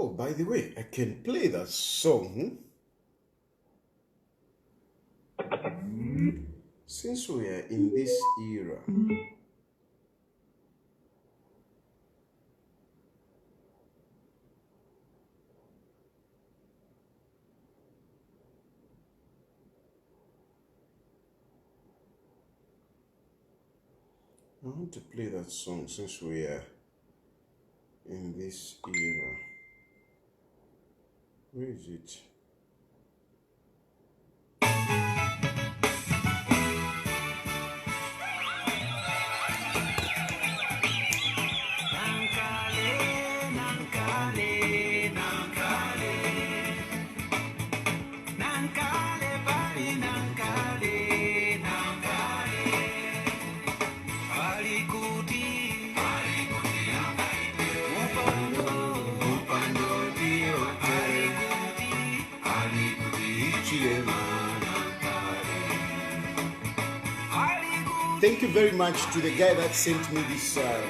Oh, by the way, I can play that song. Since we are in this era. I want to play that song since we are in this era. Where is it? Thank you very much to the guy that sent me this song.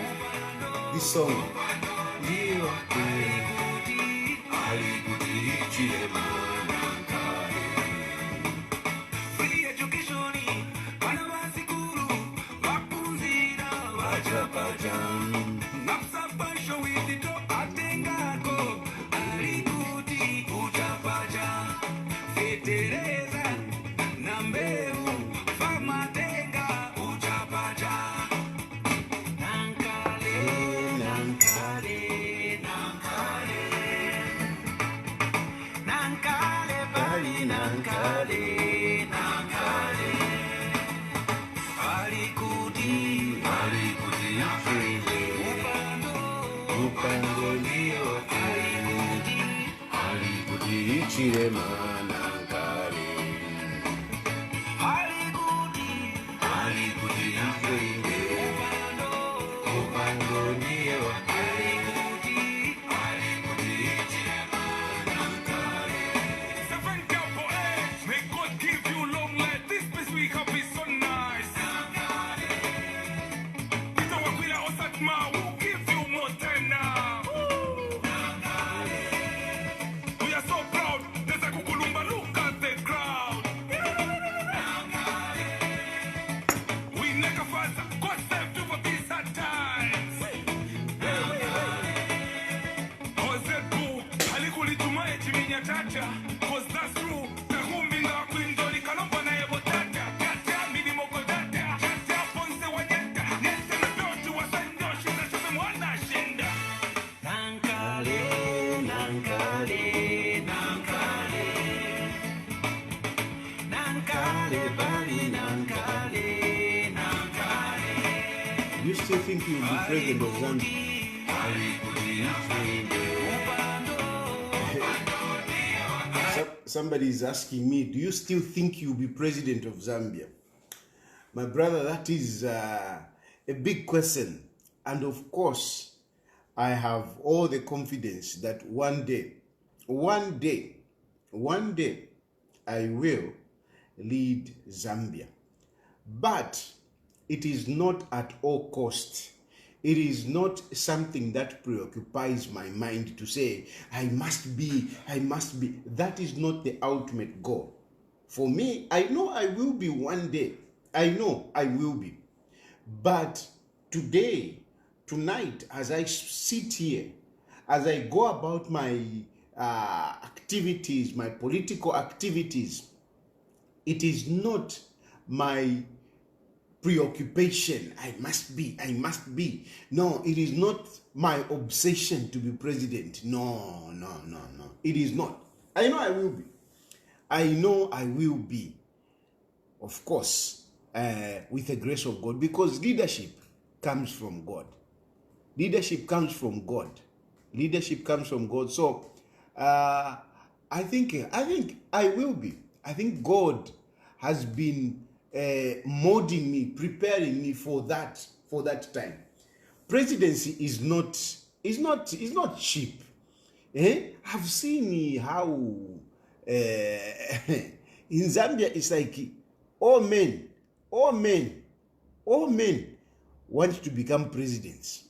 You still think you will be president of Zambia? Somebody is asking me, do you still think you'll be president of Zambia? My brother, that is a big question. And of course, I have all the confidence that one day, I will lead Zambia. But it is not at all cost. It is not something that preoccupies my mind to say, I must be. That is not the ultimate goal. For me, I know I will be one day. I know I will be. But today, tonight, as I sit here, as I go about my activities, my political activities, it is not my preoccupation. I must be. No, it is not my obsession to be president. No. It is not. I know I will be. Of course, with the grace of God, because leadership comes from God. So, I think I will be. I think God has been molding me, preparing me for that time. Presidency is not cheap. I've seen how in Zambia it's like all men want to become presidents.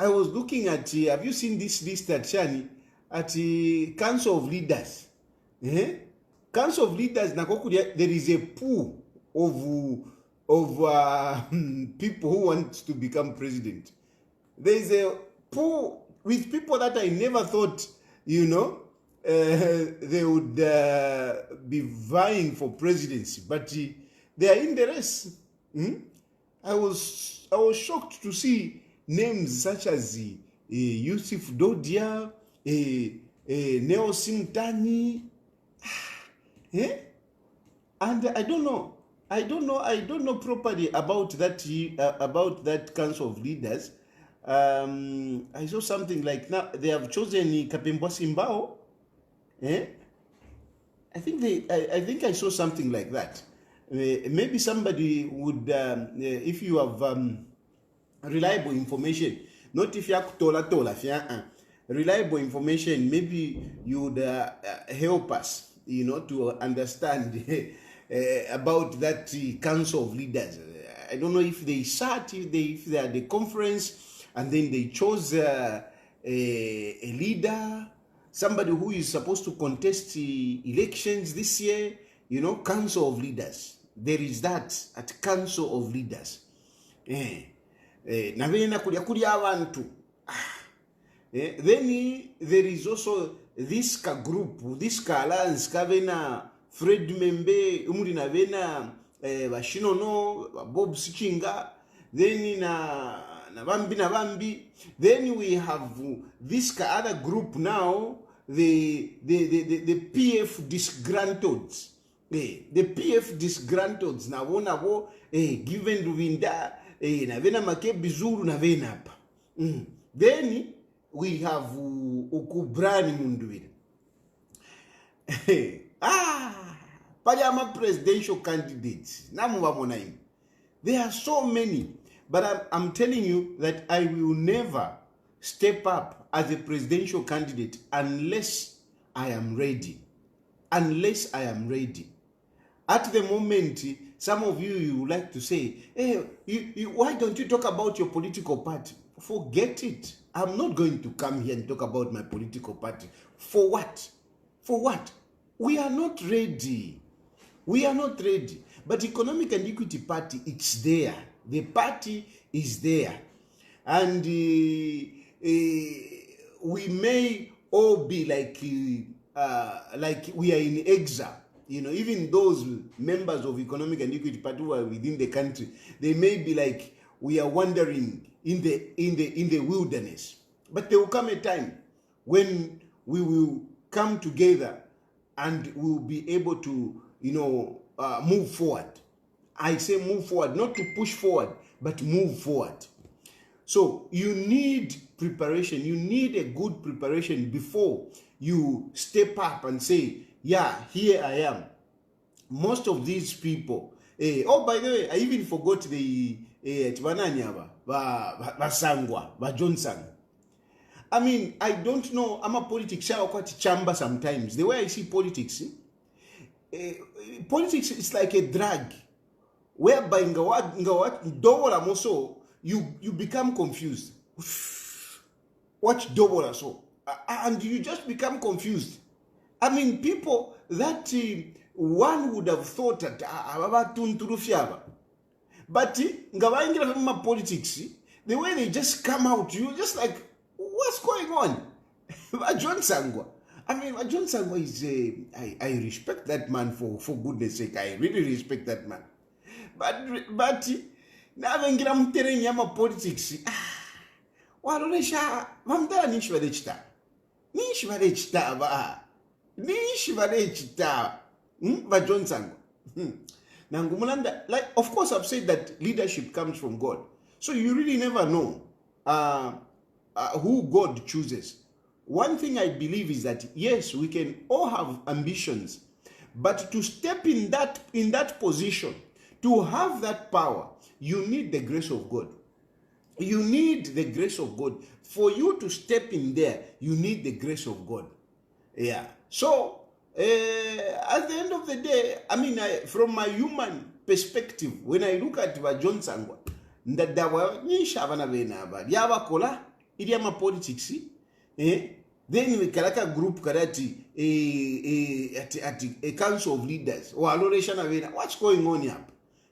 I was looking at, have you seen this list at Shani? At the Council of Leaders. Council of Leaders, there is a pool of people who want to become president. There is a pool with people that I never thought, they would be vying for presidency, but they are in the race. I was shocked to see names such as Yusuf Dodia, Nelson Tani, and I don't know properly about that Council of Leaders. I saw something like now they have chosen Kapembo Simbao. I think I saw something like that. Maybe somebody would, if you have reliable information, not if you have tola, reliable information, maybe you would help us, to understand about that Council of Leaders. I don't know if they sat, if they had a conference, and then they chose a leader, somebody who is supposed to contest elections this year, Council of Leaders. There is that at Council of Leaders. Then there is also this group, this alliance, Kavena, Fred Membe, Umrina Vena, Bashinono, Bob Sichinga, then Navambi. Then we have this other group now, the PF disgruntled. The PF disgruntled nabo given Ruvinda navena Makebi Zulu navena apa. Then we have Ukubrani Munduwira. Parliament presidential candidates. There are so many, but I'm telling you that I will never step up as a presidential candidate unless I am ready. Unless I am ready. At the moment, some of you would like to say, hey, why don't you talk about your political party? Forget it. I'm not going to come here and talk about my political party. For what? For what? We are not ready. We are not ready. But Economic and Equity Party, it's there. The party is there. And we may all be like we are in exile. Even those members of Economic and Equity Party who are within the country, they may be like we are wandering in the wilderness. But there will come a time when we will come together and we will be able to, move forward. I say move forward, not to push forward, but move forward. So you need preparation. You need a good preparation before you step up and say, yeah, here I am. Most of these people, oh, by the way, I even forgot the Johnson. I mean, I don't know. I'm a politics. I'm quite chamba sometimes. The way I see politics, politics is like a drug, whereby you become confused. Watch double so, and you just become confused. I mean, people that one would have thought that Chilufya, but politics, the way they just come out, you just like, what's going on? John Sangwa. I mean, John Sangwa is I respect that man for goodness sake. I really respect that man. But now when I'm telling you politics, Waronesha, Mamda Nishvarechta. Nishvarechta ba. Nishvarechta. But John Sangwa. Nangumulanda, like, of course, I've said that leadership comes from God. So you really never know who God chooses. One thing I believe is that, yes, we can all have ambitions, but to step in that position, to have that power, you need the grace of God. You need the grace of God. For you to step in there, you need the grace of God. Yeah. So, at the end of the day, I mean, from my human perspective, when I look at John Sangwa, iri ama politics then kalaka group karati a council of leaders or alloration avena. What's going on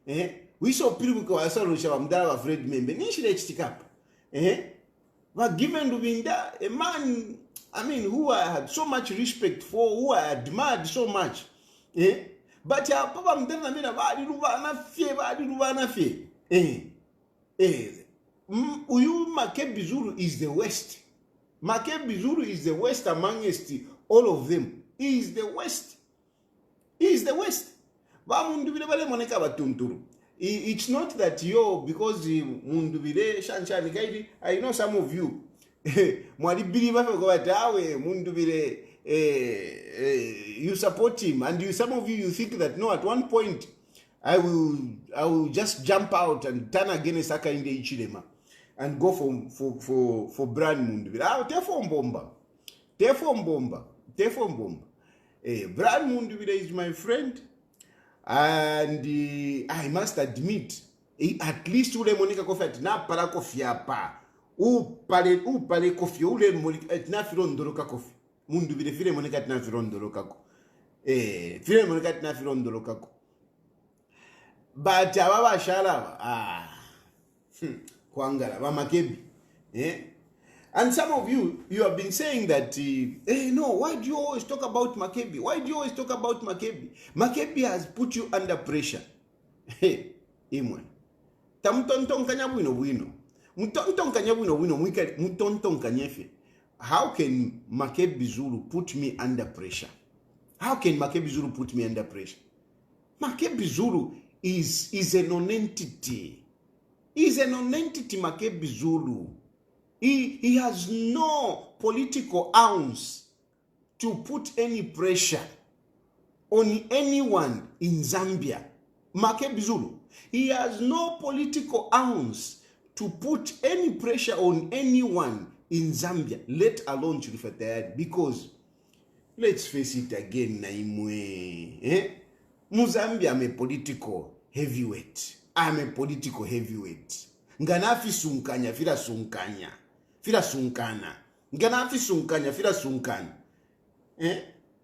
here? We saw people who are sorry mdala afraid member nishile chitikapa but given to be a man, I mean, who I had so much respect for, who I admired so much, but ya papa mdala mina badi luvana fie uyu Makebi Zulu is the West. Makebi Zulu is the West amongst all of them. He is the West. He is the West. It's not that because I know some of you you support him, and some of you think that no, at one point I will just jump out and turn against Saka in the Ichilema and go for brand Mundubire. Tefom bomba. Brand Mundubire is my friend, and I must admit, at least ule Monica Kofi na para kofi apa. Pale kofi ule Monica na firondoroka kofi. Mundubire file Monica na firondoroka ko. File Monica na firondoroka ko. But ababa shala kwangala ba Makebi. And some of you have been saying that no, why do you always talk about Makebi? Why do you always talk about Makebi? Makebi has put you under pressure. Hey, imwe. Tamtonton kanyabwino bwino. Mutonton kanyabwino bwino mwikali mutonton kanyefe. How can Makebi Zulu put me under pressure? How can Makebi Zulu put me under pressure? Makebi Zulu is a non-entity. He's a non-entity, Makebi Zulu. He has no political ounce to put any pressure on anyone in Zambia. Makebi Zulu. He has no political ounce to put any pressure on anyone in Zambia, let alone Chilufya Tayali, because let's face it again, Naimwe. Muzambia, I'm a political heavyweight. I'm a political heavyweight. Nganafi sunkanya, fila sunkanya. Fila sunkana. Nganafi sunkanya, fila sunkana.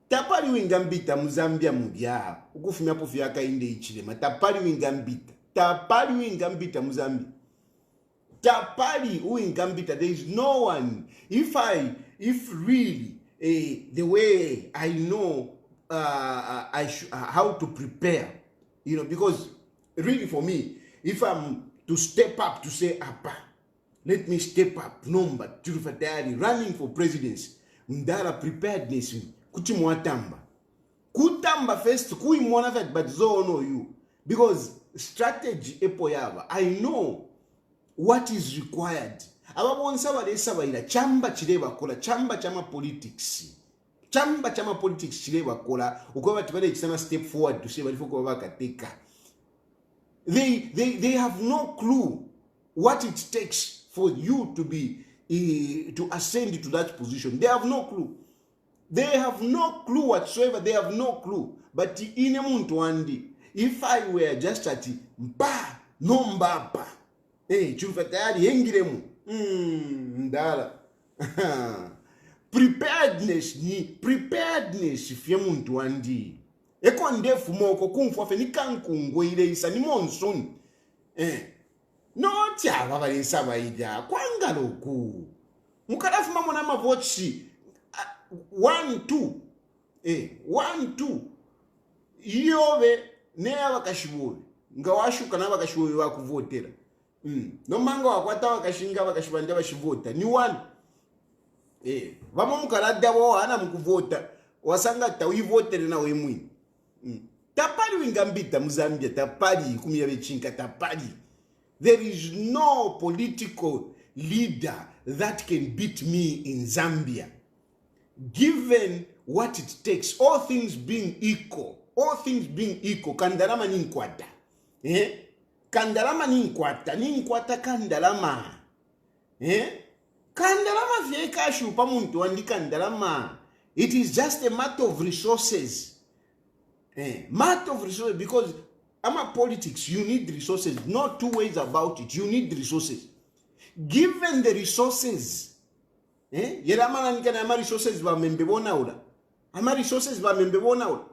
Tapari wingambita Muzambia mubia. Ukufumia pofiaka inde ichilema. Tapari wingambita. Tapari wingambita Muzambia. Tapari wingambita. There is no one. If really, the way I know how to prepare, because really for me, if I'm to step up to say, Apa, let me step up, number, Chilufya Tayali, running for presidency, Ndara preparedness, Kuchimwatamba. Kutamba first, Kuimwana that, but Zono you. Because strategy, Epoyava, I know what is required. Ababonsawa de Sawaila, Chamba Chileva Kola, Chamba Chama politics. Chamba Chama politics Chileva Kola, Ukova Tibale step forward to say Valifoko Teka. They have no clue what it takes for you to be to ascend to that position. They have no clue. They have no clue whatsoever. They have no clue. But in a Muntwandi, if I were just at Mba, no Mbapa, Chilufya Tayali, Engiremu, Ndala. Preparedness, if you Muntwandi. Eko ndefu moko kumfwafe ni kankungwe ile isa ni monsoon. No tiawa vali nsaba ija. Kwanga loku. Mukarafu mamo na mavochi. 1-2. 1-2. Iyowe nea wakashibuwe. Nga washuka na wakashibuwe wakuvotera. No manga wakwata wakashinga wakashibanda washivota. Ni 1. Vamo mukarada wawo hana mkuvota. Wasanga tawivotere na wemwini. Tapari wingambita Muzambia, tapari kumia bechinka tapari. There is no political leader that can beat me in Zambia. Given what it takes, all things being equal, Kandalama ninkwata. Kandalama ninkwata Kandalama. Kandalama fieka shupa muntu wandi Kandalama. It is just a matter of resources. Matter of resources, because politics, you need resources. No two ways about it. You need resources. Given the resources Yera mananikana ama resources ba membe bona ula. Ama resources ba membe bona ula.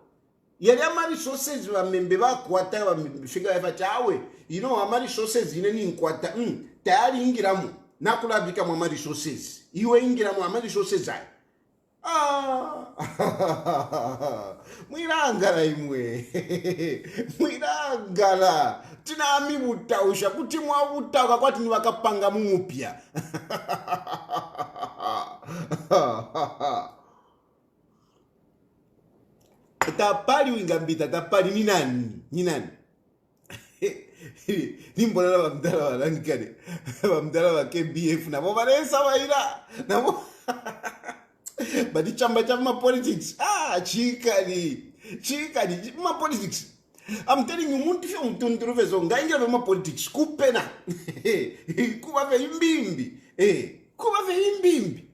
Yera ama resources ba membe ba kwata ba figure efa chawe. You know ama resources ineni nkwata. Tayali ingiramu. Nakula bika ama resources. Iwe ingiramu ama resources ai. Mwirangala imwe. Mwirangala. Tinami butausha kuti mwabutaka kwati ni wakapanga mupya. Tapali wingambita tapali ni nani? Ni nani? Nimbona la bamdala wa lankade. Bamdala wa KBF na bobaresa waira. Na bo Badi chamba politics. Chikali ma politics. I'm telling you, muntu fyo mtunduruve zonga ingira ma politics kupena. Kuba ve imbimbi. Kuba ve imbimbi.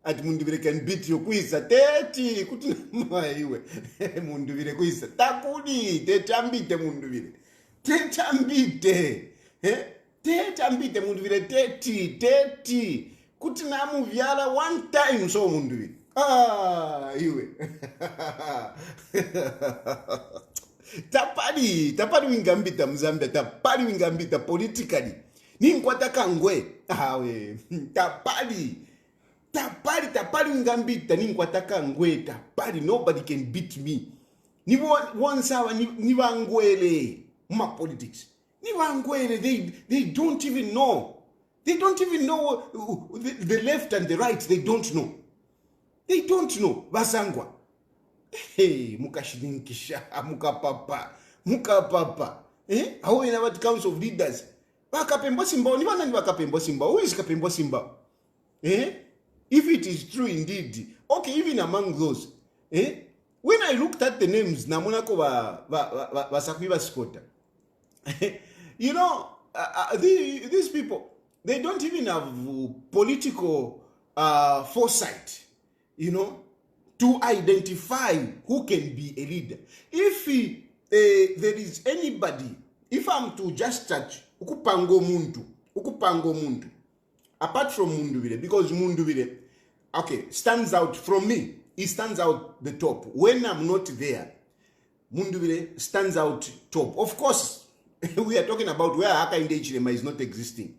Ati mundu vile can beat you kuisa teti kuti maiwe. Mundu vile kuisa takudi tetambite mundu vile. Tetambite. Tetambite mundu vile teti. Kuti namu vyala one time so mundu vile. Iwe. Tapali wingambita mzambia, tapali wingambita politically. Ninkwata kangwe. We. Tapali wingambita, ninkwata kangwe, tapali, nobody can beat me. Ni wansawa, ni wangwele. Ma politics. Ni wangwele, they don't even know. They don't even know the left and the right, they don't know. They don't know. Basangwa. Mukashininkisha, mukapapa. How in our council of leaders? Wakapembo Simba, ni wana ni wakapembo Simba. Who is Kapembo Simba? If it is true indeed, okay, even among those, when I looked at the names, namonako Sakwiba Skota, you know, these people, they don't even have political foresight, you know, to identify who can be a leader. If there is anybody, if I'm to just touch, ukupango muntu, apart from mundu vile, because mundu vile, okay, stands out from me, it stands out the top. When I'm not there, mundu vile stands out top. Of course, we are talking about where Hakainde Hichilema is not existing.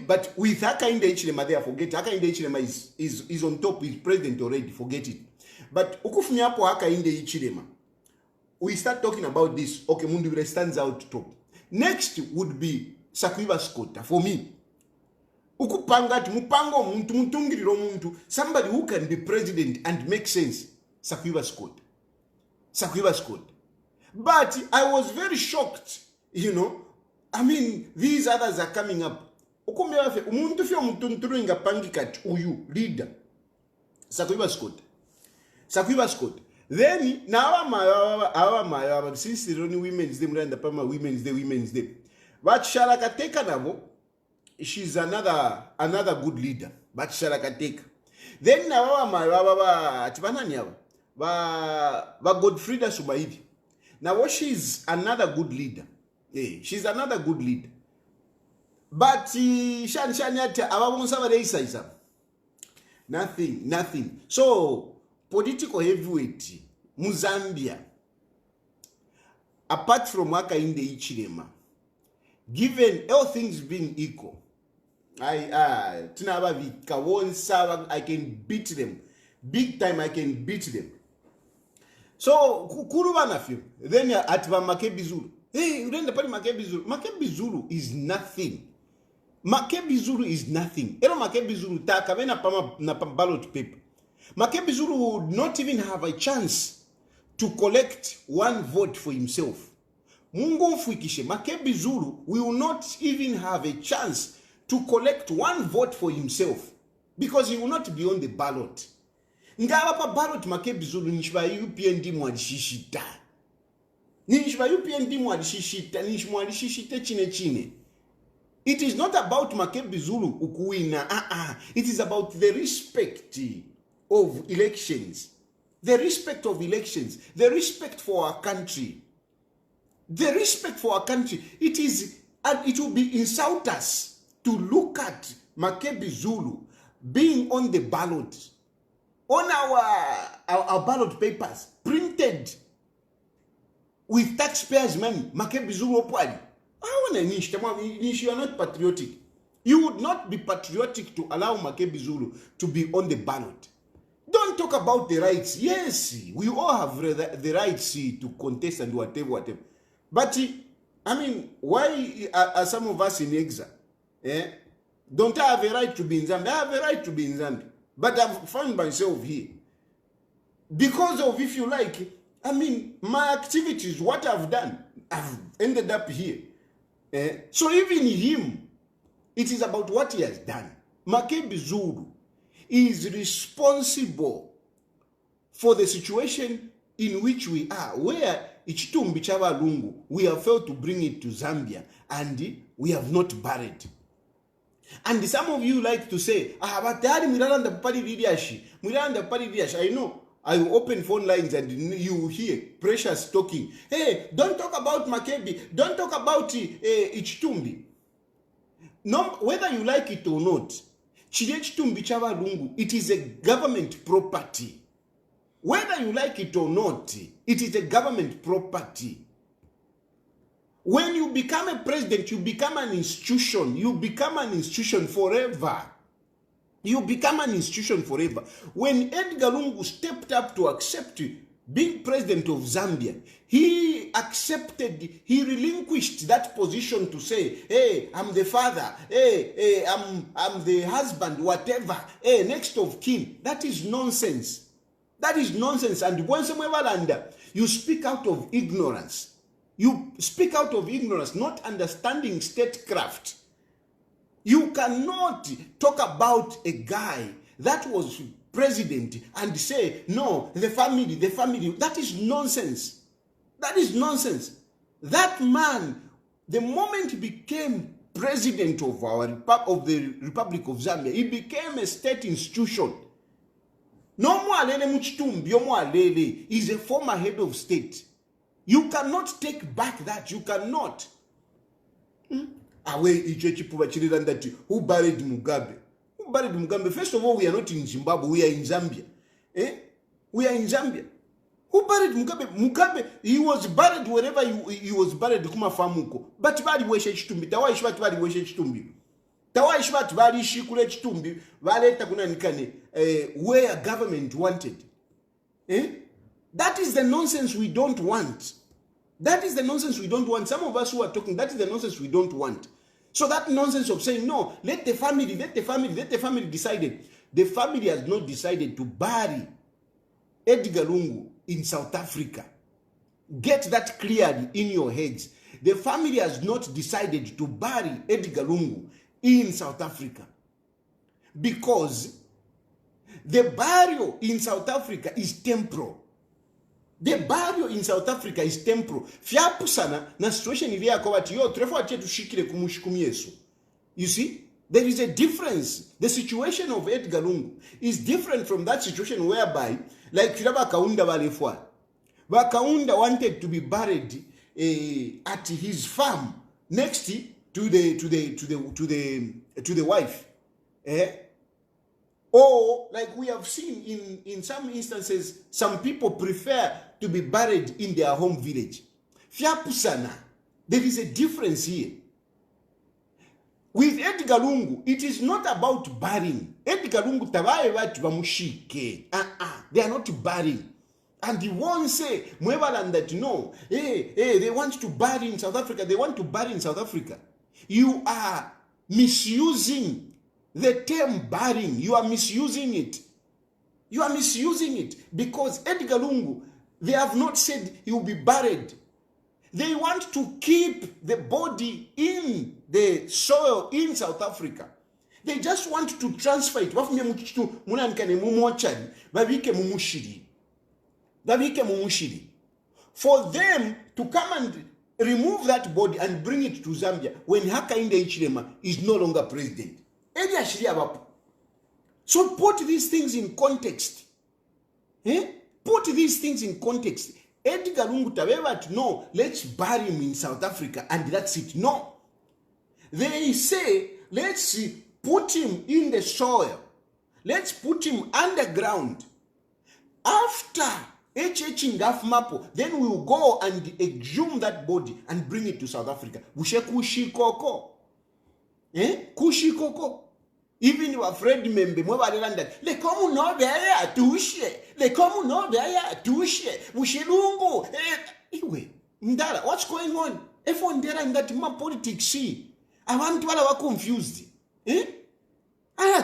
But with Hakainde Hichilema there, forget Hakainde Hichilema is on top, is president already, forget it. But ukufunyapo Hakainde Hichilema, we start talking about this. Okay, mundu vile stands out top. Next would be Sakwiba Skota for me. Ukupangati mupango muntu mutungiriro muntu, somebody who can be president and make sense. Sakwiba Skota. But I was very shocked, you know. I mean, these others are coming up. Ukumewafe umuntu fyo mutunturu inga pangikati uyu leader. Sakwiba Skota. Then now since the only Women's Day, Women's Day. But Sharakateka nabo, she's another good leader. But Sharakateka. Then now Godfrida Subaidi. Now she's another good leader. She's another good leader. But nothing. So political heavyweight Muzambia, apart from Hakainde Hichilema, given all things being equal, I can beat them. Big time I can beat them. So Kurubana few. Then at Makebi Zulu. Hey, Makebi Zulu is nothing. Makebi Zulu is nothing. Ero Makebi Zulu takamena na ballot paper. Makebi Zulu would not even have a chance to collect one vote for himself. Mungu mfuikishe, Makebi Zulu will not even have a chance to collect one vote for himself because he will not be on the ballot. Ngawa pa ballot Makebi Zulu nishiba UPND mwadishishita. Nishiba UPND mwadishishita, mwadishishita chine. It is not about Makebi Zulu ukuwina. It is about the respect of elections. The respect of elections. The respect for our country. The respect for our country. It will be insult us to look at Makebi Zulu being on the ballot, on our ballot papers, printed with taxpayers' money, Makebi Zulu Opwadi. You are not patriotic. You would not be patriotic to allow Makebi Zulu to be on the ballot. Don't talk about the rights. Yes, we all have the rights to contest and whatever. But, I mean, why are some of us in exile? Don't I have a right to be in Zambia? I have a right to be in Zambia. But I've found myself here. Because of, if you like, I mean, my activities, what I've done, I've ended up here. So even him, it is about what he has done. Makebi Zulu is responsible for the situation in which we are, where Ichitumbi Chava Lungu, we have failed to bring it to Zambia, and we have not buried. And some of you like to say, but Miranda Party leadership. I know. I will open phone lines and you hear Precious talking. Hey, don't talk about Makebi. Don't talk about Ichitumbi. No, whether you like it or not, Chitumbi Chava Lungu, it is a government property. Whether you like it or not, it is a government property. When you become a president, you become an institution. You become an institution forever. You become an institution forever. When Edgar Lungu stepped up to accept being president of Zambia, he accepted, he relinquished that position to say, hey, I'm the father, hey, I'm the husband, whatever, hey, next of kin. That is nonsense. That is nonsense. And once you speak out of ignorance. You speak out of ignorance, not understanding statecraft. You cannot talk about a guy that was president and say, no, the family. That is nonsense. That is nonsense. That man, the moment he became president of the Republic of Zambia, he became a state institution. No more Alele Muchitumbi, is a former head of state. You cannot take back that. You cannot. Who buried Mugabe? Who buried Mugabe? First of all, we are not in Zimbabwe. We are in Zambia. We are in Zambia. Who buried Mugabe? Mugabe, he was buried wherever he was buried. But bari weshe chitumbi. Tawa ishbat bari weshe chitumbi. Tawa ishbat bari shikule chitumbi. Valeta kuna nikane. Where government wanted. That is the nonsense we don't want. That is the nonsense we don't want. Some of us who are talking, that is the nonsense we don't want. So that nonsense of saying, no, let the family decide. The family has not decided to bury Edgar Lungu in South Africa. Get that cleared in your heads. The family has not decided to bury Edgar Lungu in South Africa. Because the burial in South Africa is temporal. The burial in South Africa is temporal. Fiapusana na situation ili yako wati yo trefo achetu shikile kumushikumi Yesu. You see, there is a difference. The situation of Edgar Lungu is different from that situation whereby, like Filaba Kaunda Balefwa. Kaunda wanted to be buried at his farm next to the wife. Or, like we have seen in some instances, some people prefer to be buried in their home village. Fiapusana, there is a difference here. With Edgar Lungu, it is not about burying. Edgar Lungu tabaye watu bamushike. They are not burying. And he won't say, Mwebaland, that no, they want to bury in South Africa. They want to bury in South Africa. You are misusing the term burying. You are misusing it. You are misusing it because Edgar Lungu, they have not said he will be buried. They want to keep the body in the soil in South Africa. They just want to transfer it. For them to come and remove that body and bring it to Zambia when Hakainde Hichilema is no longer president. So put these things in context. Put these things in context. Edgar Lungu Tabeva, no, let's bury him in South Africa and that's it. No. They say, let's put him in the soil Let's put him underground. After Mapo, then we will go and exhume that body and bring it to South Africa. Kushikoko. Kushikoko. Even your friend member, le komu no beya tushe. Le komu no beya tushe. Mushilungu. Anyway, Ndara, what's going on? Everyone there in that politics, see. I want to be confused.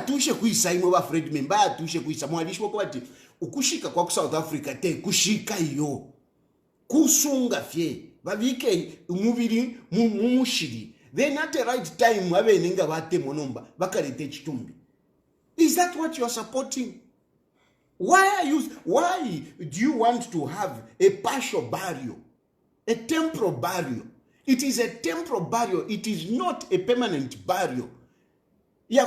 Tushe kuisa imo wa friend member, tushe kuisa mwalishwa kwa ati. Ukushika kwa South Africa te kushika iyo. Kusunga fye. Babike umubiri mumushiri. Then at the right time, is that what you are supporting? Why do you want to have a partial burial? A temporal burial? It is a temporal burial. It is not a permanent burial. No,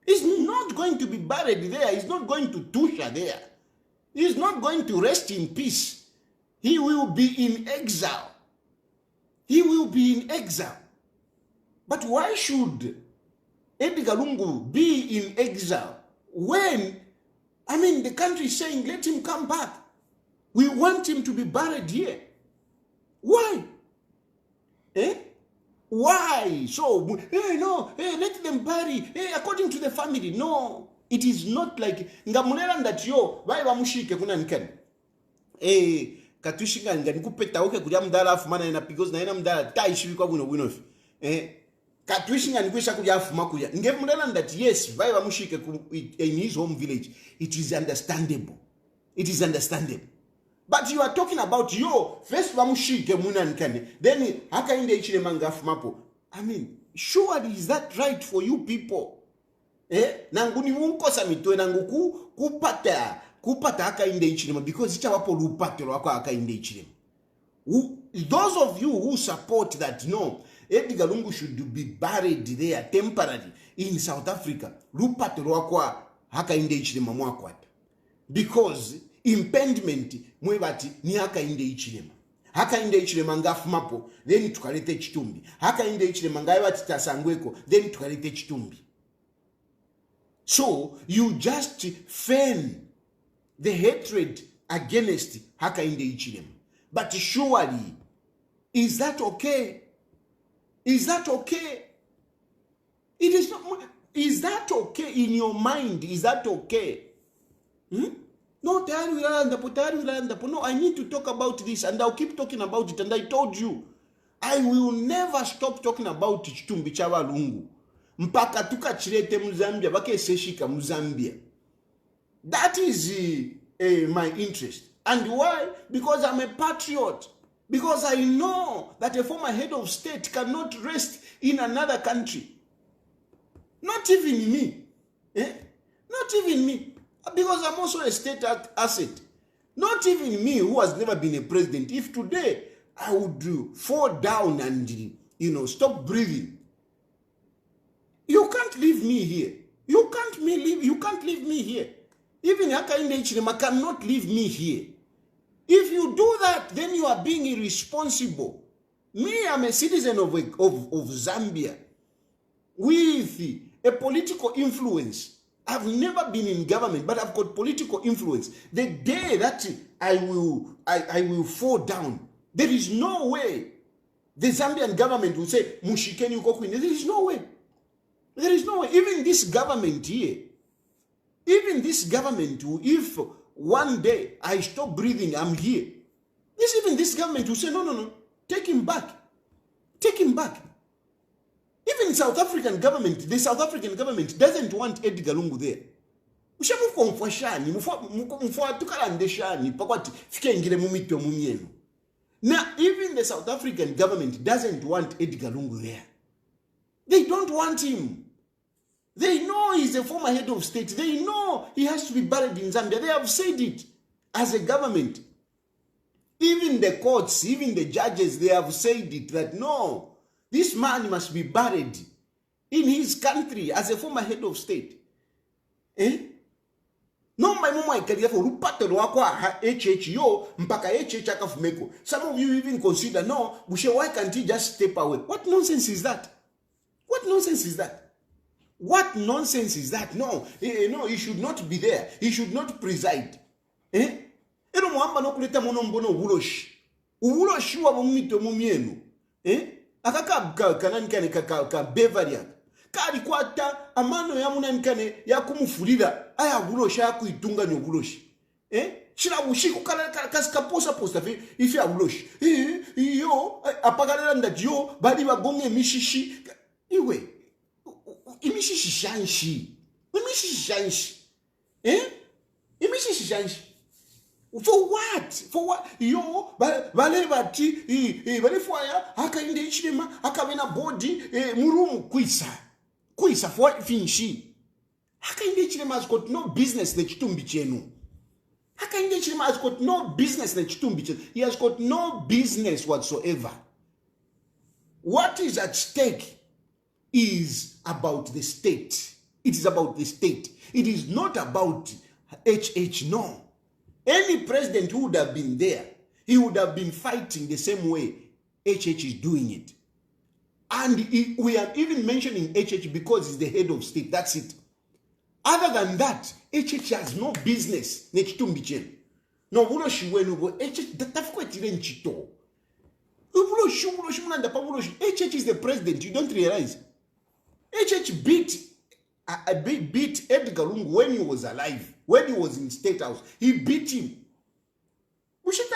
he's not going to be buried there. He's not going to tusha there. He is not going to rest in peace. He will be in exile. He will be in exile. But why should Edgar Lungu be in exile when, the country is saying, let him come back. We want him to be buried here. Why? Why? So, let them bury, according to the family. No. It is not like ngamulera that yo vai bamushike kuna nkani katushinga ngani kupeta oke kuja mdala afumana ina because na ina mdala taishi kwa buno bunofi katushinga nikwisha kuja afuma kuja ngemulera that yes vai bamushike in his home village. It is understandable. But you are talking about yo first bamushike muna nkani then haka inde ichile manga afumapo. Surely is that right for you people? Nanguni munkosa mitwe nangu kupata haka inde ichilema because icha wapo lupate wako haka inde ichilema. Those of you who support that no, Edgar Lungu should be buried there temporarily in South Africa, lupate wako haka inde ichilema mwakwata. Because impediment mwebati ni haka inde ichilema. Haka inde ichilema ngafu mapo, then tukalete chitumbi. Haka inde ichilema ngaiwati tasangweko, then tukalete chitumbi. So, you just fan the hatred against Hakainde Ichilem. But surely, is that okay? Is that okay? It is not. Is that okay in your mind? Is that okay? No, no, I need to talk about this and I'll keep talking about it. And I told you, I will never stop talking about Chitumbi Chawa Lungu. Mpaka tukachilete Muzambia, bakeseshika Muzambia. That is my interest. And why? Because I'm a patriot. Because I know that a former head of state cannot rest in another country. Not even me. Not even me. Because I'm also a state asset. Not even me who has never been a president. If today I would fall down and, stop breathing, you can't leave me here. You can't leave me here. Even Hakainde Hichilema cannot leave me here. If you do that, then you are being irresponsible. Me, I'm a citizen of Zambia with a political influence. I've never been in government, but I've got political influence. The day that I will fall down, there is no way the Zambian government will say, Mushikeni uko kwini. There is no way. There is no way. Even this government here, if one day I stop breathing, I'm here. Even this government will say, no, take him back. Take him back. Even the South African government doesn't want Edgar Lungu there. Now, even the South African government doesn't want Edgar Lungu there. They don't want him. They know he's a former head of state. They know he has to be buried in Zambia. They have said it as a government. Even the courts, even the judges, they have said it that no, this man must be buried in his country as a former head of state. Nomba imomo ikalia for rupato wako HH yo mpaka HH akafumeko. Some of you even consider, no, why can't he just step away? What nonsense is that? What nonsense is that? What nonsense is that? No, no, he should not be there. He should not preside. Ero mwamba no kuleta monombono ubuloshi. Ubuloshi wa mumito mumienu. Akaka kanani kane ka Bavaria. Kali kwata amano ya muna nkane ya kumufulira aya ubuloshi akuitunga ni ubuloshi. Shira bushiko kasika posta fe ifi ubuloshi. Yo apagalera ndadio bali bagonge mishishi. Iwe imishishi shanshi. Imishishi shanshi. Imishishi shanshi. For what? For what? Yo, bale bati, bale fwaya, haka inde ichilema, haka wena body, murumu kuisa, for what finshi. Haka inde ichilema has got no business na chitumbi chenu. Haka inde ichilema has got no business na chitumbi chenu. He has got no business whatsoever. What is at stake is about the state. It is about the state. It is not about HH, no. Any president who would have been there, he would have been fighting the same way HH is doing it. And we are even mentioning HH because he's the head of state. That's it. Other than that, HH has no business. No, HH is the president. You don't realize. HH beat Edgar Lungu when he was alive, when he was in State House. He beat him. HH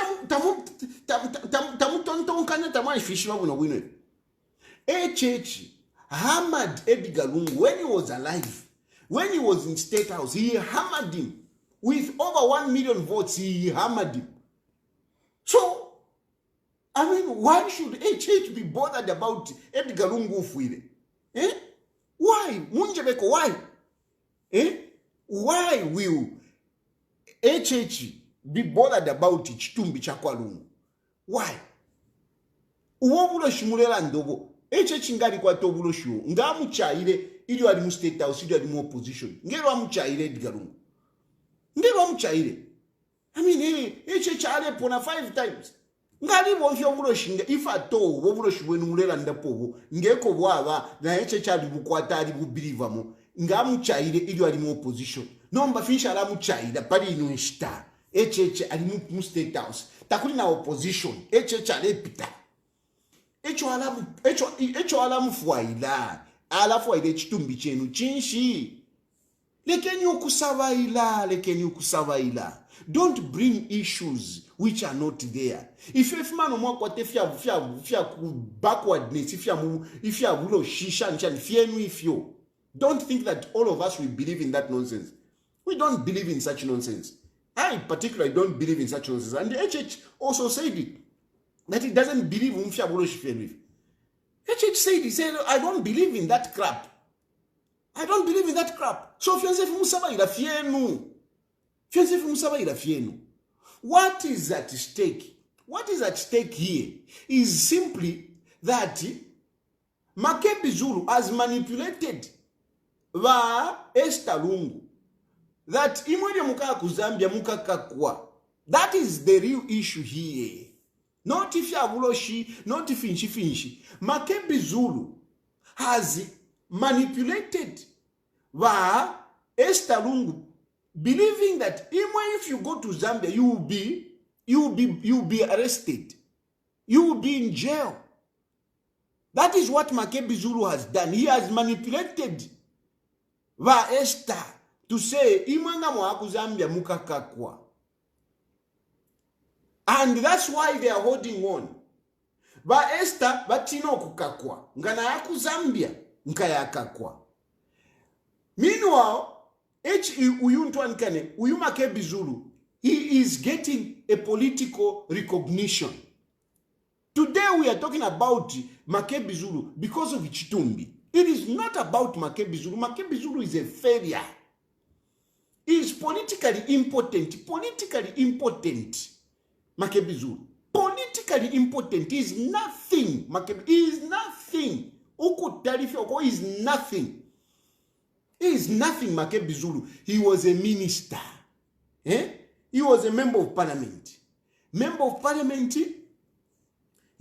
hammered Edgar Lungu when he was alive, when he was in State House. He hammered him with over 1 million votes. He hammered him. So, I mean, why should HH be bothered about Edgar Lungu? Why? Munjebeko, why? Why will HH be bothered about it? Chitumbi chakwa Lungu? Why? Uwobulo shimulela ndobo. HH ngari kwa tobulo shiwo. Nga muchaire, ili wali mu State House, ili wali mu opposition. Ngero wa muchaire Edgar Lungu. Ngero wa muchaire. I mean, HH alepona 5 times. Ngali bonfyo bulo shinga ifa to bobulo shibwenu mulela ndapobo ngeko bwaba na HH ali bukwata ali bubirivamo nga muchaire ili ali mu opposition nomba fisha ala muchaire pali ino nshita HH ali mu State House takuli na opposition HH ale pita echo ala mfuaila ala fuaile chitumbi chenu chinshi lekeni ukusavaila. Don't bring issues which are not there. If man omokwate fia backwardness, if you have shisha nchan fienu ifyo. Don't think that all of us will believe in that nonsense. We don't believe in such nonsense. I particularly don't believe in such nonsense. And the HH also said it. That he doesn't believe in HH said, he said, I don't believe in that crap. I don't believe in that crap. So fiancé Musaba ila fienu. Fiancé Musaba ila fienu. What is at stake? What is at stake here is simply that Makebi Zulu has manipulated va Edgar Lungu. That imwede muka kuzambia muka kakwa. That is the real issue here. Not if you have uloshi, not if finchi. Makebi Zulu has manipulated va Edgar Lungu, believing that even if you go to Zambia, you will be arrested. You will be in jail. That is what Makebi Zulu has done. He has manipulated va Esther to say imanga mwaku Zambia mukakakwa. And that's why they are holding on. Va Esther batino kukakwa. Ngana yaku Zambia nkayakakwa. Meanwhile, Uyu Makebi Zulu, he is getting a political recognition. Today we are talking about Makebi Zulu because of Chitumbi. It is not about Makebi Zulu. Makebi Zulu is a failure. He is politically impotent. Makebi Zulu. Politically impotent. He is nothing. Makebi is nothing. Uku Tarifio is nothing. He is nothing, Makebi Zulu. He was a minister. He was a member of parliament. He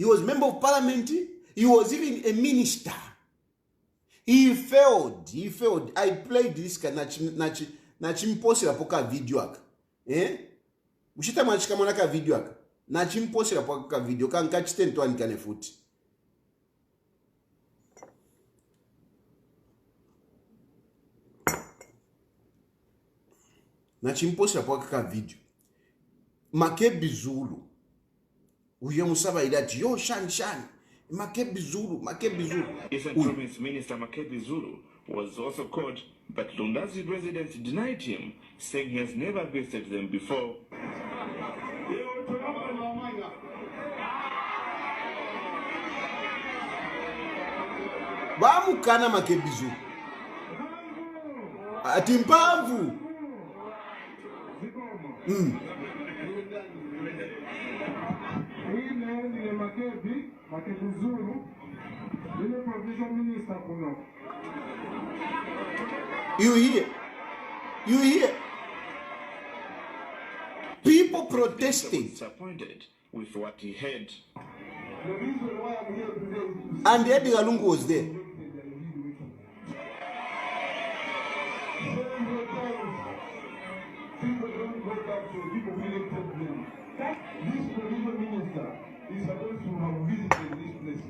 was member of parliament. He was even a minister. He failed. I played this nachimposera poka video aka. Ushita machika ka video aka. Nachimposera poka video kankachitento anikane futi. Nachimposera poka video. Makebi Zulu. Uye musaba idati yo shan. Makebi Zulu. Eastern Province Minister Makebi Zulu was also caught, but Lundazi residents denied him, saying he has never visited them before. Vamukana Makebi Zulu. Atimpamvu. Makebi Zulu, the provincial minister. You hear? People protested. Disappointed with what he heard. The reason why I'm here today is And Edgar Lungu was there. people don't go back to people who elected them. This provincial minister is supposed to have visited this place.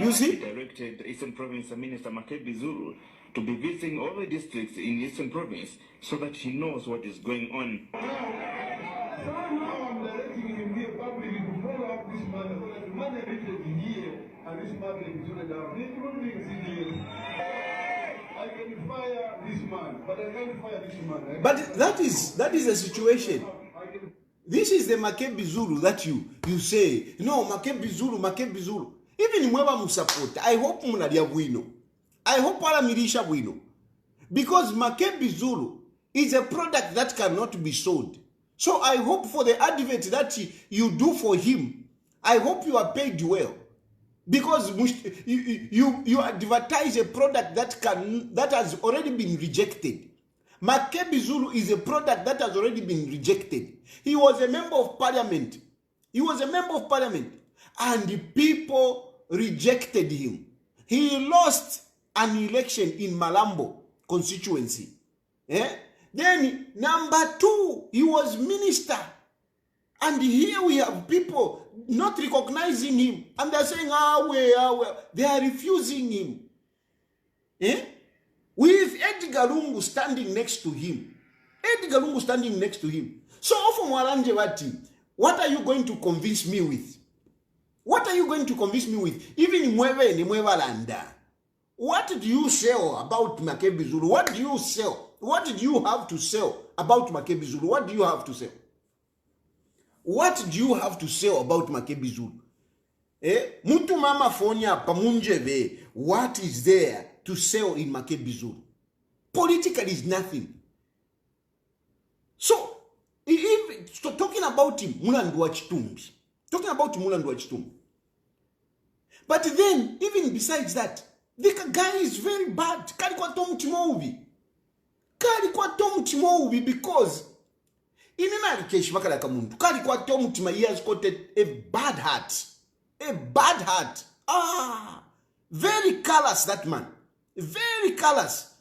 You see? He directed the Eastern Province Minister Makebi Zulu to be visiting all the districts in Eastern Province so that he knows what is going on. Now I'm directing him here publicly to follow up this matter. The matter is here and this matter is on down. This one thing is here. I can fire this man, but I can't fire this man. But that is a situation. This is the Makebi Zulu that you say, no, Makebi Zulu. Even mweba musupport, I hope munadia bwino. I hope ala mirisha bwino. Because Makebi Zulu is a product that cannot be sold. So I hope for the advert that you do for him, I hope you are paid well. Because you advertise a product that has already been rejected. Makebi Zulu is a product that has already been rejected. He was a member of parliament. And the people rejected him. He lost an election in Malambo constituency. Then, number 2, he was minister. And here we have people not recognizing him. And they're saying, they are refusing him. With Edgar Lungu standing next to him. So, from Waranje Wati, what are you going to convince me with? Even Mweva Landa. What do you sell about Makebi Zulu? What do you sell? What did you have to sell about Makebi Zulu? What do you have to sell? What do you have to sell about Makebi Zulu? Mutu mama fonya pamunjeve. What is there to sell in Makebi Zulu? Politically is nothing. So, talking about him, Mulandu Chitumbi. But then, even besides that, the guy is very bad. Kali kwa tomu timovi because he has got a bad heart. Very callous, that man. Very callous.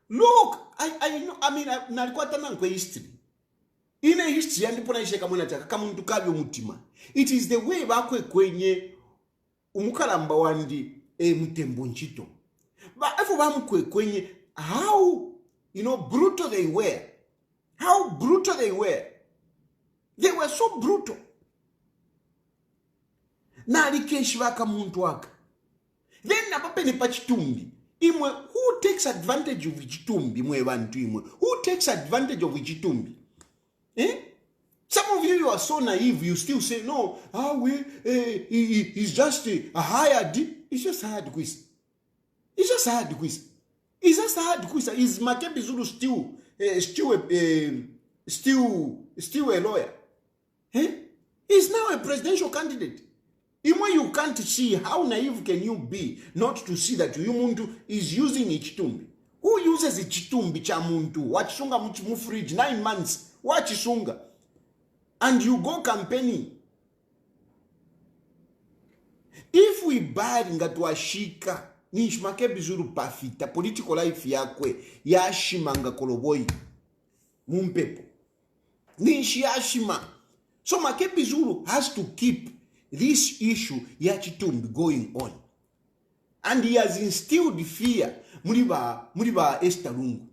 Look, I know, nalikuwa tana kwa history. Ine history yandipo naishe kamuna chaka kama mtu kabyo mutima. It is the way bakwe kwenye umukalamba wandi mtembo nchito. But if bamkwe kwenye how brutal they were. How brutal they were. They were so brutal. Na alikeshi waka muntu waka. Then napape ni pachitumbi. Imwe, who takes advantage of Ichitumbi? Who takes advantage of Ichitumbi? Some of you are so naive, you still say, no, he's just a hired. It's just a hard quiz. Is Makebi Zulu still a lawyer? He's now a presidential candidate. Even you can't see how naive can you be not to see that Yumuntu is using Ichitumbi. Who uses chitumbi cha muntu wachisunga mu fridge 9 months wachisunga and you go campaigning? If we bad ngatuashika nish Makebi Zulu pafita political life yakwe yashimanga koloboi mumpepo nish yashima. So Makebi Zulu has to keep this issue yachitumbi going on, and he has instilled fear Muliba Edgar Lungu,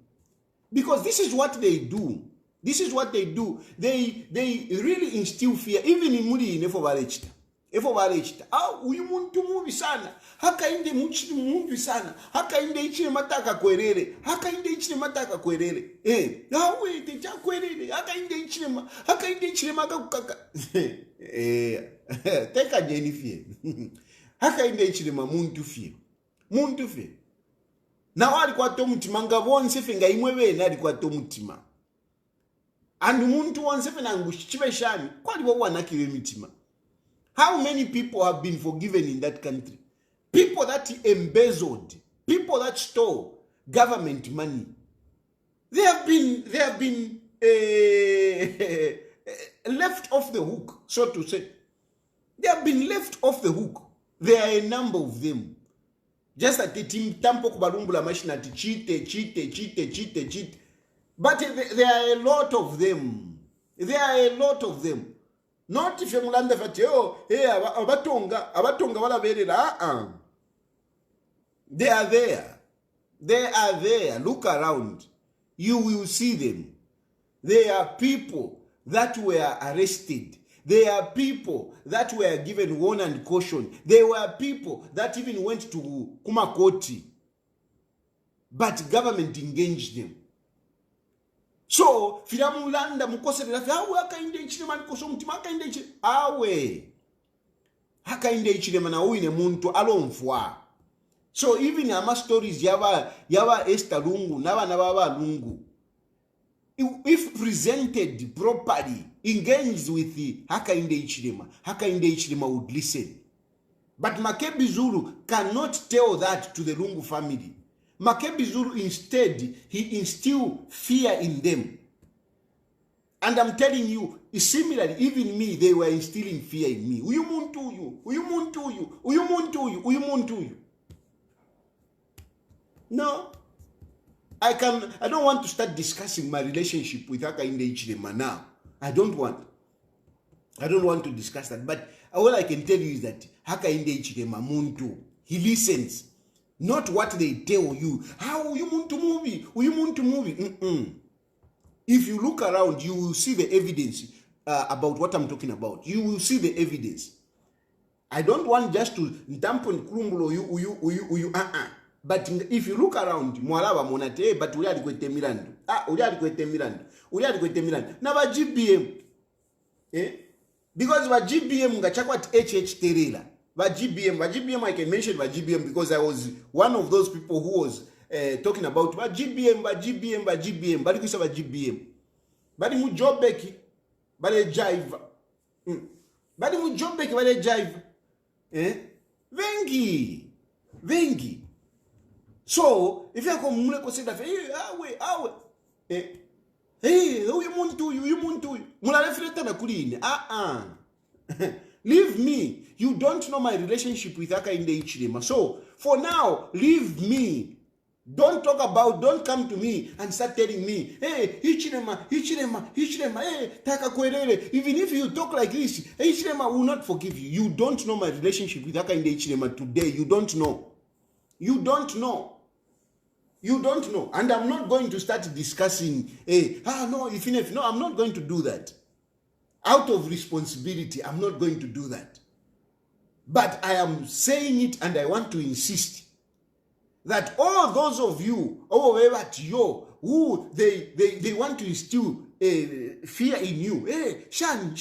because this is what they do. This is what they do. They really instill fear even in Muri Nefo Valechta. Uyu muntu mubi sana. Haka inde mubi sana. Haka inde ichine mataka kwerere. Haka inde ichine mataka kwerere. Yawe techa kwerere. Haka inde ichine maka kukaka. Teka jeni fie. Haka inde ichine muntu fie. Muntu fie. Na wali kwa tomutima nga bonse fe nga imwewe na kwa tomutima. And muntu wonse fe na ngushichibe shani. Kwa liwa wanakiwe mitima. How many people have been forgiven in that country? People that embezzled, people that stole government money. They have been left off the hook, so to say. They have been left off the hook. There are a number of them. Just like the team tampo kubalumbula machine at cheat. But there are a lot of them. Not if you mulanda fati abatonga wala berera. They are there. Look around. You will see them. They are people that were arrested. They are people that were given warning and caution. They were people that even went to Kumakoti. But government engaged them. So, filamulanda mukose de la haka inde ichilema nikoso mutima haka inde ichilema. Haka inde ichilema na uine muntu alomfwa. So, even ama stories yaba Edgar Lungu, naba Lungu. If presented properly, engaged with the haka inde ichilema would listen. But Makebi Zulu cannot tell that to the Lungu family. Makebi Zulu instead, he instilled fear in them. And I'm telling you, similarly, even me, they were instilling fear in me. Uyu muntu you. No. I don't want to start discussing my relationship with Haka Inde Ichilema now. I don't want to discuss that. But all I can tell you is that Haka Inde Ichilema muntu, he listens. Not what they tell you. How you want to movie? If you look around, you will see the evidence about what I'm talking about. You will see the evidence. I don't want just to dampen krumbulo you. But if you look around, mwalaba monate, but uli kwete Miranda. Na ba GBM. Because ba GBM ngachakwa HH Terela. GBM, I can mention GBM because I was one of those people who was talking about GBM. Bali kusa GBM. Bali mujobeki, bali jive. Bali mujobeki, bali jive. Vengi. So, if you come mule consider, awe. You muntu. Mula refleta na kulini. Leave me. You don't know my relationship with Haka Inde Ichilema. So, for now, leave me. Don't come to me and start telling me, hey, Ichilema, hey, Taka Kwerere. Even if you talk like this, Ichilema will not forgive you. You don't know my relationship with Haka Inde Ichilema today. You don't know. And I'm not going to start discussing, no, I'm not going to do that. Out of responsibility, I'm not going to do that. But I am saying it and I want to insist that all those of you, who they want to instill fear in you, Shan,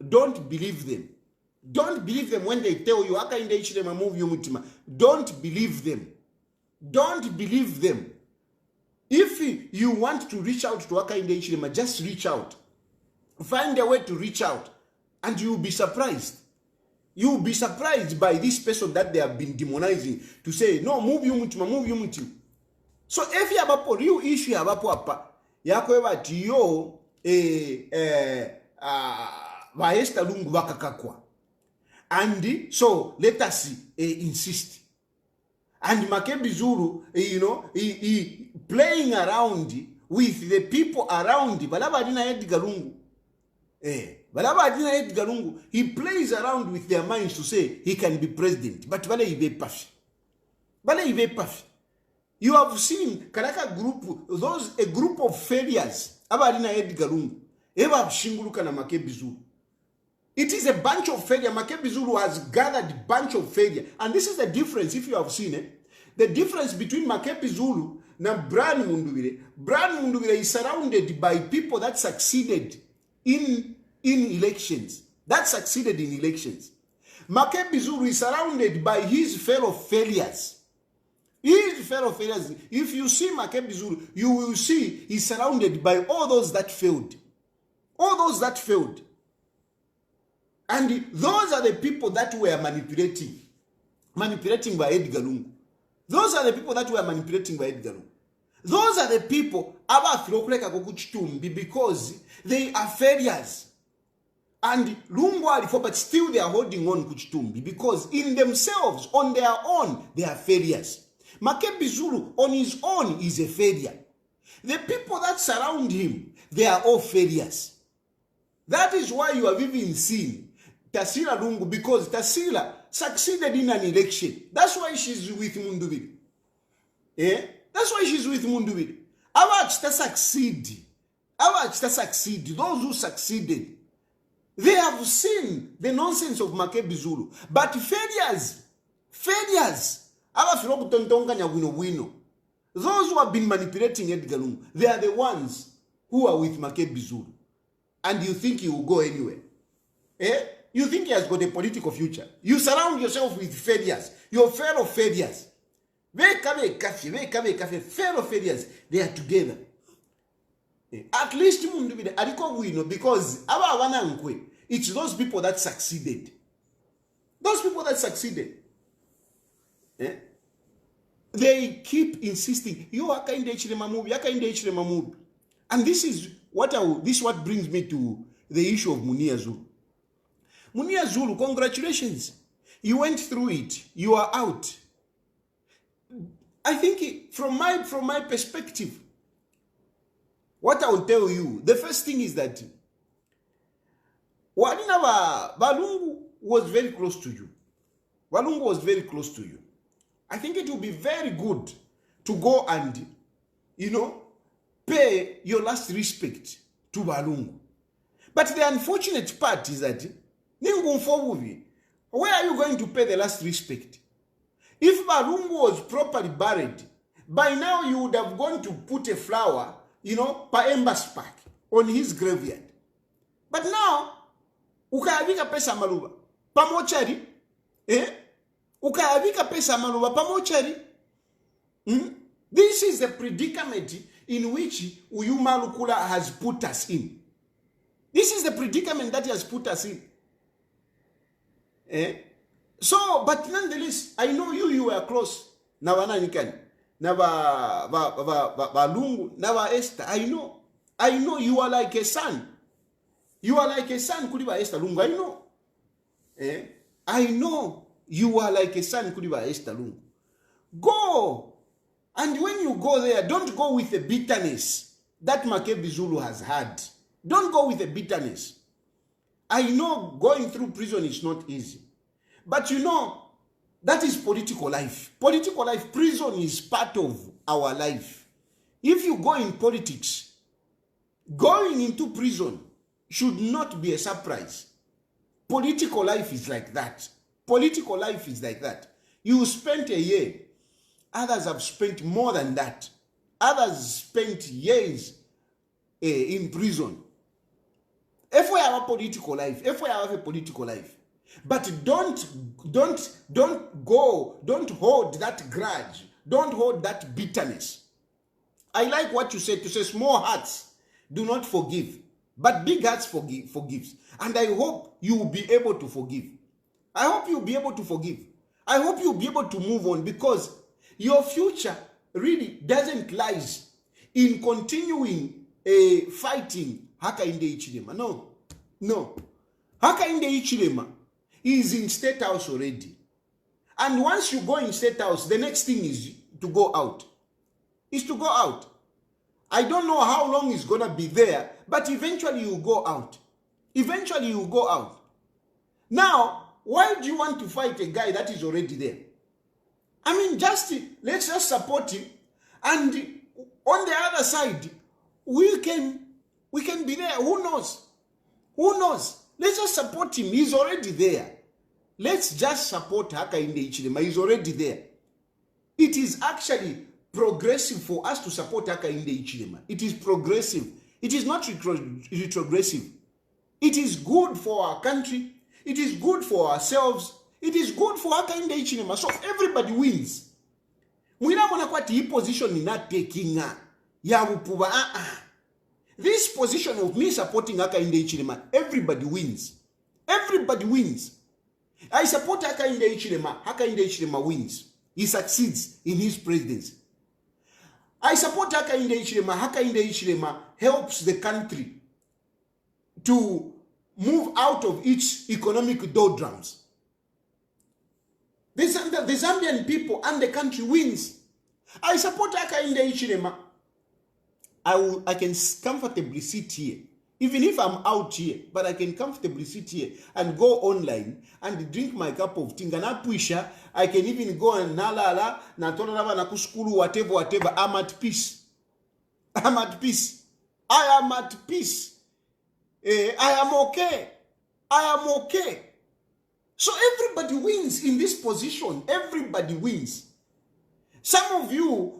don't believe them. Don't believe them when they tell you, Haka Inde Ichilema move you mutima. Don't believe them. If you want to reach out to Haka Inde Ichilema, just reach out. Find a way to reach out, and you'll be surprised. You'll be surprised by this person that they have been demonizing to say, no, move you mutima. So if you have a real issue abapo apa yakweba tiyo Edgar Lungu bakakakwa. And so let us insist. And Makebi Zulu, he playing around with the people around balabadina Edgar Lungu. Balabadina Edgar Lungu, he plays around with their minds to say he can be president. But bale ibe pafi. Bale ibe pafi. You have seen Karaka group, a group of failures. Abadina Edgar Lungu. Eva shinguluka na Makebi Zulu. It is a bunch of failure. Makebi Zulu has gathered a bunch of failure. And this is the difference, if you have seen it. The difference between Makebi Zulu and Brian Mundubire. Brian Mundubire is surrounded by people that succeeded in elections. Makebi Zulu is surrounded by his fellow failures. If you see Makebi Zulu, you will see he's surrounded by all those that failed. And those are the people that were manipulating by Edgar Lungu. Those are the people because they are failures. And Lungu are for, but still they are holding on Kuchitumbi because in themselves, on their own, they are failures. Makebi Zulu on his own is a failure. The people that surround him, they are all failures. That is why you have even seen Tasila Lungu, because Tasila succeeded in an election. That's why she's with Mundubiri. That's why she's with Mundubiri. Awachita succeed. Those who succeeded, they have seen the nonsense of Makebi Zulu. But failures. Those who have been manipulating Edgar Lungu, they are the ones who are with Makebi Zulu. And you think he will go anywhere? You think he has got a political future? You surround yourself with failures. Your fellow failures. Fellow failures. They are together. At least because it's those people that succeeded. They keep insisting, you are kind of Mamubi. And this is what brings me to the issue of Munia Zulu. Munia Zulu, congratulations. You went through it. You are out. I think from my perspective, what I will tell you, the first thing is that Balungu was very close to you. I think it will be very good to go and, pay your last respect to Balungu. But the unfortunate part is that, where are you going to pay the last respect? If Balungu was properly buried, by now you would have gone to put a flower, per Embassy Park on his graveyard. But now, ukayavika pesa maluba pamochari, ukayavika pesa maluba pamochari. This is the predicament in which Uyuma Lukula has put us in. This is the predicament that he has put us in. So, but nonetheless, I know you were close. Nawana Nikan, Nava Lungu, Nava Esther. I know you are like a son. You are like a son, Kudiba Esther Lungu. I know. I know you are like a son, Kudiba Esther Lungu. Go. And when you go there, don't go with the bitterness that Makebi Zulu has had. Don't go with the bitterness. I know going through prison is not easy. But that is political life. Political life, prison is part of our life. If you go in politics, going into prison should not be a surprise. Political life is like that. You spent a year. Others have spent more than that. Others spent years in prison. If we have a political life, but don't hold that grudge. Don't hold that bitterness. I like what you said, to say small hearts do not forgive, but big hearts forgives. And I hope you will be able to forgive. I hope you'll be able to forgive. I hope you'll be able to move on, because your future really doesn't lies in continuing fighting Hakainde Hichilema. No. Hakainde Hichilema is in State House already. And once you go in State House, the next thing is to go out. I don't know how long he's going to be there, but eventually you go out. Now, why do you want to fight a guy that is already there? I mean, let's just support him. And on the other side, we can be there. Who knows? Let's just support him. He's already there. Let's just support Hakainde Hichilema. He's already there. It is actually progressive for us to support Hakainde Hichilema. It is progressive. It is not retrogressive. It is good for our country. It is good for ourselves. It is good for Hakainde Hichilema. So everybody wins. Mwina mwana kwa hii position not taking this position of me supporting Hakainde Hichilema, everybody wins. I support Hakainde Hichilema wins. He succeeds in his presidency. I support Hakainde Hichilema helps the country to move out of its economic doldrums. The Zambian people and the country wins. I support Hakainde Hichilema. I can comfortably sit here. Even if I'm out here, but I can comfortably sit here and go online and drink my cup of tea. I can even go and nalala, natonalava na kuskulu, whatever. I'm at peace. I am at peace. I am okay. So everybody wins in this position. Everybody wins. Some of you,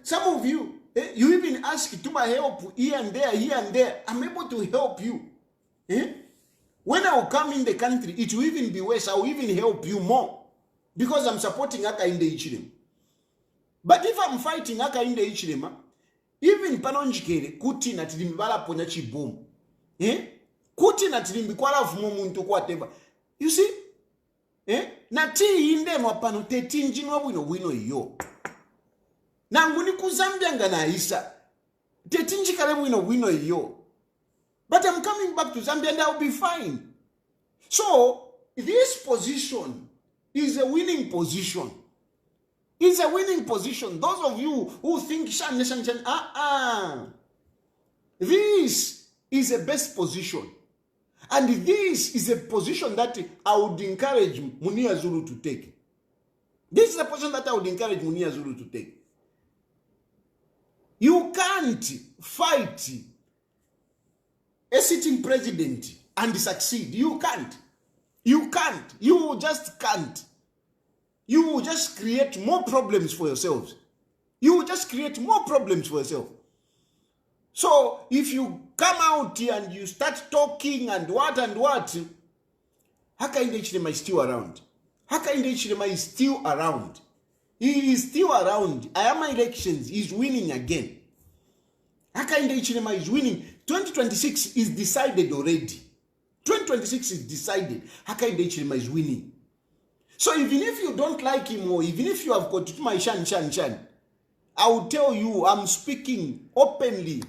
some of you, you even ask to my help here and there. I'm able to help you. When I will come in the country, it will even be worse. I will even help you more. Because I'm supporting Hakainde Hichilema. But if I'm fighting Hakainde Hichilema, even panonjikere, kuti na tilimbala ponya chibomu. Kuti na tilimbikwala fumomuntu whatever. You see? Na ti inde mwapano tetinji wino iyo. Na nguni kuzambia ngana isa. Tetinji kare wino iyo. But I'm coming back to Zambia and I'll be fine. So, this position is a winning position. It's a winning position. Those of you who think this is a best position. And this is a position that I would encourage Munia Zulu to take. This is a position that I would encourage Munia Zulu to take. You can't fight a sitting president and succeed. You can't. You just can't. You will just create more problems for yourselves. So, if you come out here and you start talking and what, Hakainde Hichilema is still around. He is still around. Ayama elections, he's winning again. Hakainde Hichilema is winning. 2026 is decided already. 2026 is decided. Hakainde Hichilema is winning. So even if you don't like him or even if you have got to my shan, I will tell you, I'm speaking openly.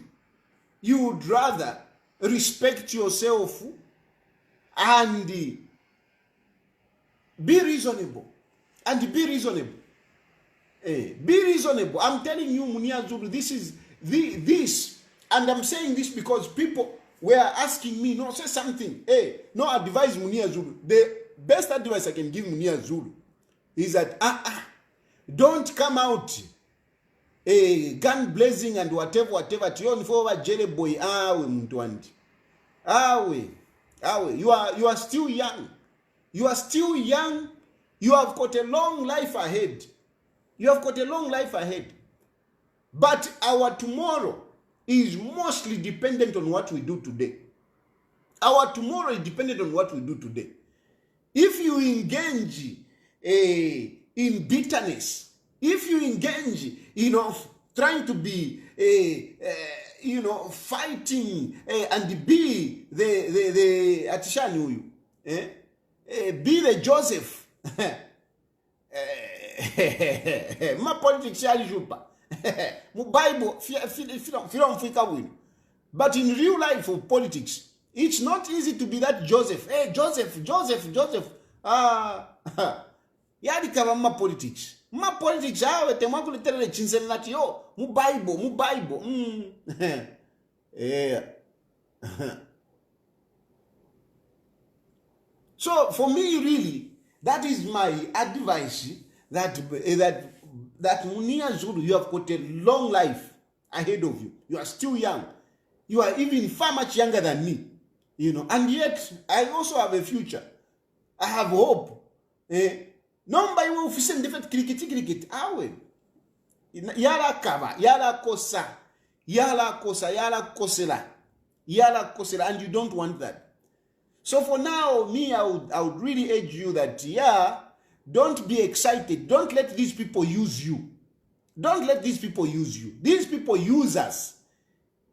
You would rather respect yourself and be reasonable. Be reasonable. I'm telling you, Munia Zulu, this is this. And I'm saying this because people were asking me, no, say something. No, advise Munia Zulu. The best advice I can give Munia Zulu is that, don't come out gun blazing and whatever. Tion for jelly boy. You are still young. You have got a long life ahead. But our tomorrow is mostly dependent on what we do today. If you engage in bitterness, if you engage, trying to be, fighting and be the Atishani, be the Joseph, Ma politics yali jupa. Mu Bible fila mfika wino. But in real life of politics, it's not easy to be that Joseph. Hey, Joseph. Yadi kava ma politics. Ma politics awe temwa kulitere chinseni nati yo. Mu Bible. Yeah. So for me, really, that is my advice. That Munia Zulu, you have got a long life ahead of you. You are still young. You are even far much younger than me, and yet I also have a future. I have hope. Nobody will send different cricket. Awe. Yala kava, yala kosa, yala kosela, and you don't want that. So for now, me, I would really urge you that, don't be excited. Don't let these people use you. Don't let these people use you. These people use us.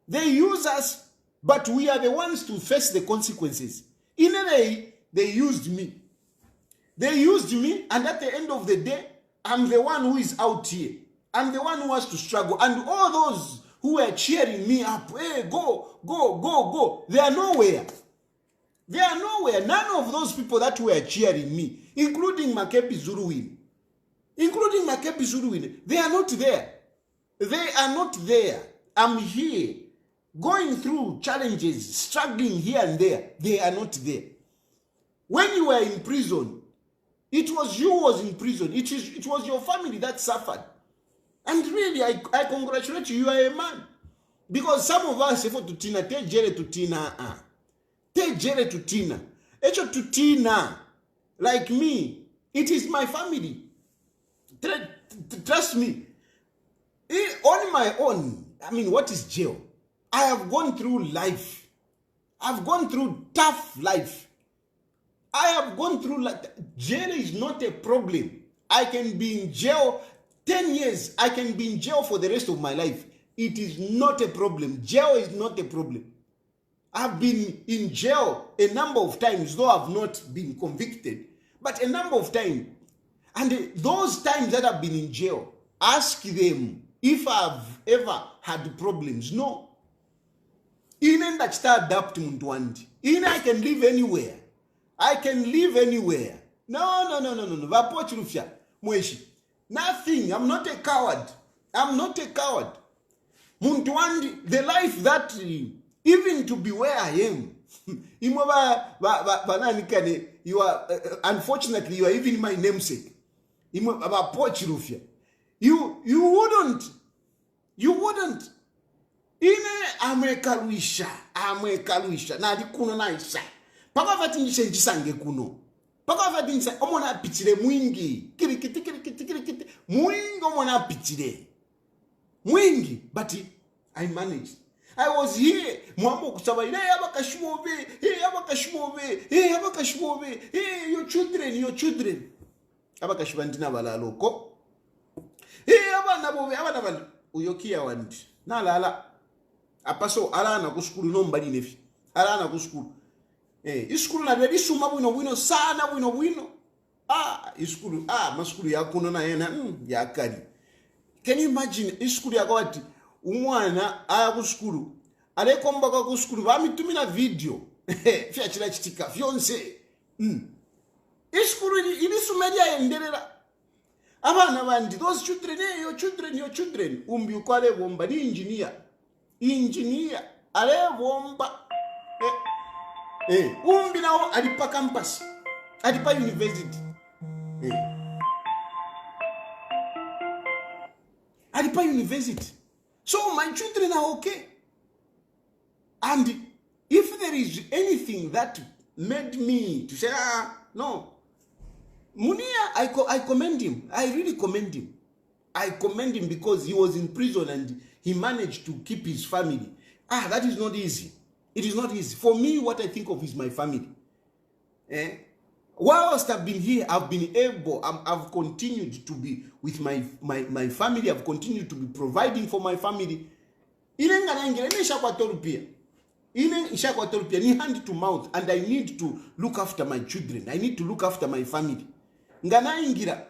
They use us, but we are the ones to face the consequences. In a way, they used me. And at the end of the day, I'm the one who is out here. I'm the one who has to struggle. And all those who are cheering me up, hey, go, they are nowhere. None of those people that were cheering me, including Makebi Zulu, they are not there. I'm here, going through challenges, struggling here and there. They are not there. When you were in prison, it was you who was in prison. It was your family that suffered. And really, I congratulate you. You are a man. Because some of us say to Tina, te jere to Tina. Echo to Tina. Like me, it is my family. Trust me. On my own, what is jail? I have gone through life. I've gone through tough life. I have gone through life. Jail is not a problem. I can be in jail 10 years. I can be in jail for the rest of my life. It is not a problem. Jail is not a problem. I've been in jail a number of times, though I've not been convicted, but a number of times. And those times that I've been in jail, ask them if I've ever had problems. No. Even that start adapt muntu even I can live anywhere. No. Vapo Chilufya, mweshi. Nothing. I'm not a coward. Muntu the life that even to be where I am. You are unfortunately you are even my namesake. Chilufya. You wouldn't. Ine amekaluisha. Na di kuno na isa. Paka vati njisange kuno. Paka vati njisange omona pitire mwingi. Kirikiti. Mwingi omona pitire. Mwingi. But I managed. I was here. Mwambo kusaba ile abakashwobe. Hey, your children. Abakashwa ndina balaloko. Hey, abana uyokia wandi. Na lala. Apaso alana kuskulu nombali nefi. Alana kuskulu. Iskulu na bedi suma bwino sana bwino. Iskulu maskulu yakuno na yena yakali. Can you imagine iskulu yakawati umwana aya kuskulu. Alekomba kwa kuskulu bamitumina video. Fya chila chitika vyonse. Iskulu ili sumedia enderera. Abana bandi those your children umbi ukwale bomba ni engineer ale bomba umbi nao alipa campus alipa university alipa university. So my children are okay. And if there is anything that made me to say no, Munia, I commend him. I really commend him. I commend him because he was in prison and he managed to keep his family. That is not easy. It is not easy. For me, what I think of is my family. Whilst I've been here, I've been able, I've continued to be with my family. I've continued to be providing for my family. Ni hand to mouth, and I need to look after my children. I need to look after my family. Ngana ingira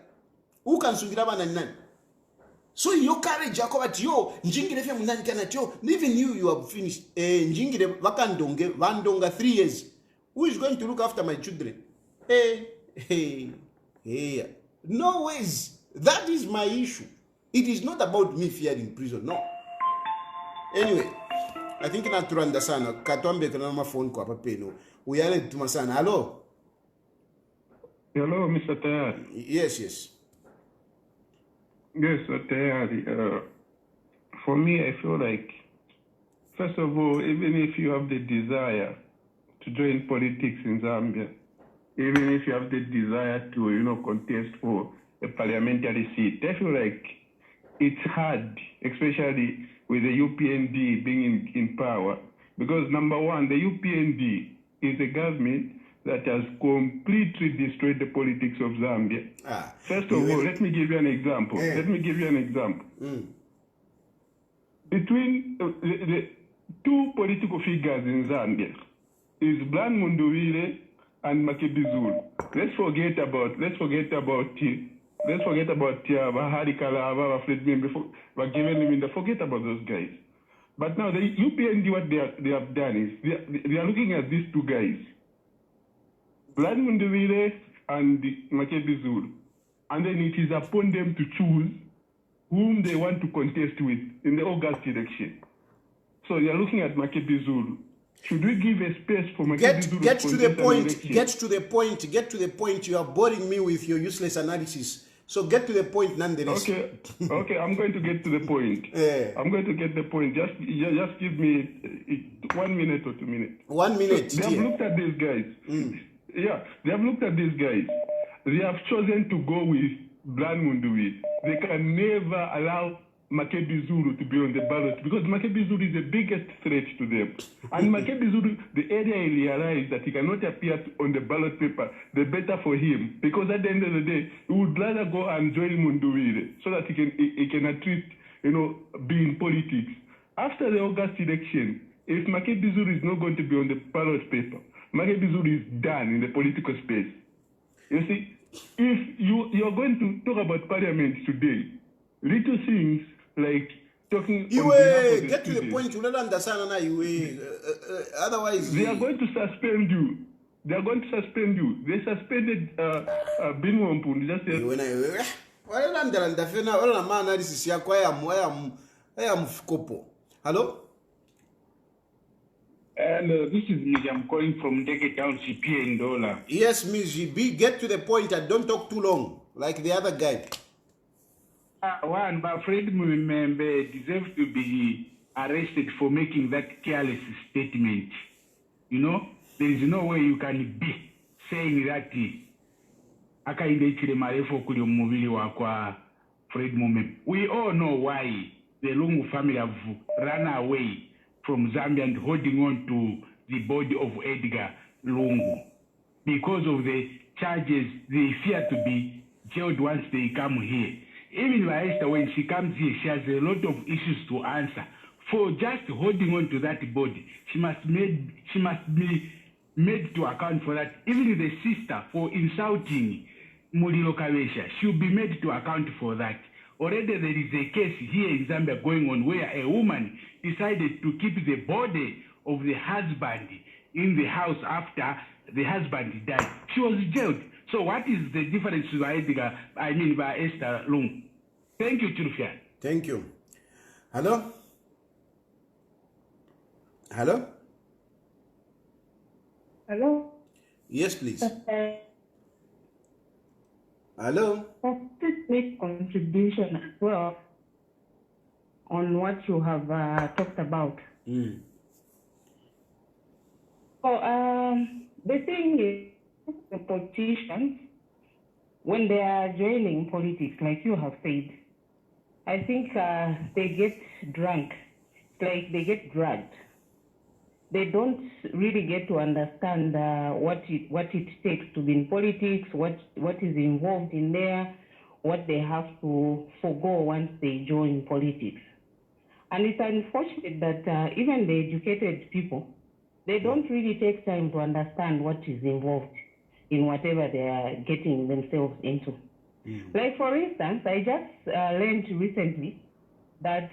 ukansungira vana nani? So your courage yako but yo njingire fe mundani kana yo even you have finished njingire vakandonge vandonga 3 years. Who is going to look after my children? Hey. No ways. That is my issue. It is not about me fearing prison. No. Anyway, I think na turanda sana katwambe kana ma phone kwa papeno. Uyale tuma sana. Hello. Hello, Mr. Tayali. Yes. Yes, Tayali. For me, I feel like, first of all, even if you have the desire to join politics in Zambia, even if you have the desire to, contest for a parliamentary seat, I feel like it's hard, especially with the UPND being in power, because number one, the UPND is a government that has completely destroyed the politics of Zambia. First of all, let me give you an example. Between the two political figures in Zambia is Blan Munduwire and Makebi Zulu. Let's forget about Bahari Kalava, Fred Membe, forget about those guys. But now the UPND, what they have done is they are looking at these two guys, Blan Munduwire and Makebi Zulu, and then it is upon them to choose whom they want to contest with in the August election. So they are looking at Makebi Zulu. Should we give a space for Makebi Zulu? Get to the point. You are boring me with your useless analysis. So get to the point nonetheless. Okay, I'm going to get to the point. I'm going to get the point. Just give me 1 minute or 2 minutes. 1 minute. They have looked at these guys. Yeah, they have looked at these guys. They have chosen to go with Blan Munduwire. They can never allow Makebi Zulu to be on the ballot because Makebi Zulu is the biggest threat to them. And Makebi Zulu, the area he realized that he cannot appear on the ballot paper, the better for him. Because at the end of the day, he would rather go and join Munduwire so that he can at least, be in politics. After the August election, if Makebi Zulu is not going to be on the ballot paper, Makebi Zulu is done in the political space. You see, if you're going to talk about parliament today, little things like talking. Get to the point. You don't understand now. Otherwise, they are going to suspend you. They suspended Binwampu. Just hello. And this is me. I'm calling from Deke Township here in Dola. Yes, Ms. GB, get to the point and don't talk too long, like the other guy. One, but Fred Mumembe deserves to be arrested for making that careless statement. There is no way you can be saying that Fred Mumembe. We all know why the Lungu family have run away from Zambia and holding on to the body of Edgar Lungu. Because of the charges, they fear to be jailed once they come here. Even Esther, when she comes here, she has a lot of issues to answer. For just holding on to that body, she must be made to account for that. Even the sister, for insulting Mulilo Kawesha, she'll be made to account for that. Already there is a case here in Zambia going on where a woman decided to keep the body of the husband in the house after the husband died. She was jailed. So what is the difference by Esther Lungu? Thank you, Chilufya. Thank you. Hello? Hello? Hello? Yes, please. Hello? Please make contribution as well on what you have talked about. So, the thing is, the politicians, when they are joining politics, like you have said, I think they get drunk, like they get drugged. They don't really get to understand what it takes to be in politics, what is involved in there, what they have to forgo once they join politics. And it's unfortunate that even the educated people, they don't really take time to understand what is involved in whatever they are getting themselves into. Like, for instance, I just learned recently that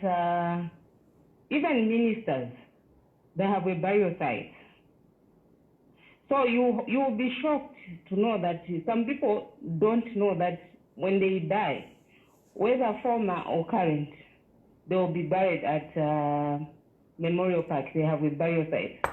even ministers, they have a bio site. So you will be shocked to know that some people don't know that when they die, whether former or current, they will be buried at Memorial Park. They have a bio site.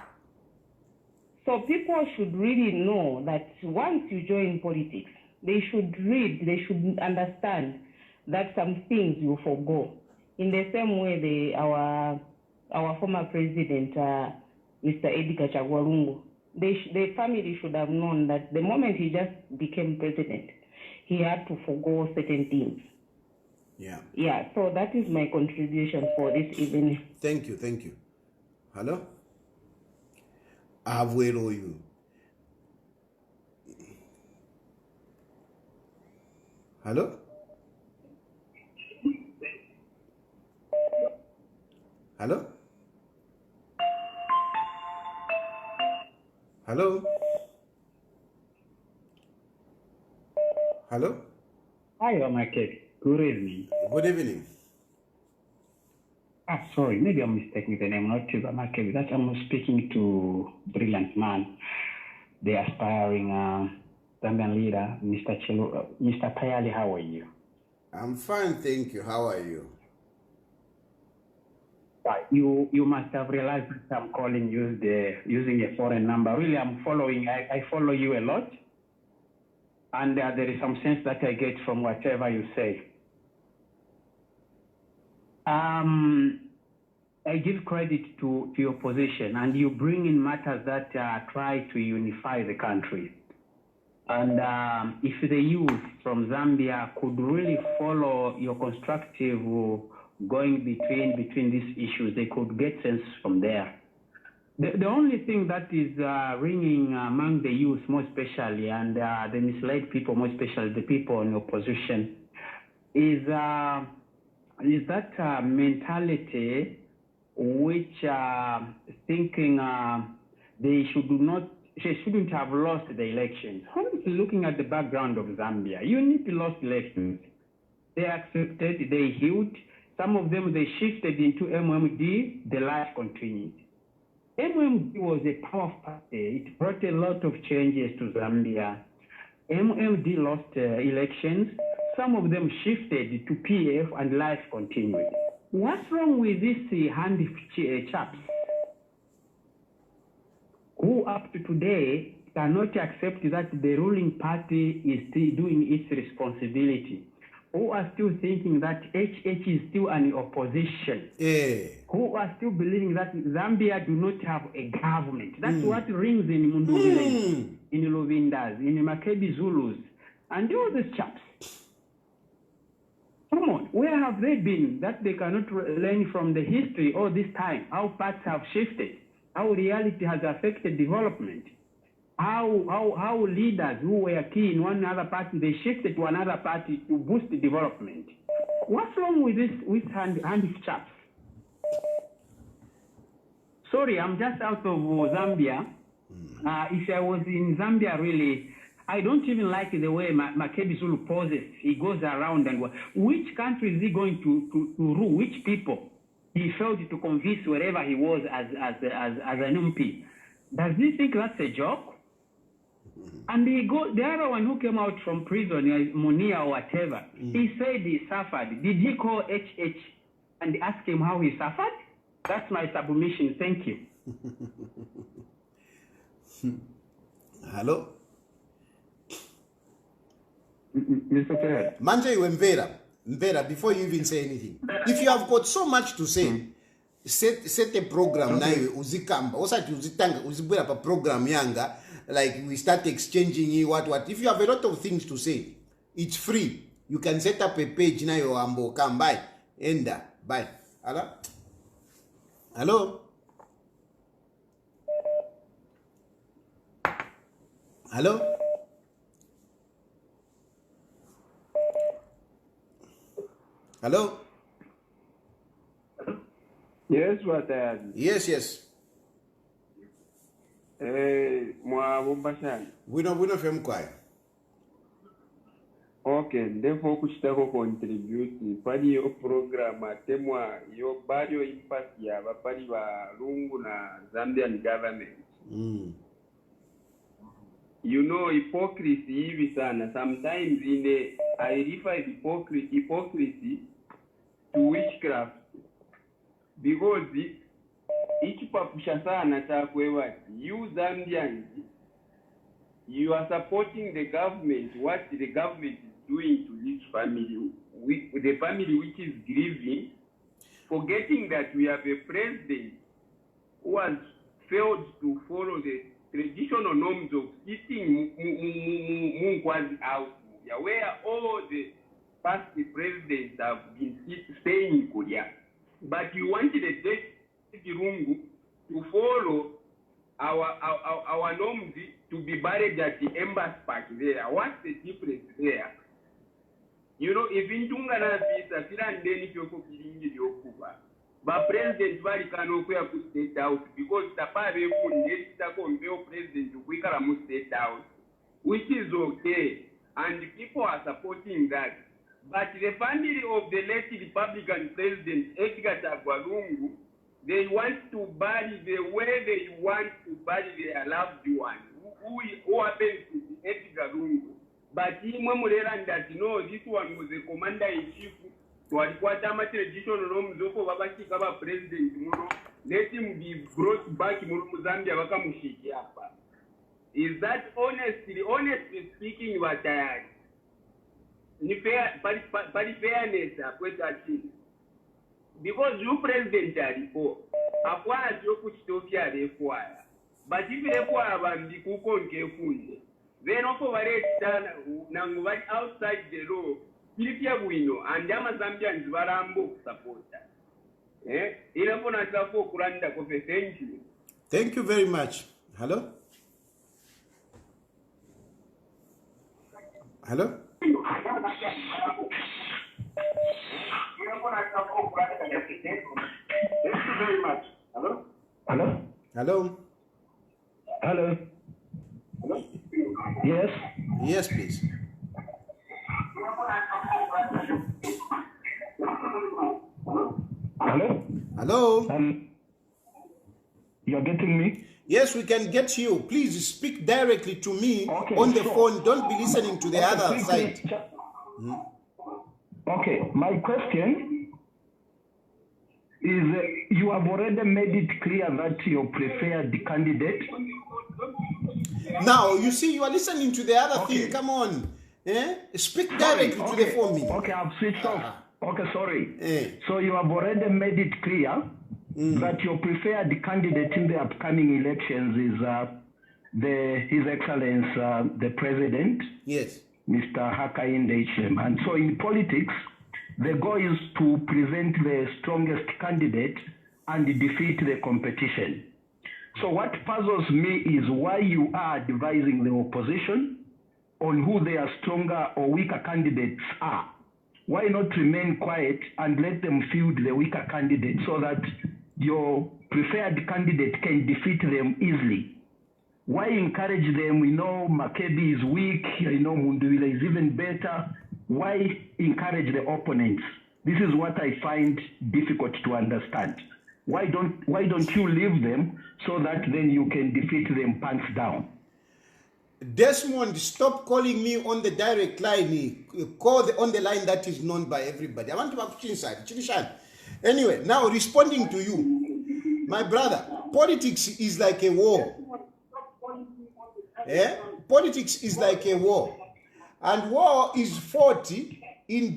So people should really know that once you join politics, they should read, they should understand that some things you forgo. In the same way, our former president, Mr. Edgar Lungu, the family should have known that the moment he just became president, he had to forgo certain things. Yeah, so that is my contribution for this evening. Thank you. Hello? Abuelo you. Hello? Hello? Hello? Hello? Hi, Makebi. Good evening. Good evening. Sorry, maybe I'm mistaken the name, not Makebi. That I'm speaking to brilliant man, the aspiring Zambian leader, Mr. Tayali. How are you? I'm fine, thank you. How are you? You must have realized that I'm calling you using a foreign number. Really, I follow you a lot. And there is some sense that I get from whatever you say. I give credit to your position, and you bring in matters that try to unify the country. And if the youth from Zambia could really follow your constructive going between these issues, they could get sense from there. The only thing that is ringing among the youth, more especially, and the misled people, more especially the people in opposition, is that mentality which thinking they shouldn't have lost the elections. Honestly, looking at the background of Zambia, unity lost elections. They accepted, they healed. Some of them, they shifted into MMD, the life continued. MMD was a powerful party. It brought a lot of changes to Zambia. MMD lost elections. Some of them shifted to PF and life continued. What's wrong with these handy chaps who up to today cannot accept that the ruling party is still doing its responsibility? Who are still thinking that HH is still an opposition? Who are still believing that Zambia do not have a government? That's what rings in Mundu village, in Luvindas, in Makebi Zulus, and all these chaps. Come on, where have they been that they cannot learn from the history all this time? How parts have shifted, how reality has affected development, how leaders who were key in one other party, they shifted to another party to boost the development. What's wrong with this with handy chaps? Sorry, I'm just out of Zambia. If I was in Zambia, really, I don't even like the way Makebi Zulu poses. He goes around and which country is he going to rule? Which people he failed to convince wherever he was as an MP? Does he think that's a joke? And the other one who came out from prison, Munia or whatever, he said he suffered. Did he call HH and ask him how he suffered? That's my submission. Thank you. Hello? Mr. Ted. Manje Mvera, before you even say anything, if you have got so much to say, set a program na uzikamba. Osati uzitanga uzibwera pa program yanga, like we start exchanging what. If you have a lot of things to say, it's free. You can set up a page na yo ambo come by. Enda. Bye. Hello? Hello? Hello? Hello? Yes, what? Yes. Moi, Bombashan. We don't feel quiet. Okay, therefore kuchitako contribute pali yo program atemwa yo barrio impact ya bapali ba Lungu na Zambian government. You know, hypocrisy hivi sana. Sometimes I refer hypocrisy to witchcraft because ichipapusha sana chakwewa. You Zambians, you are supporting the government. What the government is doing to this family, the family which is grieving, forgetting that we have a president who has failed to follow the traditional norms of sitting Munkwazi house, where all the past presidents have been staying in Korea. But you wanted the Edgar Lungu to follow our norms to be buried at the Embassy Park there. What's the difference there? You know, if in Tungana Pisa, Filandeni Fyoko Kiringi Yokuba, but President Varikano Kuya could state out because Tapabe couldn't get the president to Wikaramu state out, which is okay, and people are supporting that. But the family of the late Republican President Edgar Lungu, they want to bury the way they want to bury their loved one, who happens to be Edgar Lungu. But he that no, this one was the commander-in-chief. Walikuwa traditional norms zoko babashika ba president muno, let him be brought back mu Zambia bakamushiki hapa. Is that honestly speaking wa Tayali? Ni fair bali fairness akweta chini. Because you president alipo akwa sio kuchitofia refuaya. But if refuaya bambi kukonke funde. Then ofo bare tana na ngubali outside the law. Chilufya buino and Zambians barambo supporter. Inapona safo kuranda kofe. Thank you. Thank you very much. Hello? Hello? Hello? Thank you very much. Hello? Hello? Hello? Hello? Hello? Yes? Yes, please. Hello? Hello? You're getting me? Yes, we can get you. Please speak directly to me on the phone. Don't be listening to the other side. Okay, my question is you have already made it clear that you prefer the candidate. Now, you see, you are listening to the other thing. Come on. Speak directly to the phone. Okay, I've switched off. Okay, sorry. So you have already made it clear that your preferred candidate in the upcoming elections is His Excellency the President, yes, Mr. Hakainde Hichilema. And so in politics, the goal is to present the strongest candidate and defeat the competition. So what puzzles me is why you are advising the opposition on who their stronger or weaker candidates are. Why not remain quiet and let them field the weaker candidate so that your preferred candidate can defeat them easily? Why encourage them? We know Makebi is weak, I know Munduwila is even better. Why encourage the opponents? This is what I find difficult to understand. Why don't you leave them so that then you can defeat them pants down? Desmond, stop calling me on the direct line. Call on the line that is known by everybody. I want to have Chilishan. Anyway, now responding to you, my brother, politics is like a war. Politics is like a war. And war is fought in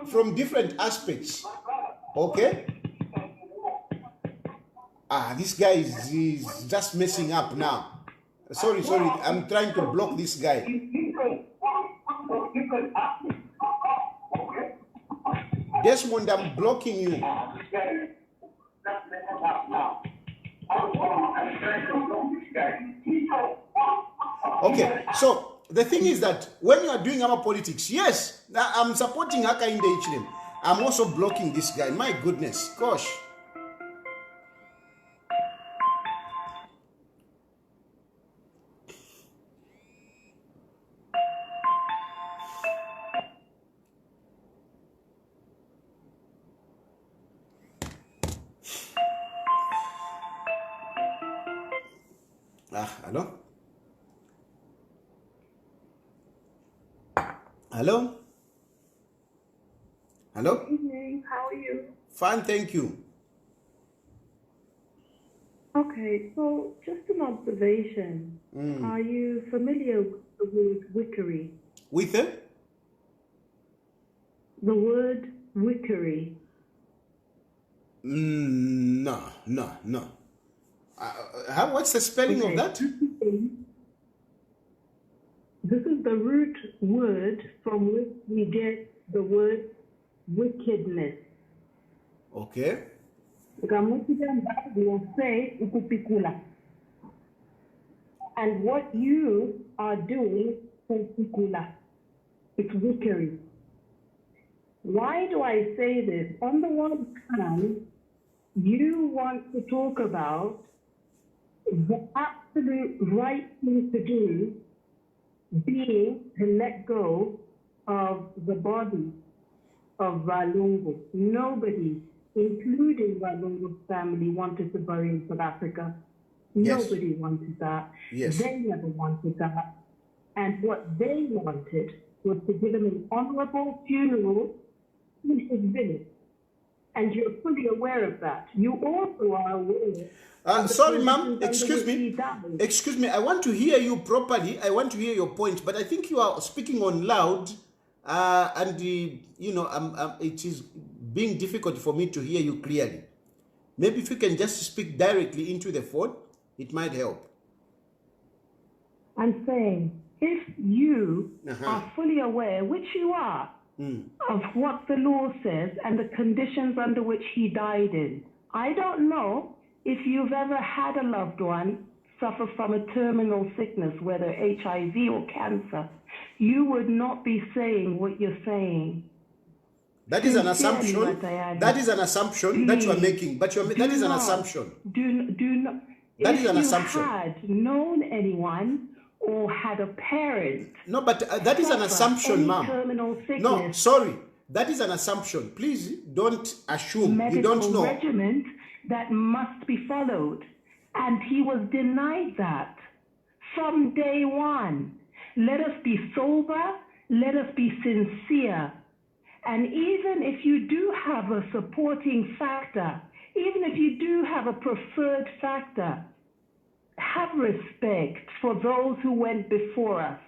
from different aspects. Okay? This guy is just messing up now. Sorry, I'm trying to block this guy. Desmond, I'm blocking you. Okay, so the thing is that when you are doing our politics, yes, I'm supporting Hakainde Hichilema. I'm also blocking this guy. My goodness, gosh. Hello? Hello? Hello? Good evening. How are you? Fine, thank you. Okay, so just an observation. Are you familiar with the word wickery? With it? The word wickery. No. What's the spelling of that? This is the root word from which we get the word wickedness. Okay. And what you are doing is it's wickery. Why do I say this? On the one hand, you want to talk about the absolute right thing to do being to let go of the body of Lungu. Nobody, including Lungu's family, wanted to bury in South Africa. Yes. Nobody wanted that. Yes. They never wanted that. And what they wanted was to give him an honorable funeral in his village. And you're fully aware of that. You also are aware. Sorry, ma'am. Excuse me. I want to hear you properly. I want to hear your point, but I think you are speaking on loud, and it is being difficult for me to hear you clearly. Maybe if you can just speak directly into the phone, it might help. I'm saying, if you are fully aware, which you are, of what the law says and the conditions under which he died in, I don't know if you've ever had a loved one suffer from a terminal sickness, whether HIV or cancer, you would not be saying what you're saying. That is an assumption. That is an assumption that you are making. But that is an assumption. Do not. That is an assumption. If you had known anyone or had a parent. No, but that is an assumption, ma'am. Terminal sickness. No, sorry. That is an assumption. Please don't assume. You don't know. Regimen that must be followed. And he was denied that from day one. Let us be sober. Let us be sincere. And even if you do have a supporting factor, even if you do have a preferred factor, have respect for those who went before us.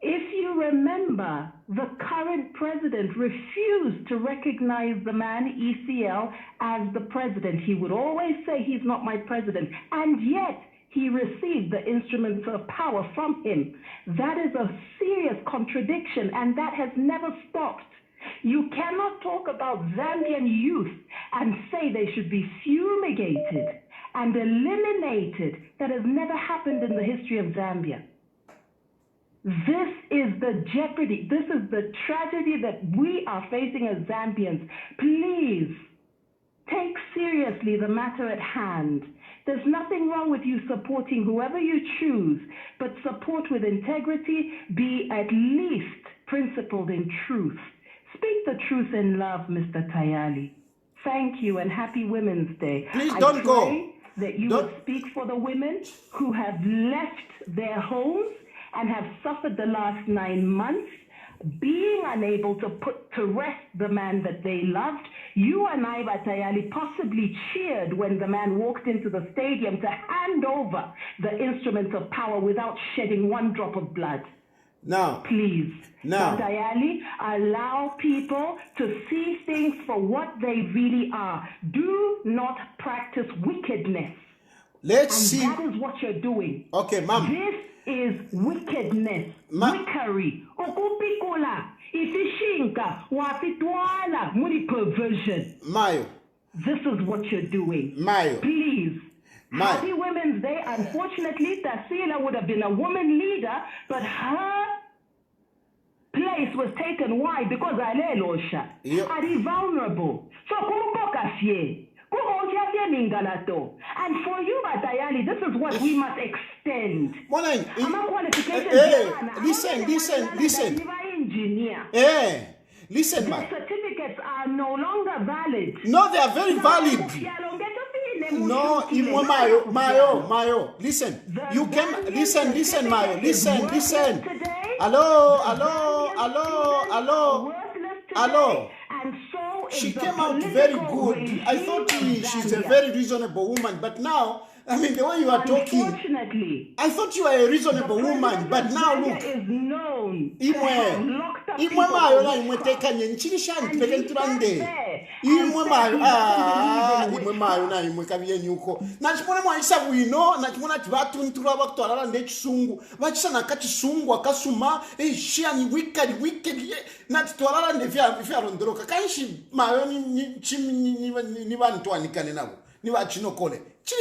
If you remember, the current president refused to recognize the man, ECL, as the president. He would always say, he's not my president. And yet, he received the instruments of power from him. That is a serious contradiction, and that has never stopped. You cannot talk about Zambian youth and say they should be fumigated and eliminated. That has never happened in the history of Zambia. This is the jeopardy. This is the tragedy that we are facing as Zambians. Please take seriously the matter at hand. There's nothing wrong with you supporting whoever you choose, but support with integrity, be at least principled in truth. Speak the truth in love, Mr. Tayali. Thank you and happy Women's Day. Please don't go. That you would speak for the women who have left their homes and have suffered the last 9 months, being unable to put to rest the man that they loved. You and I, Tayali, possibly cheered when the man walked into the stadium to hand over the instruments of power without shedding one drop of blood. Now, please, now, Tayali, allow people to see things for what they really are. Do not practice wickedness. Let's see. That is what you're doing. Okay, ma'am. This is wickedness, wickery, okupikula, ifishinka, wafitwala, muri perversion. Mayo. This is what you're doing. Mayo. Please. Happy Women's Day. Unfortunately, Tasila would have been a woman leader, but her place was taken. Why? Because Alelosha are vulnerable. So and for you, Tayali, this is what we must extend. Listen. Listen, man. The certificates are no longer valid. No, they are very valid. No, Mayo, listen. You came, listen, Mayo, listen. Hello. She came out very good. I thought she's a very reasonable woman, but now, I mean, the way you are talking, I thought you were a reasonable woman, but now look.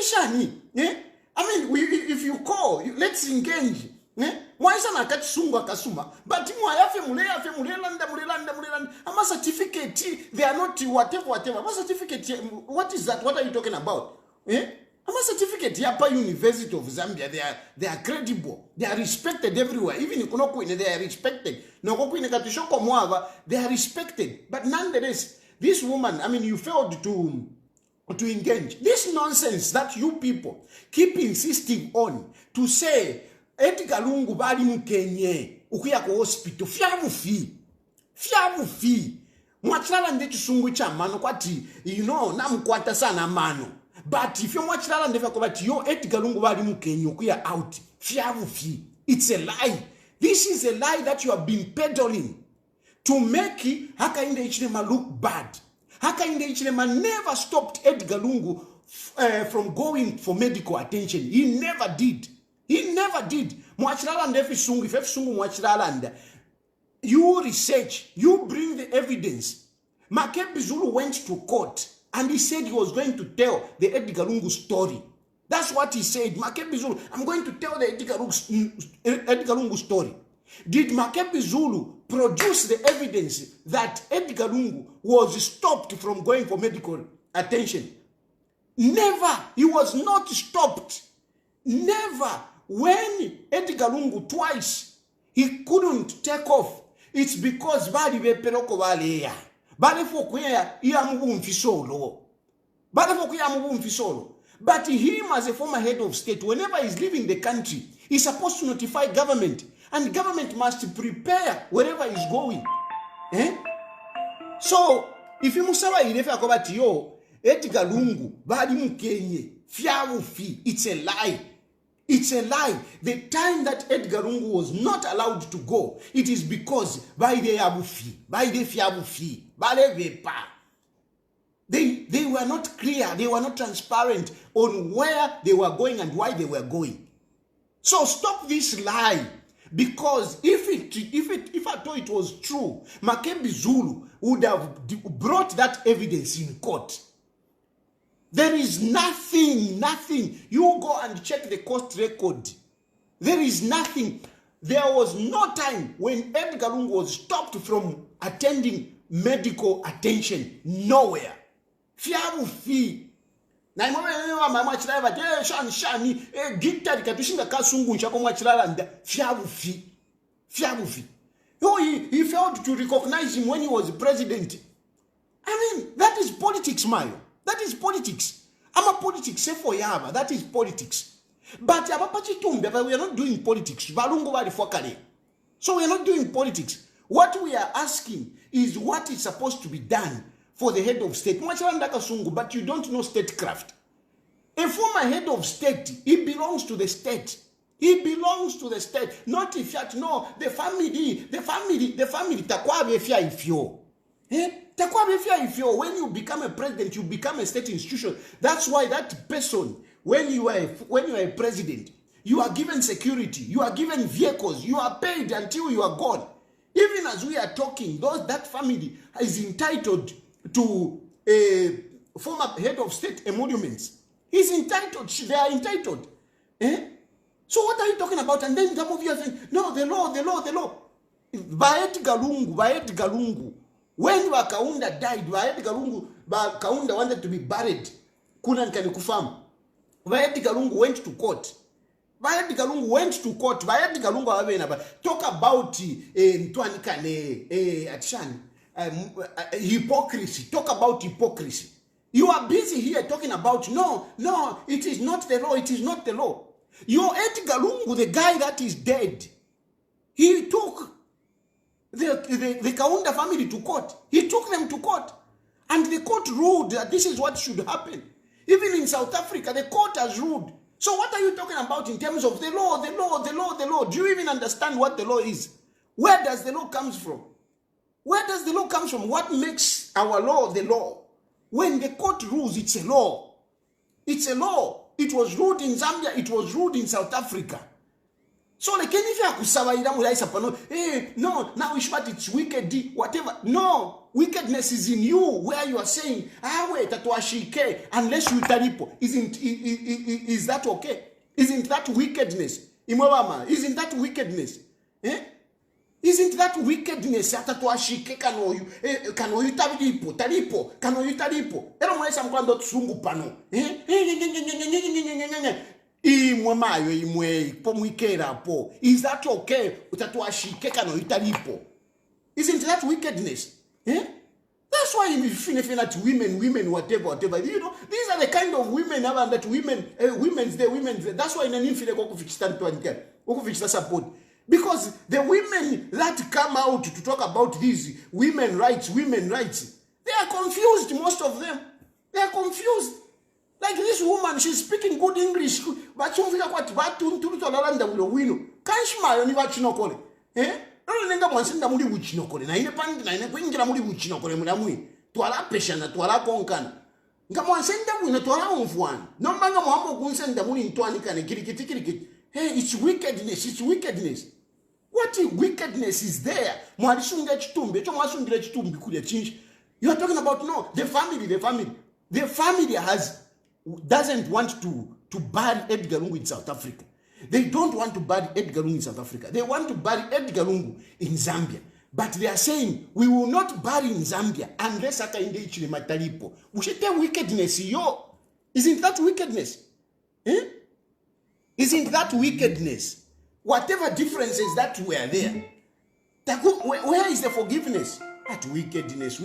I mean, if you call, let's engage. Why is an akachunga kasuma? But I'm a certificate. They are not whatever. I'm a certificate. What is that? What are you talking about? I'm a certificate. Yapa University of Zambia. They are credible. They are respected everywhere. Even in Kunokwine, they are respected. They are respected. But nonetheless, this woman, I mean, you failed to engage. This nonsense that you people keep insisting on to say Edgar Lungu bali mkenye ukuya ku hospital fyavu fi mwachilala nde chisungu cha mano kwati na mkwata sana mano, but if you mwachilala nde fako bati yo Edgar Lungu bali mkenye ukuya out fyavu fi. It's a lie. This is a lie that you have been peddling to make Hakainde Hichilema look bad. Hakainde Hichilema never stopped Edgar Lungu from going for medical attention. He never did. Mwachilala sungu, if sungu mwachilala, you research, you bring the evidence. Makebi Zulu went to court and he said he was going to tell the Edgar Lungu story. That's what he said. Makebi Zulu, I'm going to tell the Edgar Lungu story. Did Makebi Zulu produce the evidence that Edgar Lungu was stopped from going for medical attention? Never. He was not stopped. Never. When Edgar Lungu twice, he couldn't take off. It's because bali beperoko baleya. Bali fokuya yamubumfisolo. But him as a former head of state, whenever he's leaving the country, he's supposed to notify government. And government must prepare wherever he's going. So, if you musawa ilefe akobati yo, Edgar Lungu, bali mkenye, fyawu fi, it's a lie. It's a lie. The time that Edgar Lungu was not allowed to go, it is because they were not clear, they were not transparent on where they were going and why they were going. So stop this lie, because if I thought it was true, Makebi Zulu would have brought that evidence in court. There is nothing. You go and check the court record. There is nothing. There was no time when Edgar Lungu was stopped from attending medical attention. Nowhere. Fyabu fi. Na imwe mama chilava shani gita katushinga kasungu nchako mwachilala fyabu fi. He failed to recognize him when he was president. I mean, that is politics, Mayo. That is politics. I'm a politics, say for Yaba. That is politics. But we are not doing politics. So we are not doing politics. What we are asking is what is supposed to be done for the head of state. But you don't know statecraft. A former head of state, he belongs to the state. He belongs to the state. Not if you know the family. When you become a president, you become a state institution. That's why that person, when you are a president, you are given security, you are given vehicles, you are paid until you are gone. Even as we are talking, that family is entitled to a former head of state emoluments. He's entitled. They are entitled. So what are you talking about? And then some of you are saying, no, the law. By Edgar Lungu. When Kaunda died, Edgar Lungu, Kaunda wanted to be buried. Kunan Kanikufarm. Edgar Lungu went to court. Edgar Lungu went to court. Edgar Lungu talk about hypocrisy. Talk about hypocrisy. You are busy here talking about, no, it is not the law, it is not the law. Your Edgar Lungu, the guy that is dead, he took the Kaunda family to court. He took them to court. And the court ruled that this is what should happen. Even in South Africa, the court has ruled. So what are you talking about in terms of the law, the law, the law, the law? Do you even understand what the law is? Where does the law come from? Where does the law come from? What makes our law the law? When the court rules, it's a law. It's a law. It was ruled in Zambia. It was ruled in South Africa. So like if no, now it's wicked, whatever. No, wickedness is in you, where you are saying, wait, unless you taripo. Is that okay? Isn't that wickedness? Isn't that wickedness? Isn't that wickedness? Kano you taripo, kano you taripo. Ero mwesa mkwando tsungu pano. Is that okay? Isn't that wickedness? That's why you feel that women, whatever. You know, these are the kind of women that women's day. That's why in an support. Because the women that come out to talk about these women rights, they are confused, most of them. They are confused. Like this woman, she's speaking good English, but she don't what Kanshma ni wachinokole. Nenga mwansenda muri wachinokole. Na ile pandi na ine kuingira muri wachinokole mulamui. Twala peshana, twala konkana. Nga mwansenda wino twala umfuana. Nombanga mwambo kunsenda muri ntwani kane kirikiti. Hey, it's wickedness. What wickedness is there? Mwalisunga chitumbi, echo mwasungira chitumbi kulia chinji. You are talking about the family. The family doesn't want to bury Edgar Lungu in South Africa. They don't want to bury Edgar Lungu in South Africa. They want to bury Edgar Lungu in Zambia. But they are saying, we will not bury in Zambia unless akainde ichile matalipo. Ushete wickedness yo. Isn't that wickedness? Isn't that wickedness? Whatever differences that were there, where is the forgiveness? That wickedness,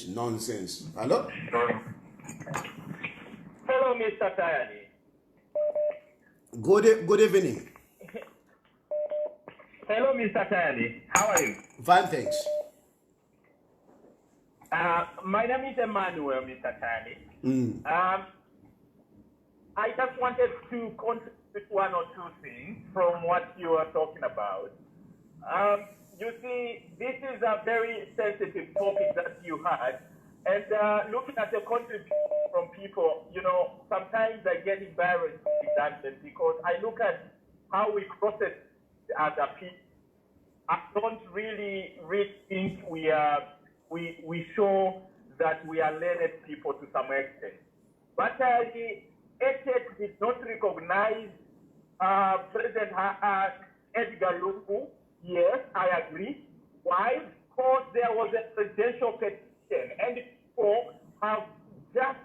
nonsense. Hello? Hello, Mr. Tayali. Good evening. Hello, Mr. Tayali. How are you? Fine, thanks. My name is Emmanuel, Mr. Tayali. I just wanted to contribute one or two things from what you are talking about. You see, this is a very sensitive topic that you had. And looking at the contribution from people, you know, sometimes I get embarrassed with that because I look at how we process as a people. I don't really think we show that we are learned people to some extent. But the ETEC did not recognize President Edgar Lungu. Yes, I agree. Why? Because there was a presidential petition, and people have just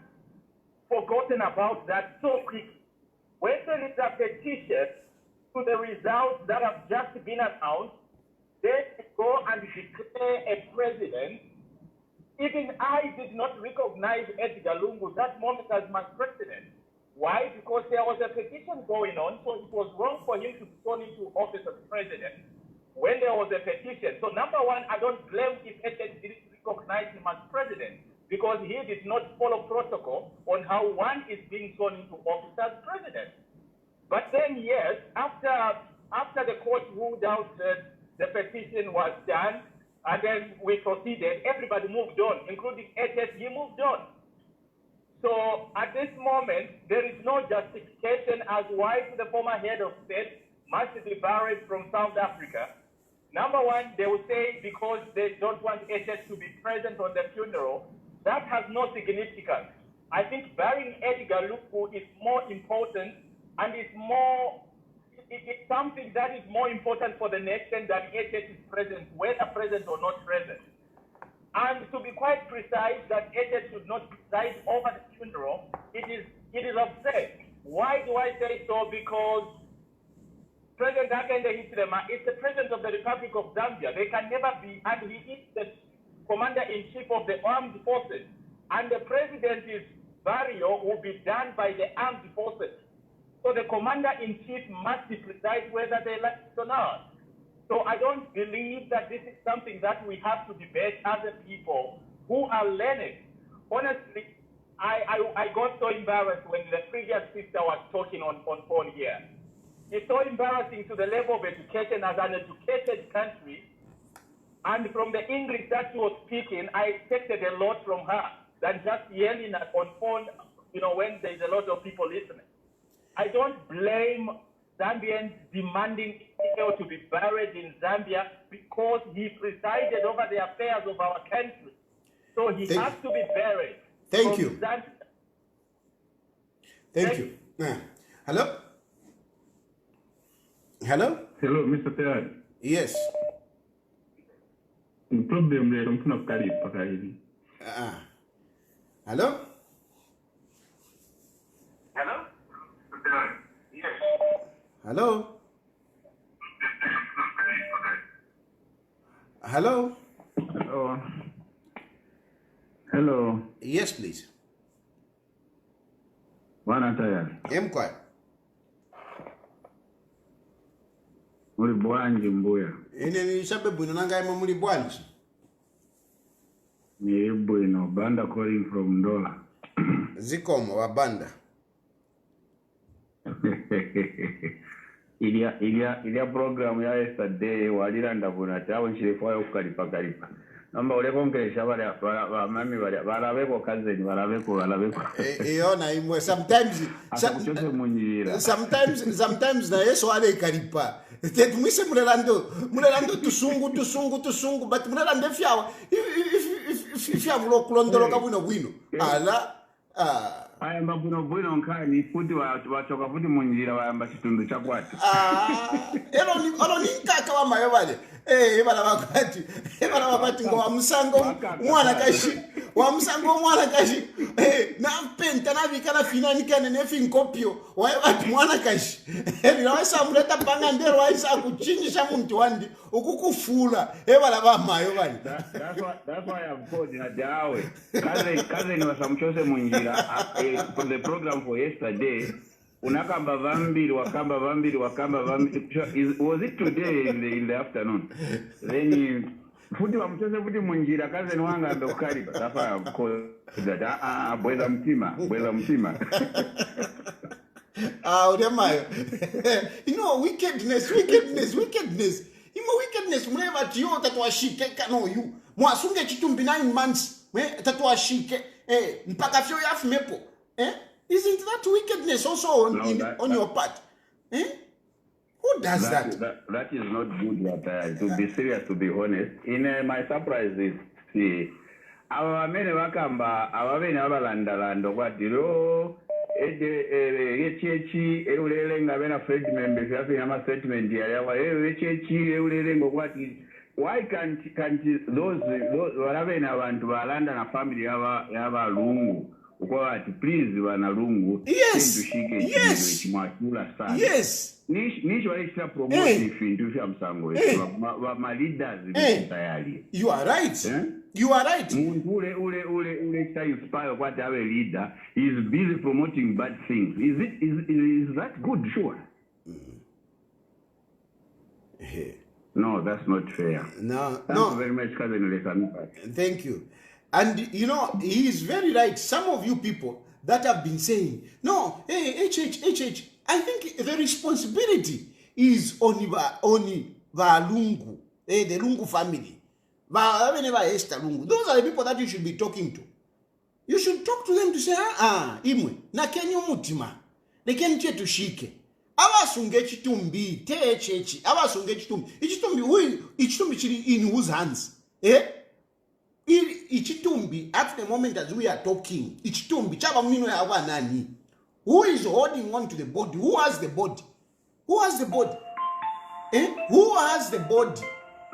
forgotten about that so quickly. When there is a petition to the results that have just been announced, then go and declare a president. Even I did not recognize Edgar Lungu that moment as my president. Why? Because there was a petition going on, so it was wrong for him to be thrown into office as president when there was a petition. So number one, I don't blame if HH didn't recognize him as president because he did not follow protocol on how one is being thrown into office as president. But then yes, after the court ruled out that the petition was done, and then we proceeded, everybody moved on, including HH, he moved on. So at this moment, there is no justification as why the former head of state must be buried from South Africa. Number one, they will say because they don't want HH to be present on the funeral. That has no significance. I think burying Edgar Lungu is more important and it's something that is more important for the nation than HH is present, whether present or not present. And to be quite precise, that HH should not preside over the funeral, it is absurd. Why do I say so? Because President Hakainde Hichilema is the President of the Republic of Zambia. They can never be, and he is the Commander-in-Chief of the Armed Forces. And the President is burial will be done by the armed forces. So the commander-in-chief must decide whether they like it or not. So I don't believe that this is something that we have to debate as a people who are learned. Honestly, I got so embarrassed when the previous sister was talking on phone here. It's so embarrassing to the level of education as an educated country. And from the English that she was speaking, I expected a lot from her than just yelling on phone, when there's a lot of people listening. I don't blame Zambians demanding Eo to be buried in Zambia because he presided over the affairs of our country. So he has to be buried. Thank you. Zambia. Thank you. Hello? Hello? Hello, Mr. Tayali. Yes. The problem there, I'm going to carry it. Hello? Hello? Yes. Hello? Hello? Hello. Hello. Yes, please. Bwana Tayali. I'm quiet. Muri bwanji mbuya. Ine ni shabe bwino nanga imo muri bwanji. Ni bwino banda calling from Ndola. Zikomo wa banda. Ilia program ya yesterday waliranda kuna tawo nchirefwa kukalipa. Namba ule kongelesha ba mami balabeko kazeni balabeko. Iona imwe sometimes na yeso ale kalipa. Tetu mwise mulelando tusungu but mulelande fyawa fya vulo kulondoloka bwino ala ayamba bwino nkani futi wachoka futi munjira wayamba chitundu chakwati elo ni nkaka wa mayo bale bala bakwati ngo wamusango mwana kashi na penta na vikana finani kana nefi nkopyo wayabati mwana kashi bila wasa muleta panga ndero waisa kuchinjisha muntu wandi ukukufula bala ba mayo bale. That's why I've called na dawe kaze ni wasamchose munjira for the program for yesterday. Unakamba vambiri wakamba vambiri. Was it today in the afternoon? Then futi wa mchose futi munjira kaze ni wanga ndo kariba. Safa bweza mtima. Udemayo. Wickedness. Imo wickedness mleva tiyo tatuashike kano yu. Mwasunge chitumbi 9 months. Tatuashike. Mpaka fyo yafu mepo. Isn't that wickedness also on your part? Who does that? That is not good. To be serious, to be honest. In my surprise is our men wakamba, our men abalanda what you echechi eulelenga bena Fred member yafi ama statement ya echechi eulelenga what why can't those warabena abantu balanda na family yaba Lungu please wana Lungu yes nisho extra promote ifintu vya msango wa leaders Tayali. You are right. You are right. Ule extra inspire what our leader is busy promoting bad things. Is that good? Sure. No, that's not fair. No. Thank you very much, cousin. Thank you. And he is very right. Some of you people that have been saying, no, HH, I think the responsibility is on the Lungu, the Lungu family. Those are the people that you should be talking to. You should talk to them to say, imwe, na kenyo mutima, they can check to shike. Abasunge chitumbi, techechi, abasunge chitumbi. Ichitumbi chiri in whose hands? Ichitumbi, at the moment as we are talking, Ichitumbi, chaba mino ya nani. Who is holding on to the body? Who has the body? Who has the body? Who has the body?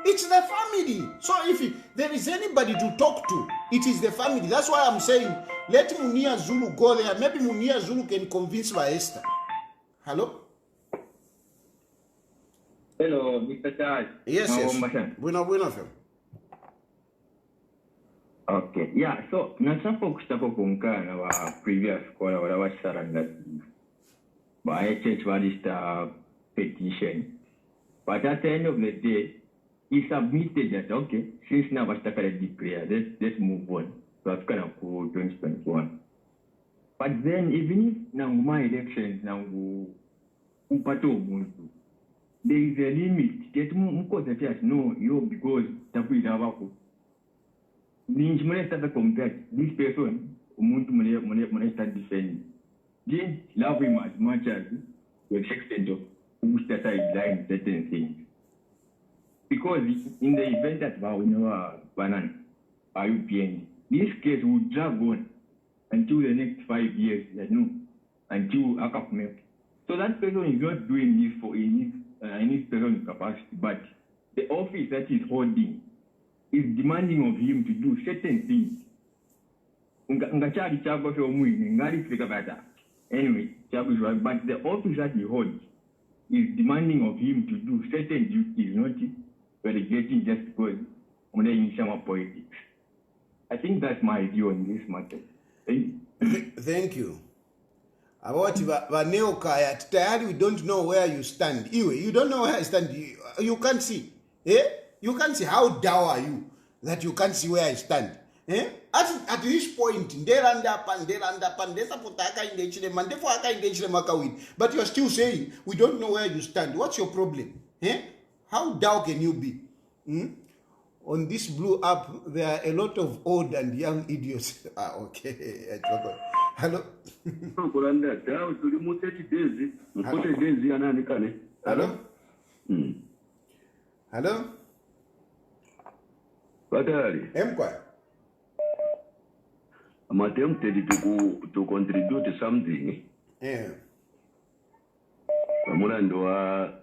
It's the family. So if there is anybody to talk to, it is the family. That's why I'm saying, let Munia Zulu go there. Maybe Munia Zulu can convince Esther. Hello? Hello, Mr. Charles. Yes. Bueno. Okay, yeah, so nasapo kustapo kunkana wa previous caller wala wasaranga by HH Valista petition. But at the end of the day, he submitted that, okay, since now was declare, let's move on. So that's kind of cool 2021. But then even if my elections now upato muntu, there is a limit. Get more that no, you because tapu idawako. Ninja mwana start compare this person umuntu mwana start defending. Didn't love him as much as to the extent of who start line certain things. Because in the event that we know Banan, IUPN, this case will drag on until the next 5 years, until ACAPMEP. So that person is not doing this for any person's capacity, but the office that he's holding is demanding of him to do certain things. Anyway, but the office that he holds is demanding of him to do certain duties, not relegating just because on the politics. I think that's my view on this matter. Thank you. About Vaneokaya, Tayali, we don't know where you stand. You don't know where I stand. You can't see. You can't see. How down are you that you can't see where I stand? At this point, but you're still saying we don't know where you stand. What's your problem? How down can you be? On this blue app, there are a lot of old and young idiots. Okay. Hello? Hello? Hello? I'm attempted to contribute something. Yeah.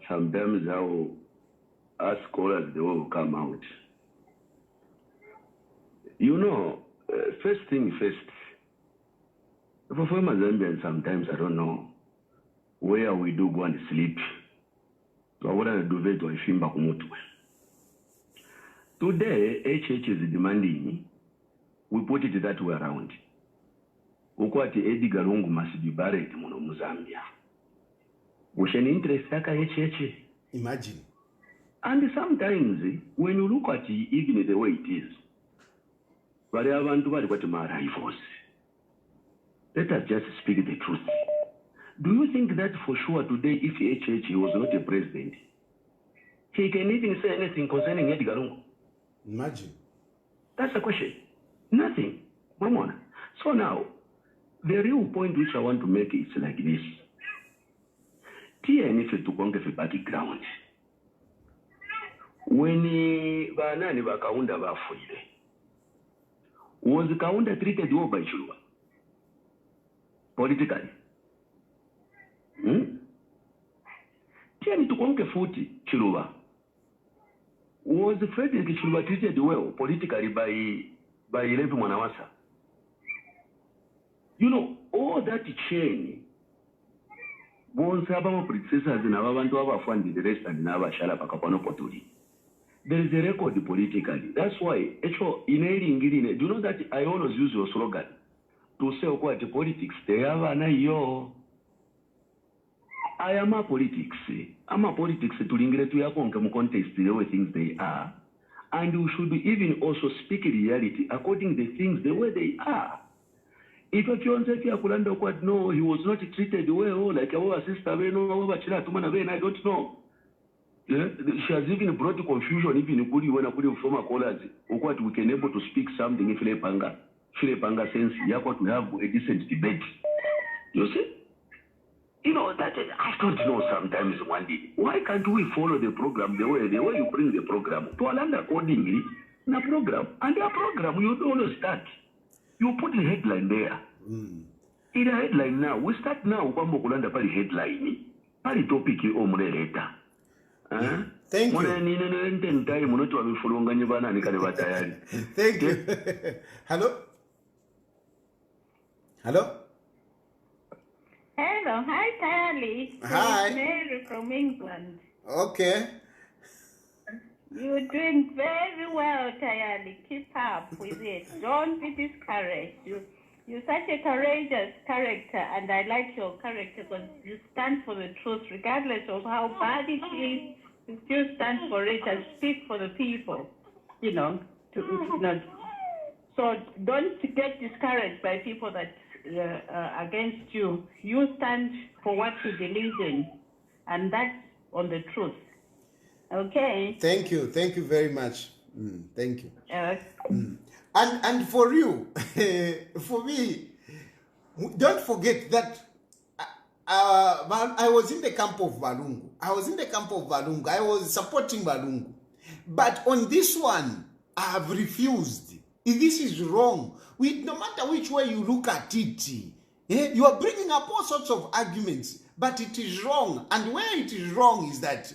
Sometimes how us scholars they will come out. First thing first. For former Zambians, sometimes I don't know where we do go and sleep. So I want to do that to Ifimba Kumutwe. Today, HH is demanding we put it that way around. Ukwati Edgar Lungu must be buried in Zambia. Which an interest HH. Imagine. And sometimes when you look at it, even the way it is, but I want to what my rivals. Let us just speak the truth. Do you think that for sure today, if HH was not a president, he can even say anything concerning Edgar Lungu? Imagine. That's the question. Nothing. Mamona. So now, the real point which I want to make is like this. TNF to conquer background. When Banani Bakaunda Bafuile, was Kaunda treated well by Chilufya? Politically. TNF to conquer 40 Chilufya. Was Frederick Chilufya treated well politically by 11 Mwanawasa? All that chain, once Abama predecessors and Ababantu Aba funded the rest and Nava Shalapa Kapano Poturi. There is a record politically. That's why, in do you know that I always use your slogan to say what the politics they have an I am a politics. I'm a politics to lingere to your context the way things they are. And you should even also speak reality according to the things the way they are. If a fiancé no, he was not treated well, like our sister, I don't know. Yeah? She has even brought confusion, even when I put former callers, what we can able to speak something if Panga sense, to have a decent debate. You see? That I don't know sometimes one day. Why can't we follow the program the way you bring the program to land accordingly in a program? And their program, you don't start. You put the headline there. In the headline now, we start now. Kulanda pari headline, pari topic later. Thank you. Thank you. Hello? Hello? Hello. Hi, Tayali. Hi. It's Mary from England. Okay. You're doing very well, Tayali. Keep up with it. Don't be discouraged. You're such a courageous character, and I like your character because you stand for the truth, regardless of how bad it is. You still stand for it and speak for the people. You know, so don't get discouraged by people that are against you. You stand for what you believe in, and that's on the truth. Okay. Thank you very much. Thank you. And for you, for me, don't forget that I was in the camp of Balungu. I was supporting Balungu. But on this one, I have refused. This is wrong. No matter which way you look at it, you are bringing up all sorts of arguments, but it is wrong. And where it is wrong is that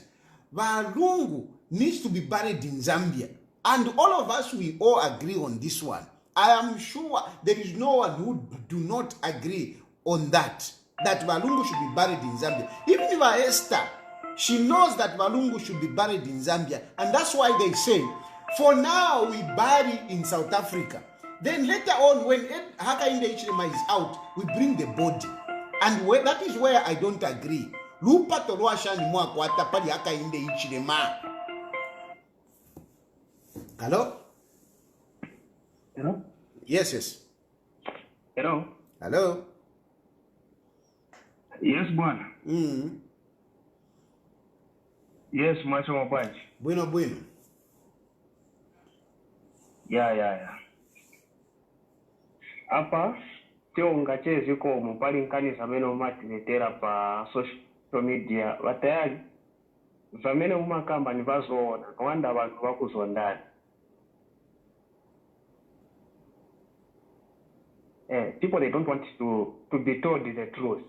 Balungu needs to be buried in Zambia. And all of us, we all agree on this one. I am sure there is no one who do not agree on that Balungu should be buried in Zambia. Even if Esther, she knows that Balungu should be buried in Zambia. And that's why they say, for now, we bury in South Africa. Then later on, when Hakainde Hichilema is out, we bring the body. And that is where I don't agree. Lupa tolwa shani mwa kwata pali Hakainde Hichilema. Hello? Hello? Yes. Hello? Hello? Yes, bwana. Yes, macho mapaji. Bueno. Yeah. Apa, tio ngachezi ko mupali nkani sameno matiletera pa social media. Watayali, sameno umakamba ni vazoona. Kawanda abantu bakuzondani. People, they don't want to be told the truth.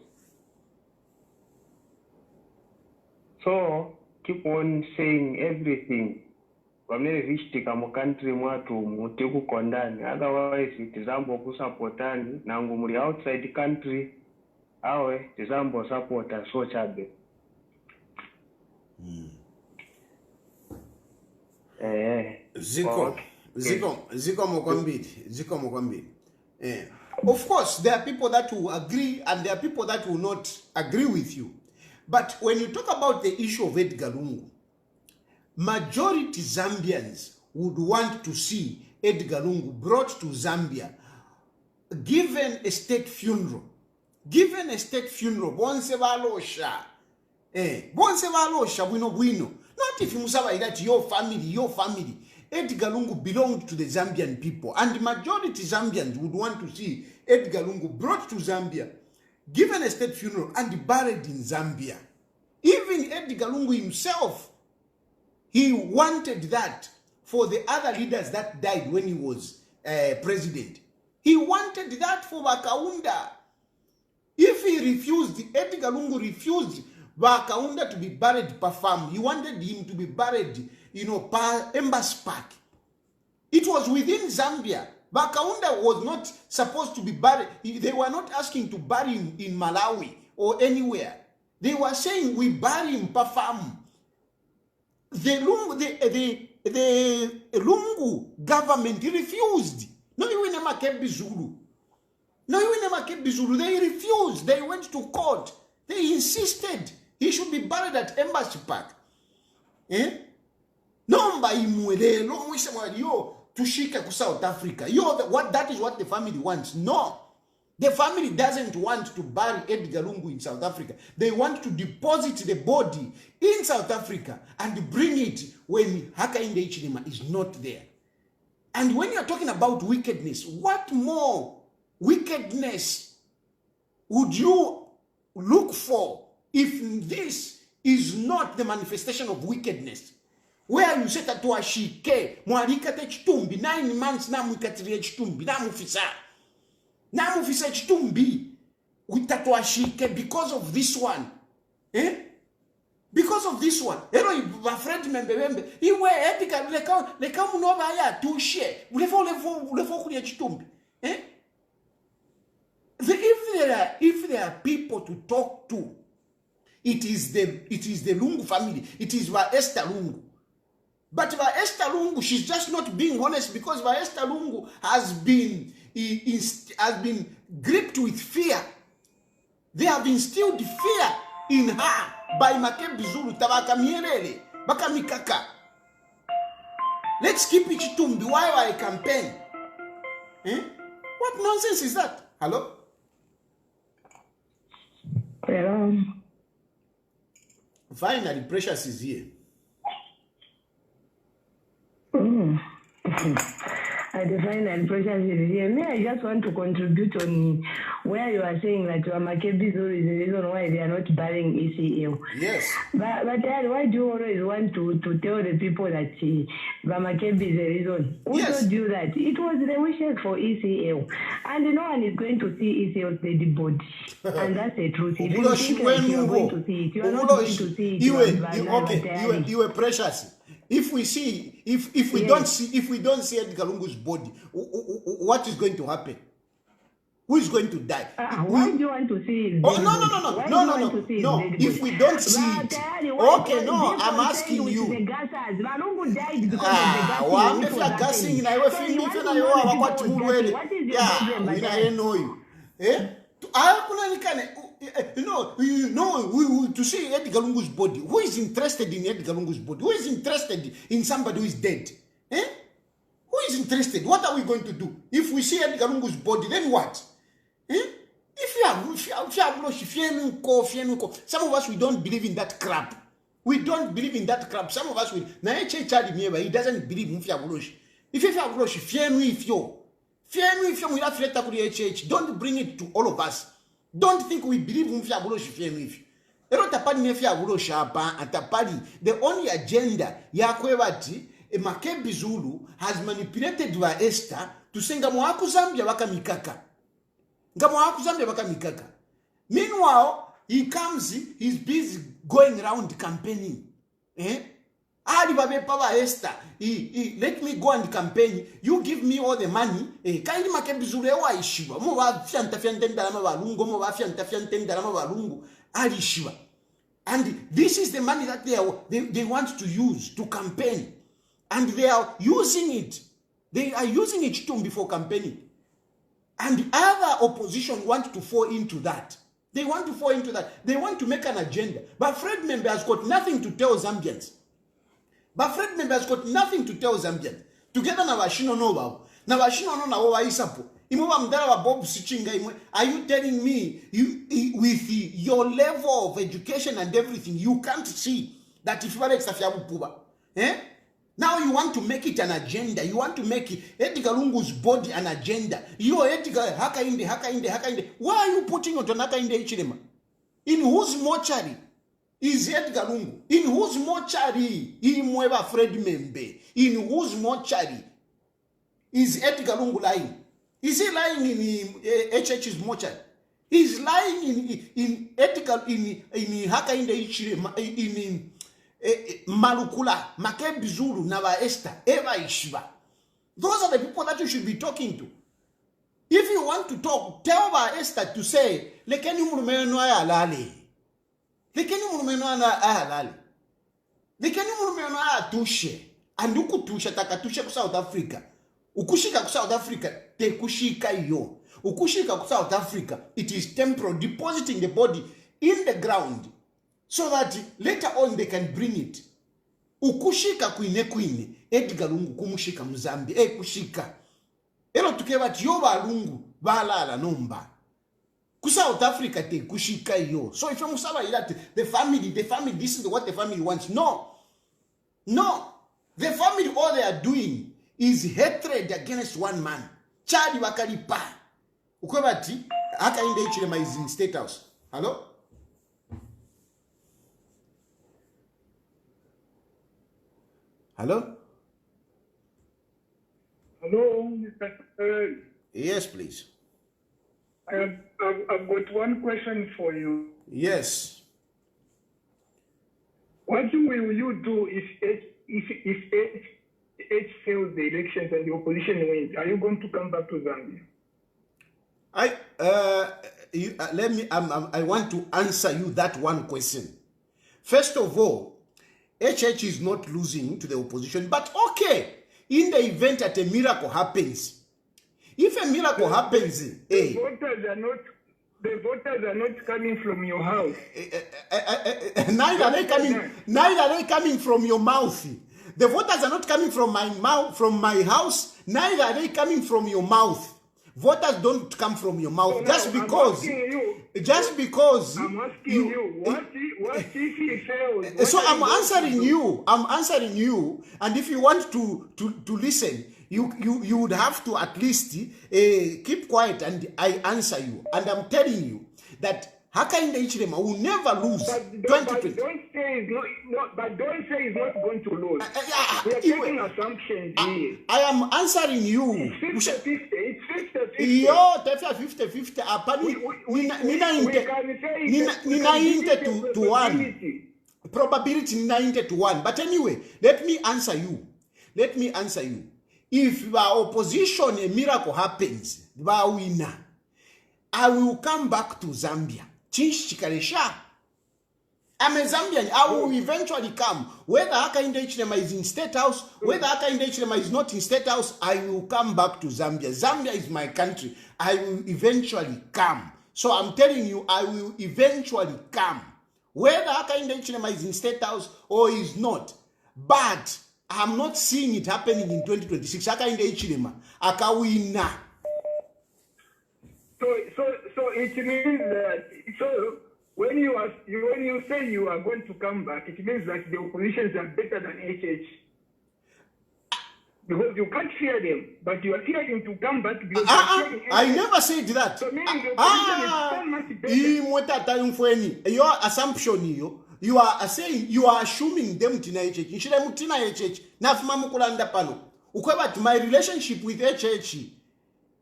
So, keep on saying everything. Wamene vishtika mu country mwatu muti kukondani. Otherwise, tizambo kusapotani. Nangu muri outside country, awe tizambo supporta so chabe. Ziko mokwambili. Of course, there are people that will agree and there are people that will not agree with you. But when you talk about the issue of Edgar Lungu, majority Zambians would want to see Edgar Lungu brought to Zambia, given a state funeral. Bonse valosha. Bueno. Not if you say that your family. Edgar Lungu belonged to the Zambian people, and the majority Zambians would want to see Edgar Lungu brought to Zambia, given a state funeral, and buried in Zambia. Even Edgar Lungu himself, he wanted that for the other leaders that died when he was president. He wanted that for Bakaunda. If he refused, Edgar Lungu refused Bakaunda to be buried per farm. He wanted him to be buried, per Embassy Park. It was within Zambia. Bakaunda was not supposed to be buried. They were not asking to bury him in Malawi or anywhere. They were saying we bury him per farm. The Lungu government refused. No, even Makebi Zulu. They refused. They went to court. They insisted he should be buried at Embassy Park. Nomba imwele lo mwisema yo tushika ku South Africa. That is what the family wants. No. The family doesn't want to bury Edgar Lungu in South Africa. They want to deposit the body in South Africa and bring it when Hakainde Hichilema is not there. And when you're talking about wickedness, what more wickedness would you look for if this is not the manifestation of wickedness? Where you say that to ashike, mwarikate chitumbi, 9 months na mwikatirie chitumbi, na mufisa chitumbi, utatuashike because of this one. Because of this one. Ero bafred membe. Iwe etika leka munova ya tushe. Ulefo kulia chitumbi. If there are people to talk to, it is the Lungu family. It is Esther Lungu. But Esther Lungu, she's just not being honest because Esther Lungu has been gripped with fear. They have instilled fear in her by Makebi Zulu, Tabaka Mierele, Baka Mikaka. Let's keep it to Tumbi while I campaign. What nonsense is that? Hello? Finally, Precious is here. I define and Precious is here. Me, I just want to contribute on where you are saying that Makebi Zulu is the reason why they are not barring ECL. Yes. But why do you always want to tell the people that Makebi is the reason? Who told you that? It was the wishes for ECL. And no one is going to see ECL's dead body. And that's the truth. If you think that you are going to see it, you are not going to see it. You were Precious. If we see, if we don't see Edgar Lungu's body, what is going to happen? Who is going to die? Why do you want to see it? Oh, no. If we don't see it, okay, no, I'm asking you. The Lungu died because of the gassing. What is your I know you. To see Edgar Lungu's body. Who is interested in Edgar Lungu's body? Who is interested in somebody who is dead? Who is interested? What are we going to do? If we see Edgar Lungu's body, then what? Some of us, we don't believe in that crap. We don't believe in that crap. Some of us will. He doesn't believe in Fiabulosh. If you have Rosh, don't bring it to all of us. Don't think we believe in Fiabulosh. The only agenda Yakwewati, Makebi Zulu has manipulated by Esther to say Ngamoaku Zambia waka mikaka. Meanwhile, he comes, he's busy going around campaigning. Esther, let me go and campaign. You give me all the money. And this is the money that they want to use to campaign. And they are using it. They are using it too before campaigning. And other opposition want to fall into that. They want to fall into that. They want to make an agenda. But Fred Member has got nothing to tell Zambians. Together na Washino Nova. Na Washino no na wa isapo. Imova mdala wa Bob Sichinga imwe. Are you telling me with your level of education and everything, you can't see that if you are exafiabu puba? Now you want to make it an agenda. You want to make Edgar Lungu's body an agenda. You Edgar haka inde. Why are you putting on haka inde ichilema? In whose mortuary is Edgar Lungu? In whose mortuary imweba Fred Membe? In whose mortuary is Edgar Lungu lying? Is he lying in HH's mortuary? He's lying in Edgar in haka inde ichilema in Malukula, Makebi Zulu, Nava Esther, Eva Ishiva. Those are the people that you should be talking to. If you want to talk, tell Esther to say, Lekeni murumeno alale. Lekeni murumeno alale. Lekeni murumeno tushe. Anduku tushe takatushe ku South Africa. Ukushika ku South Africa, te kushika yo. Ukushika ku South Africa, it is temporal, depositing the body in the ground. So that later on they can bring it. Ukushika kwine Edgar Lungu kumushika Mzambi kushika. Elo tukebati yo balungu balala nomba. Ku South Africa te kushika yo. So if you musaba that the family, this is what the family wants. No. The family, all they are doing is hatred against one man. Chadi wakalipa. Ukwebati haka inde ichilema is in State House. Hello? Hello? Hello, Mr. Tayali. Yes, please. I've got one question for you. Yes. What will you do if H fails the elections and the opposition wins? Are you going to come back to Zambia? I want to answer you that one question. First of all, HH is not losing to the opposition, but okay, in the event that a miracle happens, if a miracle happens, the voters are not coming from your house. Neither are they coming from your mouth. The voters are not coming from my mouth, from my house. Neither are they coming from your mouth. Voters don't come from your mouth. So just because I'm asking you, what if he fails? So I'm answering you. And if you want to listen, you would have to at least keep quiet and I answer you. And I'm telling you that Hakainde Hichilema will never lose. But don't say he's not going to lose. We are taking assumptions here. I am answering you. It's 50-50. Yo, 50-50. Nina to 1. Probability 90 to 1. But anyway, let me answer you. If our opposition a miracle happens, I will come back to Zambia. I'm a Zambian. I will eventually come. Whether Hakainde Hichilema is in State House, whether Hakainde Hichilema is not in State House, I will come back to Zambia. Zambia is my country. I will eventually come. So I'm telling you, I will eventually come. Whether Hakainde Hichilema is in State House or is not. But I'm not seeing it happening in 2026. Hakainde Hichilema akawina. So it means that when you say you are going to come back, it means that the oppositions are better than HH. Because you can't fear them, but you are fearing to come back because I never said that. So meaning the opposition is so much better. Your assumption you are saying, you are assuming them tina HH. Nshile mutina HH. Nafuma mukulanda pano. Ukweba, my relationship with HH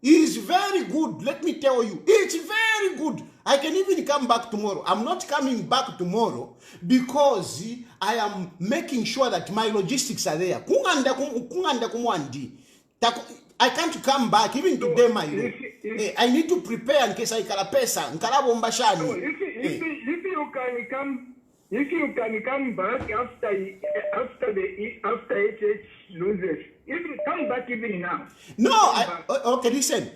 is very good. Let me tell you, it's very good. I can even come back tomorrow. I'm not coming back tomorrow because I am making sure that my logistics are there. I can't come back even today. I need to prepare in case I karapesa. If you can come back after HH loses, if you come back even now. No, okay, listen.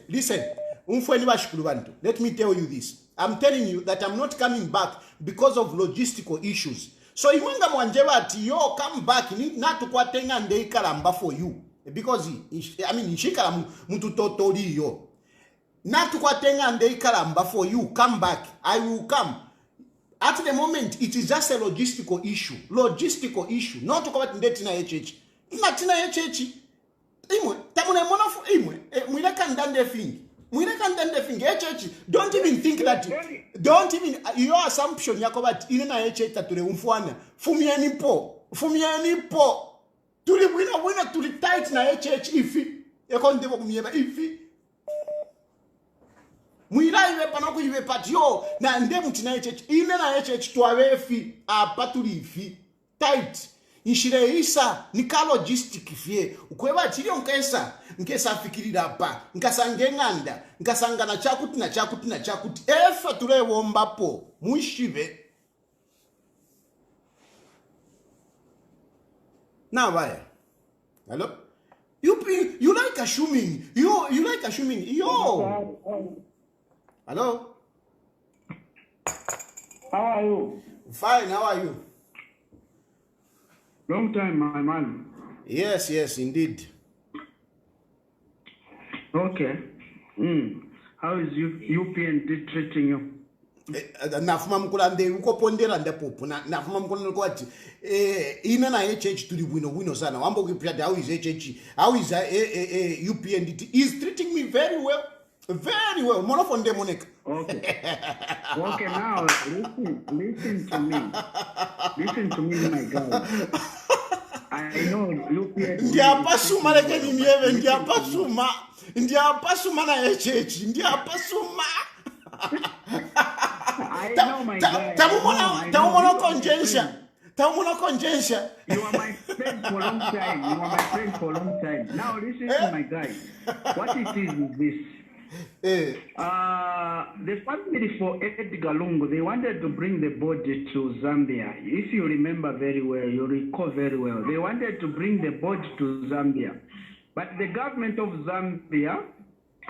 Let me tell you this. I'm telling you that I'm not coming back because of logistical issues. So imanga mwanjewati yo come back not to kwatenga ndei kalamba for you because nshikala mtu totori yo not to kwatenga ndei kalamba for you. Come back, I will come. At the moment, it is just a logistical issue. Not to come back to HH. Natina HH. Don't even think that. Don't even your assumption. Yakobat inena HH tatule umfuana. Fumiani po. Tuli wina tuli tight na HH ifi. Yakonde bo kumieba ifi. Mwila iwe panako iwe patio na ndemu tina HH. Inena HH tuawefi apatuli ifi. Tight. Nshire isa nika logistic fie ukweba chilio nkesa fikirira pa nkasangenganda nkasangana chakuti efa tule wombapo muishive now why hello you like assuming you like assuming yo hello how are you? Fine, how are you? Long time, my man. Yes, indeed. Okay. How is UPND treating you? Nafuma mkulande uko pondera ndapopo nafuma mkulande kwati ina na HH tuli wino sana wambo kipia how is HH how is UPND is treating me very well mono fonde moneka. Okay now listen to me my guy. I know UPND ndiapasuma lekeni mieve ndiapasuma na HH ndiapasuma. I know my guy. Tamumono congestion. You are my friend for a long time. Now listen to my guy. What it is this. The family for Edgar Lungu, they wanted to bring the body to Zambia. If you remember very well, you recall very well, they wanted to bring the body to Zambia. But the government of Zambia,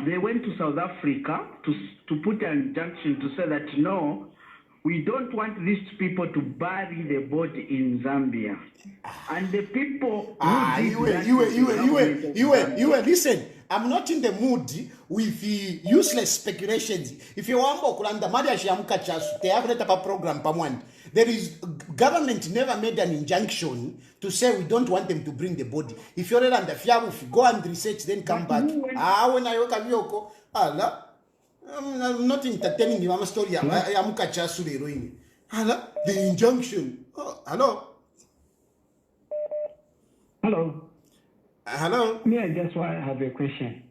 they went to South Africa to put an injunction to say that, no, we don't want these people to bury the body in Zambia. And the people listen, I'm not in the mood with the useless speculations. If you want to program, there is government never made an injunction to say we don't want them to bring the body. If you're on the fiamu, go and research, then come back. When I look at I'm not entertaining you. I'm a story. I'm the injunction. Oh, hello. Hello. Hello. Me, I just want to have a question.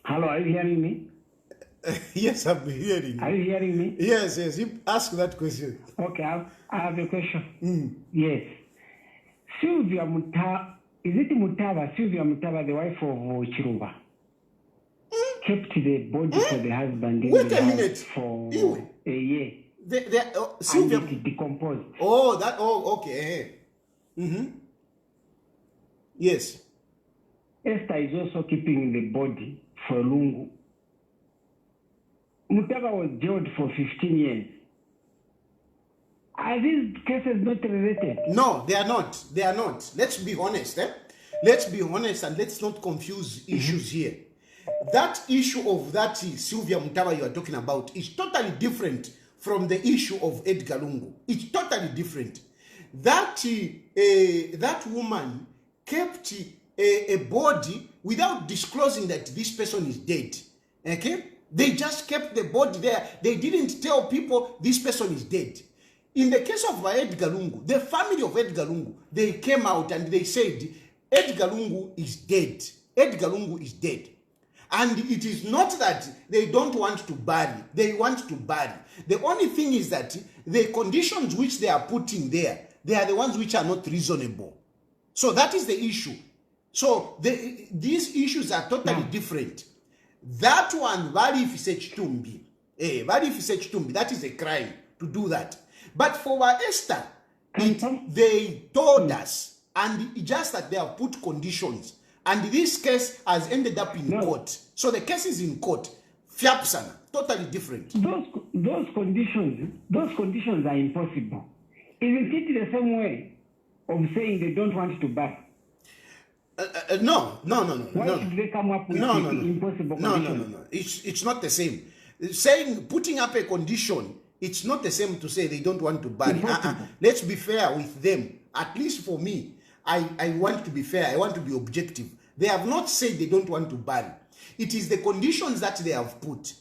Hello, are you hearing me? Yes, I'm hearing you. Are you hearing me? Yes, yes. You ask that question. Okay, I have a question. Yes. Sylvia Mutava, is it Mutava? Sylvia Mutava, the wife of Chilufya, kept the body for the husband in Wait the a house minute. for a year. Sylvia. And it decomposed. Oh, that. Oh, okay. Yes. Esther is also keeping the body for Lungu. Mutava was jailed for 15 years. Are these cases not related? No, they are not. They are not. Let's be honest. Let's be honest and let's not confuse issues here. That issue of that Sylvia Mutava you are talking about is totally different from the issue of Edgar Lungu. It's totally different. That that woman kept a body without disclosing that this person is dead. Okay? They just kept the body there. They didn't tell people this person is dead. In the case of Edgar Lungu, the family of Edgar Lungu, they came out and they said, Edgar Lungu is dead. Edgar Lungu is dead. And it is not that they don't want to bury. They want to bury. The only thing is that the conditions which they are putting there, they are the ones which are not reasonable. So that is the issue. So these issues are totally different. That one, that is a crime to do that. But for Esther, they told us, and just that they have put conditions. And this case has ended up in court. So the case is in court. Fiapsana, totally different. Those conditions are impossible. Isn't it the same way of saying they don't want to buy? No. Why should they come up with impossible conditions? No. It's not the same. Putting up a condition, it's not the same to say they don't want to buy. Let's be fair with them. At least for me, I want to be fair. I want to be objective. They have not said they don't want to buy. It is the conditions that they have put.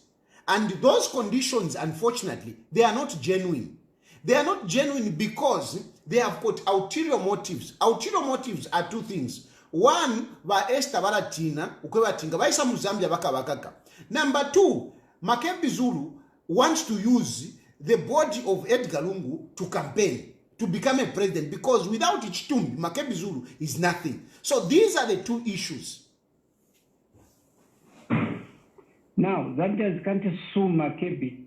And those conditions, unfortunately, they are not genuine. They are not genuine because they have got ulterior motives. Ulterior motives are two things. One, Esther Baratina, Number two, Makebi Zulu wants to use the body of Edgar Lungu to campaign, to become a president, because without Ichitumbi, Makebi Zulu is nothing. So these are the two issues. Now, Zambians can't sue Makebi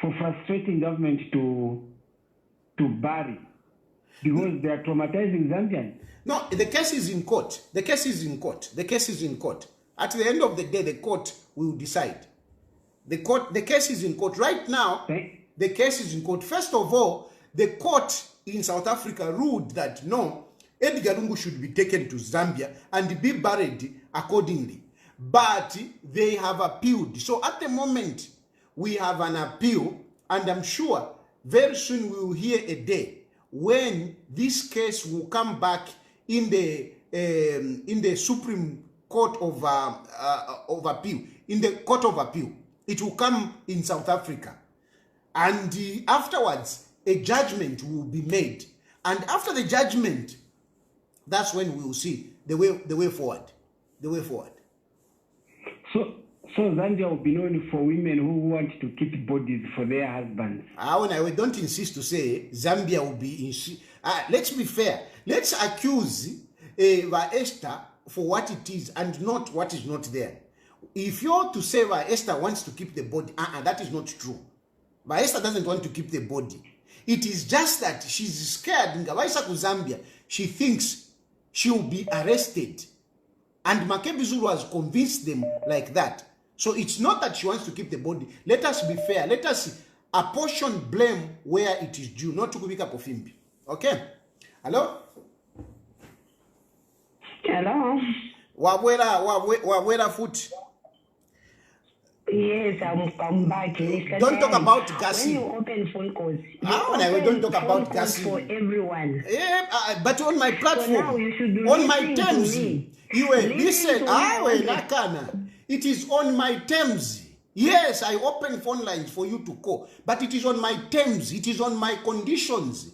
for frustrating government to bury because they are traumatizing Zambians. No, the case is in court. The case is in court. The case is in court. At the end of the day, the court will decide. The case is in court. Right now, the case is in court. First of all, the court in South Africa ruled that no, Edgar Lungu should be taken to Zambia and be buried accordingly. But they have appealed. So at the moment, we have an appeal, and I'm sure very soon we will hear a day when this case will come back in the Supreme Court of Appeal, in the Court of Appeal. It will come in South Africa. And afterwards, a judgment will be made. And after the judgment, that's when we will see the way forward. The way forward. So Zambia will be known for women who want to keep bodies for their husbands. I don't insist to say Zambia will be... let's be fair. Let's accuse Esther for what it is and not what is not there. if you're to say Esther wants to keep the body, that is not true. But Esther doesn't want to keep the body. It is just that she's scared. Ngawaisa ku Zambia, she thinks she will be arrested. And Makebi Zulu has convinced them like that. So it's not that she wants to keep the body. Let us be fair. Let us apportion blame where it is due, not to kubika pofimbi. Okay? Hello? Hello? Wawera foot. Yes, I'm back. Don't talk about gassing. When you open phone calls, we don't talk about gassing for everyone. Yeah, but on my platform, so now you should on my terms, you listen listen. It is on my terms. Yes, I open phone lines for you to call, but it is on my terms. It is on my conditions.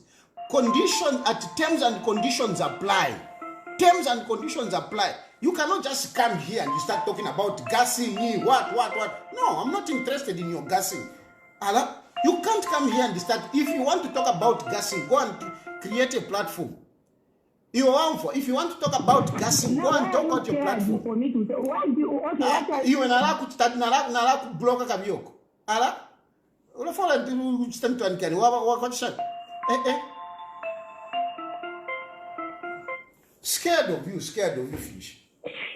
Terms and conditions apply. Terms and conditions apply. You cannot just come here and you start talking about gassing me, what. No, I'm not interested in your gassing. Allah, you can't come here and start. If you want to talk about gassing, go and create a platform. If you want to talk about gassing, go and talk about your platform. You and Allah start nala block kabioko. Allah, unafola tu stand to ankani. What shot? Scared of you, fish.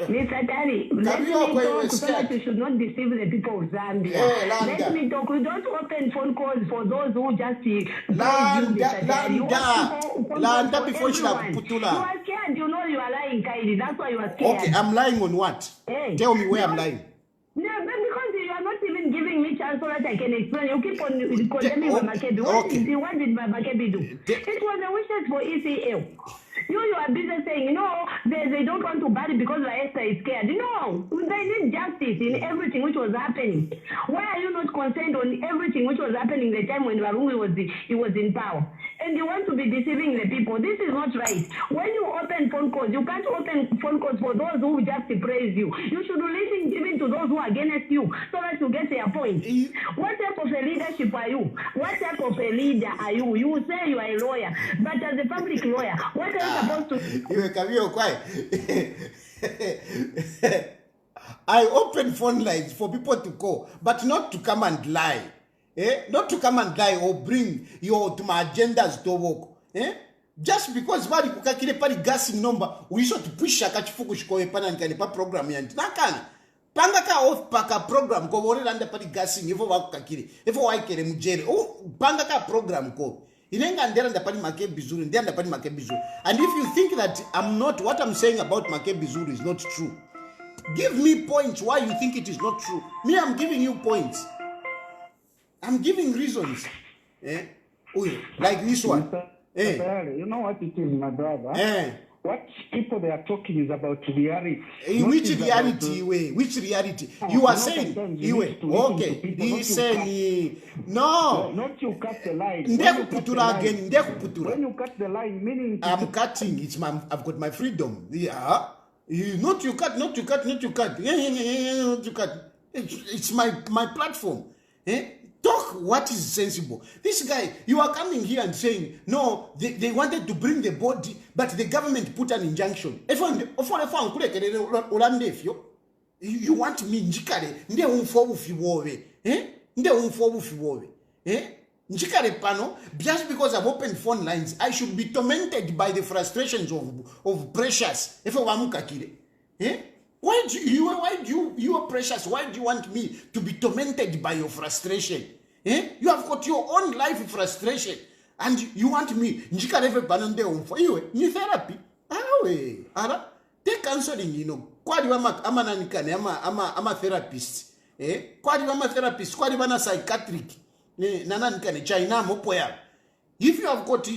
Mr. Tayali, let me talk so that you should not deceive the people of Zambia. Let me talk. We don't open phone calls for those who just Landa before you are scared, you know you are lying, Kaidi. That's why you are scared. Okay, I'm lying on what? Tell me where I'm lying. No, but because you are not even giving me chance so that I can explain. You keep on condemning Makebi. What did Makebi do? It was a wishes for ECL. You are busy saying, they don't want to bury because Esther is scared. No, they need justice in everything which was happening. Why are you not concerned on everything which was happening the time when Lungu was in power? And you want to be deceiving the people. This is not right. When you open phone calls, you can't open phone calls for those who just praise you. You should listen even to those who are against you so that you get their point. What type of a leadership are you? What type of a leader are you? You say you are a lawyer, but as a public lawyer, what are you supposed to... You can be quiet. I open phone lines for people to call, but not to come and lie. Not to come and lie or bring your to my agendas to work. Just because bari kukakile pari gassing number, we should to push akachifuku shikowe pana nkani pa program yanti. Nakana. Panga ka off paka program ko wore landa pari gassing ifo wakukakile. Ifo waikele mujere. Panga ka program ko. Inenga ndera ndapani Makebi Zulu, ndera ndapani Makebi Zulu. And if you think that what I'm saying about Makebi Zulu is not true, give me points why you think it is not true. Me, I'm giving you points. I'm giving reasons. Like this one. You know what it is, my brother? What people they are talking is about reality. Which reality? Which reality? You are saying, okay, he saying, no. Not you cut the line. When you cut the line, meaning... I'm cutting. I've got my freedom. Not you cut. It's my platform. Talk what is sensible. This guy, you are coming here and saying, no, they wanted to bring the body, but the government put an injunction. You want me njikare, nde umfobu fiwowe. Nde umfobu fiwowe. Njikare pano, just because I've opened phone lines, I should be tormented by the frustrations of precious. Why do you are precious? Why do you want me to be tormented by your frustration? You have got your own life frustration, and you want me ni therapy. Take counseling, kwadi ama nanikane ama therapist. Kwadi ama therapist, kwadi bana psychiatric. Nananikane China mopo ya. If you have got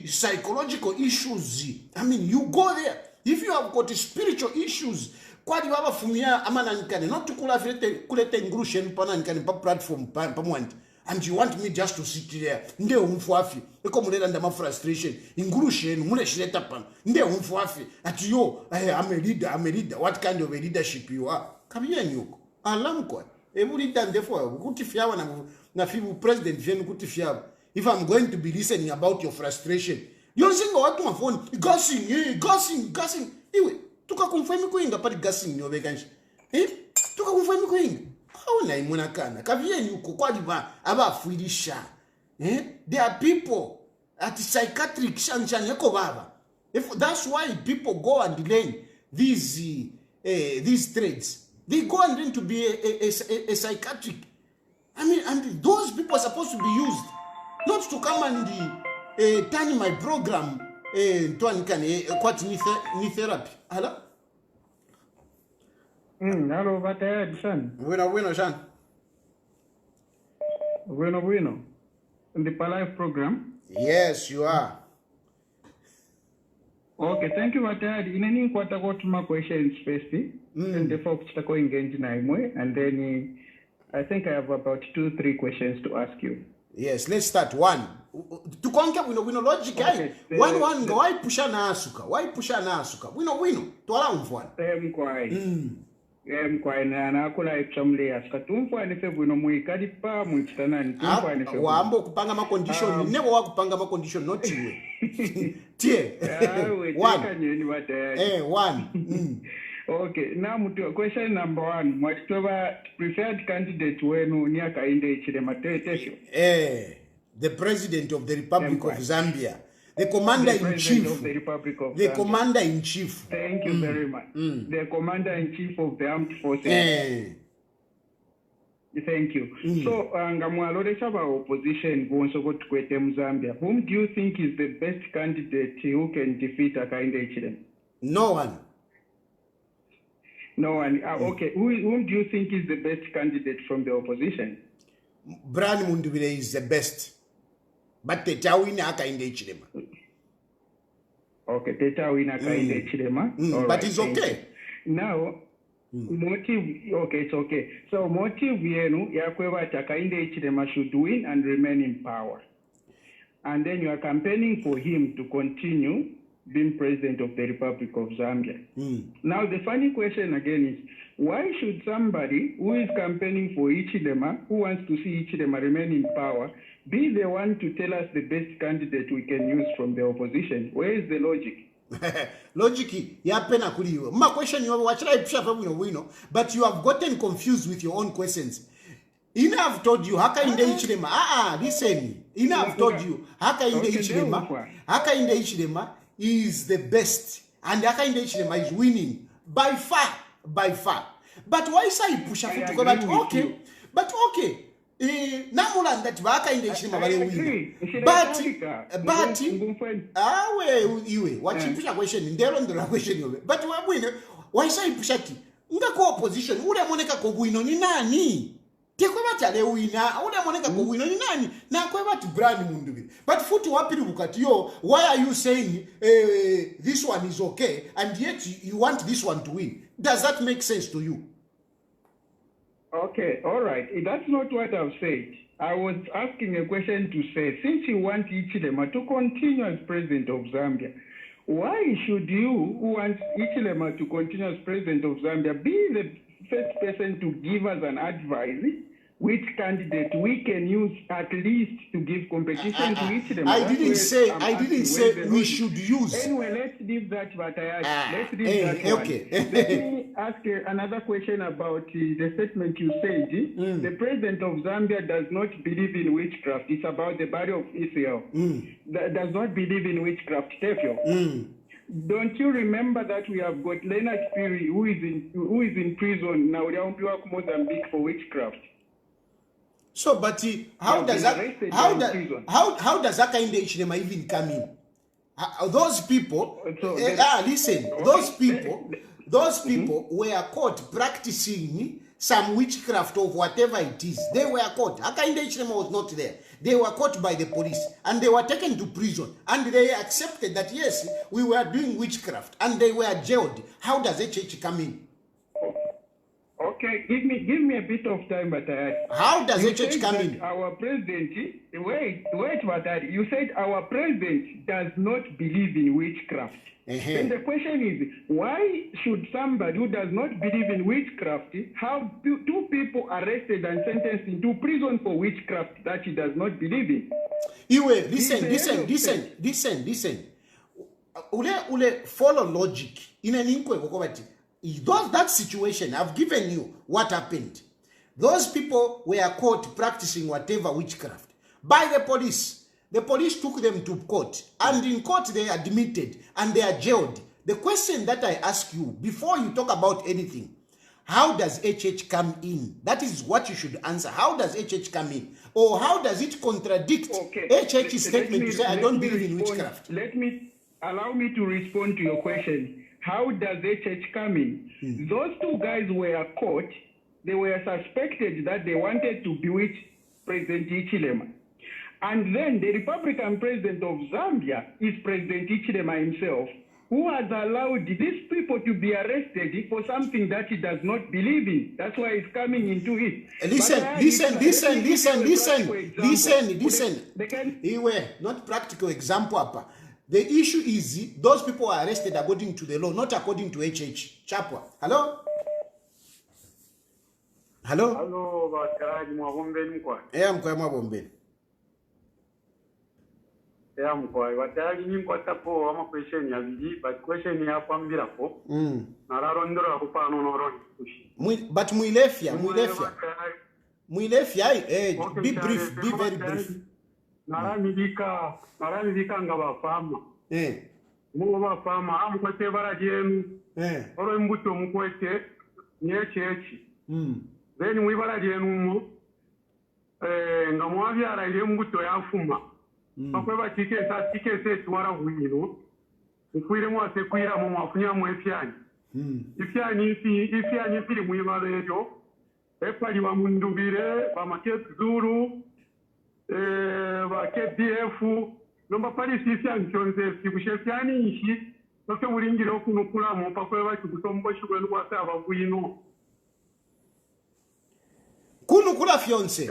psychological issues, I mean, you go there. If you have got spiritual issues, kwadi baba fumia ama nanikane, not to kulete ngurushen pa nanikane pa platform pa mwandi. And you want me just to sit there? Nde umfuafi. Eko mulera ndama frustration. Ingurushen mule shileta pan. Nde umfuafi. At yo, I'm a leader. What kind of a leadership you are? Kabiya nyoko. Alam kwa. Ebu leader ndefo. Kutifiawa na fibu president venu kutifiawa. If I'm going to be listening about your frustration. You're saying watu mafoni. Gassing. Iwe. Tuka kumfemi kuinga pari gassing nyobe kanshi. Tuka kumfanya kuinga. Hauna imuna kana. Kavieni uko kwa diba abafuirisha. There are people at psychiatric shan yako baba. If that's why people go and learn these trades. They go and learn to be a psychiatric. I mean, and those people are supposed to be used, not to come and turn my program to therapy. Hello? Hello, Vatayali, Shan. Bueno, Shan. Bueno. In the Palive program? Yes, you are. Okay, thank you, Vatayali. In any quarter, go to my questions first, and the folks are going engage and then I think I have about 2-3 questions to ask you. Yes, let's start. One. To conquer, we know logic. Okay, one, why push an asuka? Why push an asuka? We know. To allow one. Na akula ichamle askatumfwa nife bwino muikadipa muitanani tumfwa nife waambo kupanga ma condition never wa kupanga ma condition not you tie one. Okay, now question number 1, mwatitoba preferred candidate wenu ni akainde Ichilema tesho. The president of the Republic of Zambia. The commander-in-chief of the Republic of the Zambia. Commander-in-chief. Thank you very much. The Commander-in-Chief of the Armed Forces. Thank you. So, ngamwalore chaba opposition gonso tukwete Zambia. Whom do you think is the best candidate who can defeat Akainde Ichilema? No one. No one. Okay. Whom do you think is the best candidate from the opposition? Brian Mundubile is the best. But Tetawina Akainde Ichilema. Okay, Tetawina Akainde Ichilema. But it's okay. Now, motive, okay, it's okay. So, motive yenu yakweva Akainde Ichilema should win and remain in power. And then you are campaigning for him to continue being president of the Republic of Zambia. Now, the funny question again is, why should somebody who is campaigning for Ichilema, who wants to see Ichilema remain in power, be the one to tell us the best candidate we can use from the opposition? Where is the logic? Logic, yapena kuliwe. My question you wachira ipsha wino, but you have gotten confused with your own questions. Ina have told you Hakainde Ichilema. Listen. Ina have told you Hakainde Ichilema is the best, and Akainde Ichilema is winning by far. But why say push up to go back? Okay, but okay. Namulan that Akainde Ichilema bale win. But iwe what you push a question in there on the question. But we win. Why say push up? Ngako opposition. Ule moneka ko win ni nani? Tekweba chale wina, ule moneka ko win ni nani? Na kweba to brand Mundubile. But futu wapi bukati yo, why are you saying this one is okay and yet you want this one to win? Does that make sense to you? Okay, all right. That's not what I've said. I was asking a question to say, since you want Ichilema to continue as president of Zambia, why should you, who want Ichilema to continue as president of Zambia, be the first person to give us an advice which candidate we can use at least to give competition to Ichilema? I didn't say we should use. Anyway, let's leave that, let's leave that okay. Let me ask another question about the statement you said. The president of Zambia does not believe in witchcraft. It's about the body of Israel. Does not believe in witchcraft. Tefio. Don't you remember that we have got Leonard Piri who is in prison now? They are in Mozambique for witchcraft. So, but how does Akainde Ichilema even come in? Those people, listen, those people were caught practicing some witchcraft of whatever it is. They were caught. Akainde Ichilema was not there. They were caught by the police and they were taken to prison and they accepted that yes, we were doing witchcraft and they were jailed. How does a church come in? Okay, give me a bit of time, but how does a church come in? Our president, wait, but you said our president does not believe in witchcraft. And the question is, why should somebody who does not believe in witchcraft have two people arrested and sentenced into prison for witchcraft that he does not believe in? Iwe, listen. Ule follow logic. Ina ninkwe kokobati. that situation, I've given you what happened. Those people were caught practicing whatever witchcraft by the police. The police took them to court, and in court they admitted and they are jailed. The question that I ask you before you talk about anything, how does HH come in? That is what you should answer. How does HH come in? Or how does it contradict HH's statement to say, I don't believe in witchcraft? Allow me to respond to your question. How does HH come in? Those two guys were caught. They were suspected that they wanted to bewitch President Hichilema. And then the Republican president of Zambia is President Hichilema himself, who has allowed these people to be arrested for something that he does not believe in. That's why he's coming into it. Listen. Not practical example, Papa. The issue is those people are arrested according to the law, not according to HH. Chapwa. Hello? Hello? Hello, Bakaraji Mwabombe Mkwa. Mwabombe. Batali Mkwa tapo ama question ya biji, but question ya kwambira po. Nararondora kupano noroni kushi. But Mwilefya, be brief, be very brief. Naramidika nga bafama. Mungu bafama amukwete barajenu. Oro imbuto mukwete nyechechi. Then mwibarajenu mu nga mwabyara ile imbuto yafuma. Bakweba tikese twara huino. Ikwire mwase kwira mu mwafunya mu efyani. Ifyani fili mwibarejo. Epali wa mundubire ba Makebi Zulu. Ba KDF nomba pali sifya nchonze kibushefiani ishi toke buringiro kunukula mu pakweba kigutombo shugwe n'kwasa abavuyino kunukula fionse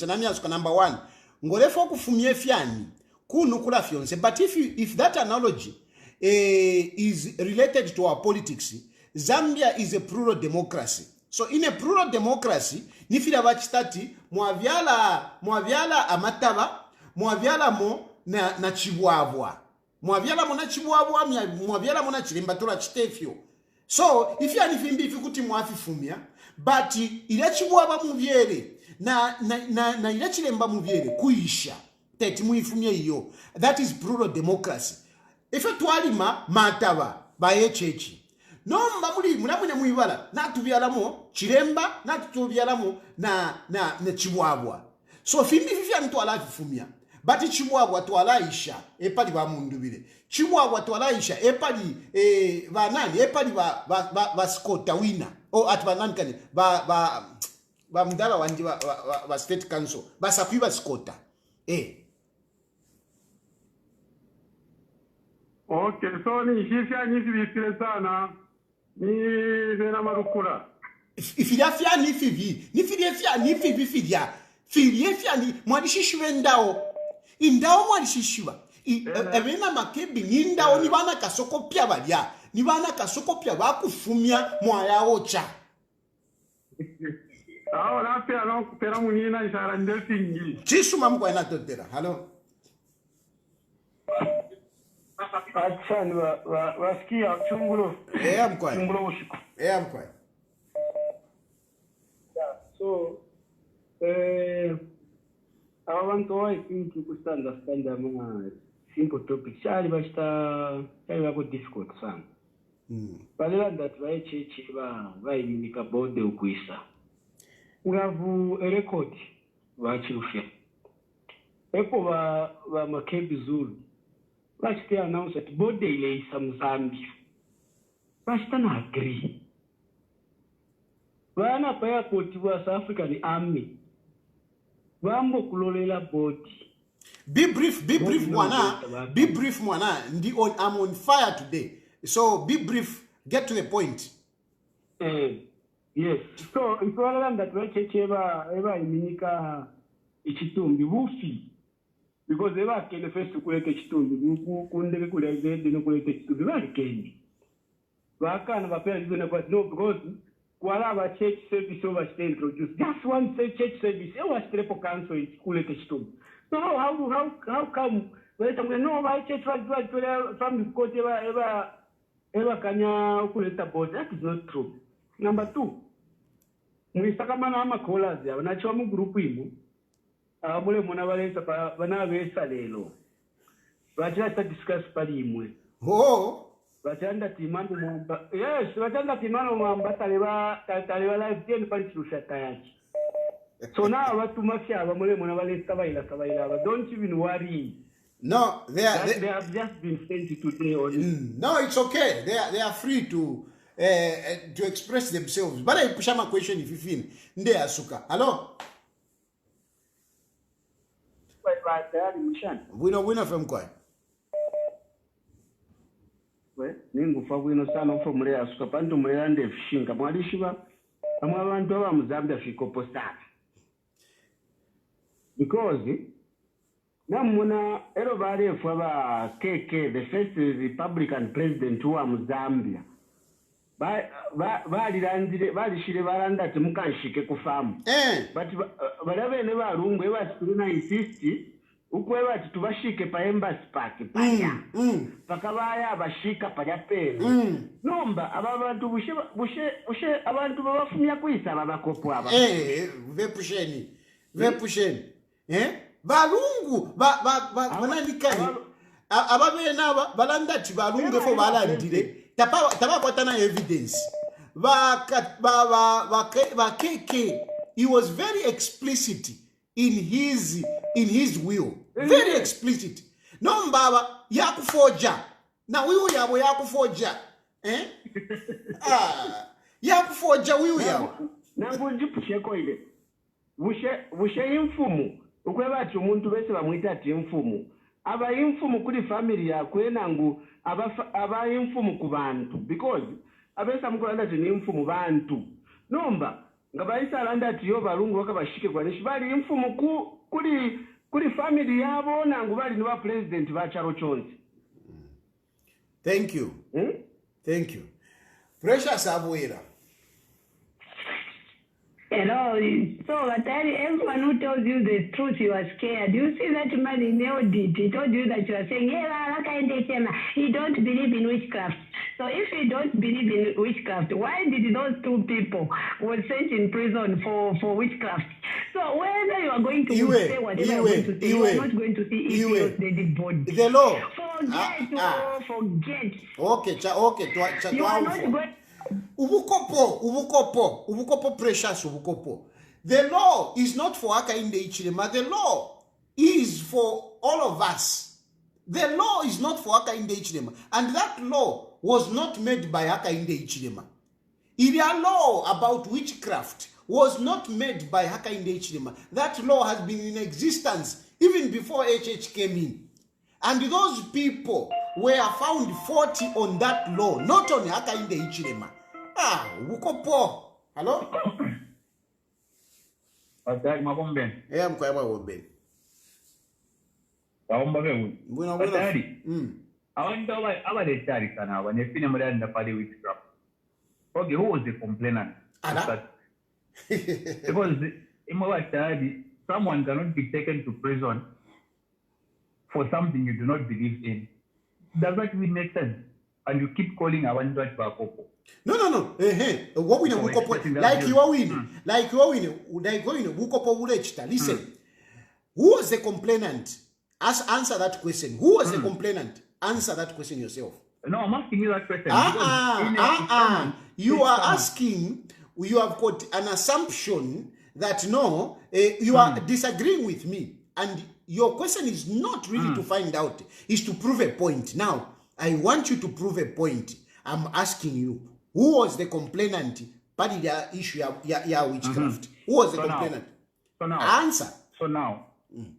nami asuka number 1 ngolefo kufumye fyani kunukula fionse. But if that analogy is related to our politics, Zambia is a plural democracy. So in a plural democracy, nifira bachitati mwavyala amataba, mwavyala mo na chibwabwa. Mwavyala mo na chibwabwa, mwavyala mo na chilembatura chitefyo. So if you anifimbi ifikuti mwafifumia, but ile chibwabwa muvyele na ile chilemba muvyele kuisha. Teti muifumia iyo. That is plural democracy. If you tualima mataba ba HH. No mbamuli munamune muibala na tubyalamo chiremba na tubyalamo na chibwabwa. So fimbi fifya ntwala fifumia. Bati chibwabwa twalaisha epali ba mundubire. Chibwabwa twalaisha epali banani epali ba skota wina o at banani kane ba mdala wandi ba state council basakwiba skota. Okay, so ni shifya nisibisire sana. Ni vena marukura. Ifilya fya ni fivi. Ni filye fya ni fivi filya. Filye fya ni mwadishishiwe ndao. Indao mwadishishiwa. Evena Makebi ni ndao ni bana kasoko pya balya. Ni bana kasoko pya bakufumya mwaya ocha. Na pya na kupera munina ishara ndesingi. Chisuma mkwa ina totera. Hello. Achani wasikia chungulo. Mkwai. Chungulo usiku. Mkwai. So, abantu wayikintu understand ama simple topic. Chali bako difficult sana. Balela that vayichechi vayinika bode ukwisa. Uravu record va Chilufya. Epo va Makebi Zulu. Last year announced that both they some Zambia. Last time I agree. Wana paya koti wa South African Army. Wambo kulolela boti. Be brief, mwana. Be brief, mwana. I'm on fire today. So be brief. Get to the point. Yes. So if you want that eva iminika ichitumbi wufi. Because they were the first to collect a stone, who couldn't collect the collect to the very candy. Waka and Vapel is about no because Kuala church service overstay introduced. Just one church service, I was triple council in school at a stone. So how come no, why church from the court ever kanya ukuleta board. That is not true. Number 2, mwisakamana amakolas ya wanachiwa mu group imu mule mwana walesa wana wesa lelo wachasta discuss pali imwe wachanda timano mwamba yes wachanda timano mwamba talewa live ten pali Chilufya Tayali. So now watu mafia mule mwana walesa baila don't even worry. No, they have just been sent today on. No, it's okay. They are free to express themselves. But I push my question if you feel nde asuka. Hello. Wino from kwa. We ningu fa wino sana from mule asuka pantu mule nde fishinga mwalishiba amwa abantu aba muzambia fikopo sana. Because namuna ero bari fwa KK, the first Republican president wa Zambia. Balishire baranda timukanshike kufamu. But balabe ne barungu ebatuna insist ukwe bati tubashike pa embassy park paya. Pakabaya bashika paya pere. Nomba ababantu bushe abantu babafumya kwisaba bakopo aba. Vepusheni. Balungu banalikani ababe naba balandati balungu fo balandire taba kwatana evidence ba KK. He was very explicit in his will, very explicit. No mbaba yakufoja na wiyo yabo yakufoja yakufoja wiyo yabo nangu njipusheko ile bushe imfumu ukwebati umuntu bese bamwita ati imfumu aba imfumu kuri family yakwe nangu aba imfumu ku bantu because abesa mukulanda ati ni imfumu bantu nomba ngabayisa alanda ati yo balungu bakabashike kwa nishi bali imfumu kuri family yabo nangu bali ni ba president ba charo chonzi. Thank you. Thank you. Precious Abuela. Hello. So, everyone who tells you the truth, you are scared. You see that man in audit, he told you that you are saying, he don't believe in witchcraft. So, if you don't believe in witchcraft, why did those 2 people were sent in prison for witchcraft? So, whether you are going to say whatever you are going to say, you are not going to see if you are the dead body. The law. Forget. Okay. You are not going. Ubukopo precious ubukopo. The law is not for Hakainde Hichilema. The law is for all of us. The law is not for Hakainde Hichilema. And that law was not made by Hakainde Hichilema. The law about witchcraft was not made by Hakainde Hichilema. That law has been in existence even before HH came in. And those people were found 40 on that law, not on Hakainde Hichilema. Ukopo. Hello? Atari mabombe. Mkwaya mabombe. Mabombe. Atari. Awanda abaletari kana wanefine mudani ndapali witchcraft. Okay, who was the complainant? Because someone cannot be taken to prison for something you do not believe in. Does that even make sense? And you keep calling Awanda Bakopo. No. What we know, like you are winning, listen. Who was the complainant? Answer that question. Who was the complainant? Answer that question yourself. No, I'm asking you that question. You are asking, you have got an assumption that no, you are disagreeing with me. And your question is not really to find out, is to prove a point. Now, I want you to prove a point. I'm asking you, who was the complainant? But the issue witchcraft. Who was the complainant? Answer. So now,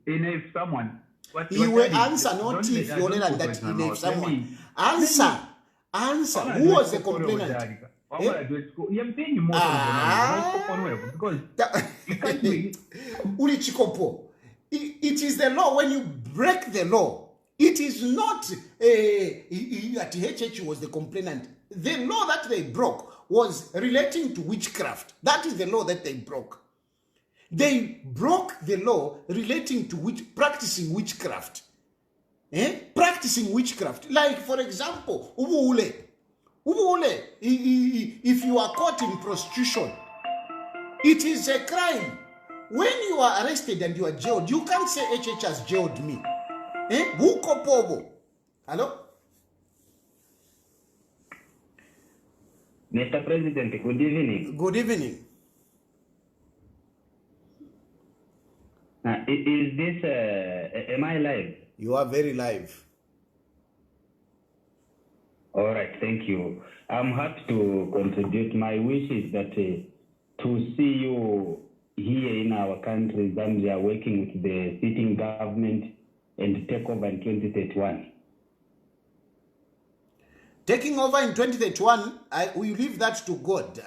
if someone... You will answer, not if you only like that if someone. Answer. Who was the complainant? It is the law. When you break the law, it is not that HH was the complainant. The law that they broke was relating to witchcraft. That is the law that they broke. They broke the law relating to practicing witchcraft. practicing witchcraft. Like, for example, Ubule, if you are caught in prostitution, it is a crime. When you are arrested and you are jailed, you can't say HH has jailed me. Buko pobo. Hello? Mr. President, good evening. Good evening. Is this, am I live? You are very live. All right, thank you. I'm happy to contribute. My wish is that to see you here in our country, Zambia, working with the sitting government and take over in 2031. Taking over in 2031, we leave that to God.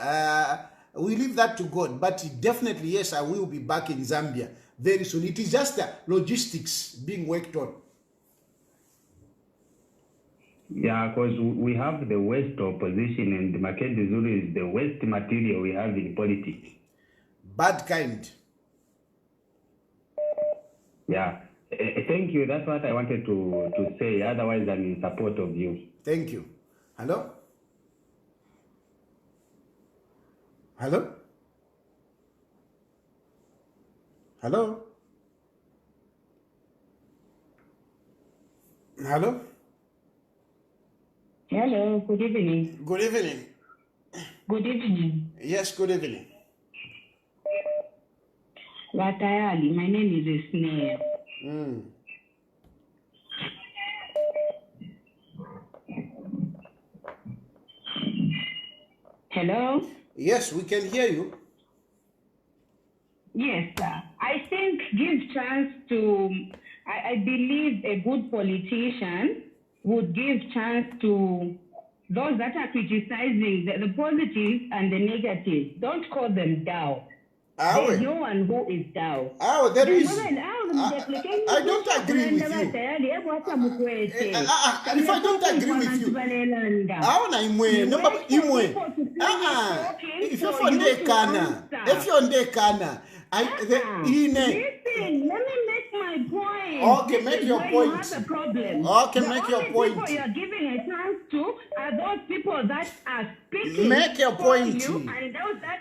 We leave that to God. But definitely, yes, I will be back in Zambia very soon. It is just logistics being worked on. Yeah, because we have the worst opposition, and Makebi Zulu is the worst material we have in politics. Bad kind. Yeah. Thank you. That's what I wanted to say. Otherwise, I'm in support of you. Thank you. Hello? Hello? Hello? Hello? Hello, good evening. Good evening. Good evening. Yes, good evening. Tayali, my name is Snail. Hello? Yes, we can hear you. Yes, sir. I think give chance to, I believe a good politician would give chance to those that are criticizing the positives and the negatives. Don't call them down. There's no one who is down. There is. I don't agree with you. If I don't agree with you, listen, let me make my point. Okay, make your point. You have a problem. Okay, make your point. People you are giving a chance to are those people that are speaking. Make your point. You and those that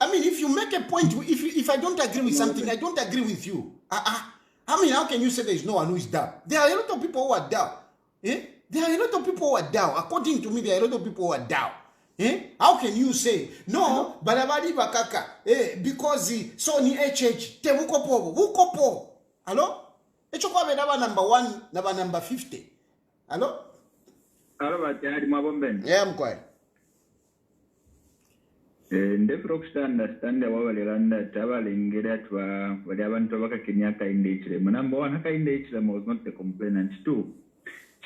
I mean, if you make a point, if I don't agree with something, I don't agree with you. I mean, how can you say there is no one who is down? There are a lot of people who are down. There are a lot of people who are down. According to me, there are a lot of people who are down. How can you say no? Barabadi bakaka. Because so ni HH te wukopo. Hello? Echokwa bedaba number 1, number 50. Hello? Hello, Tayali mabomben. Yeah, I'm quiet. Ndefuna okustandastand ababaliranda tabalengera bali abantu abakakenya akainde ekiremu. Number 1, akainde ekiremu was not the complainant. 2,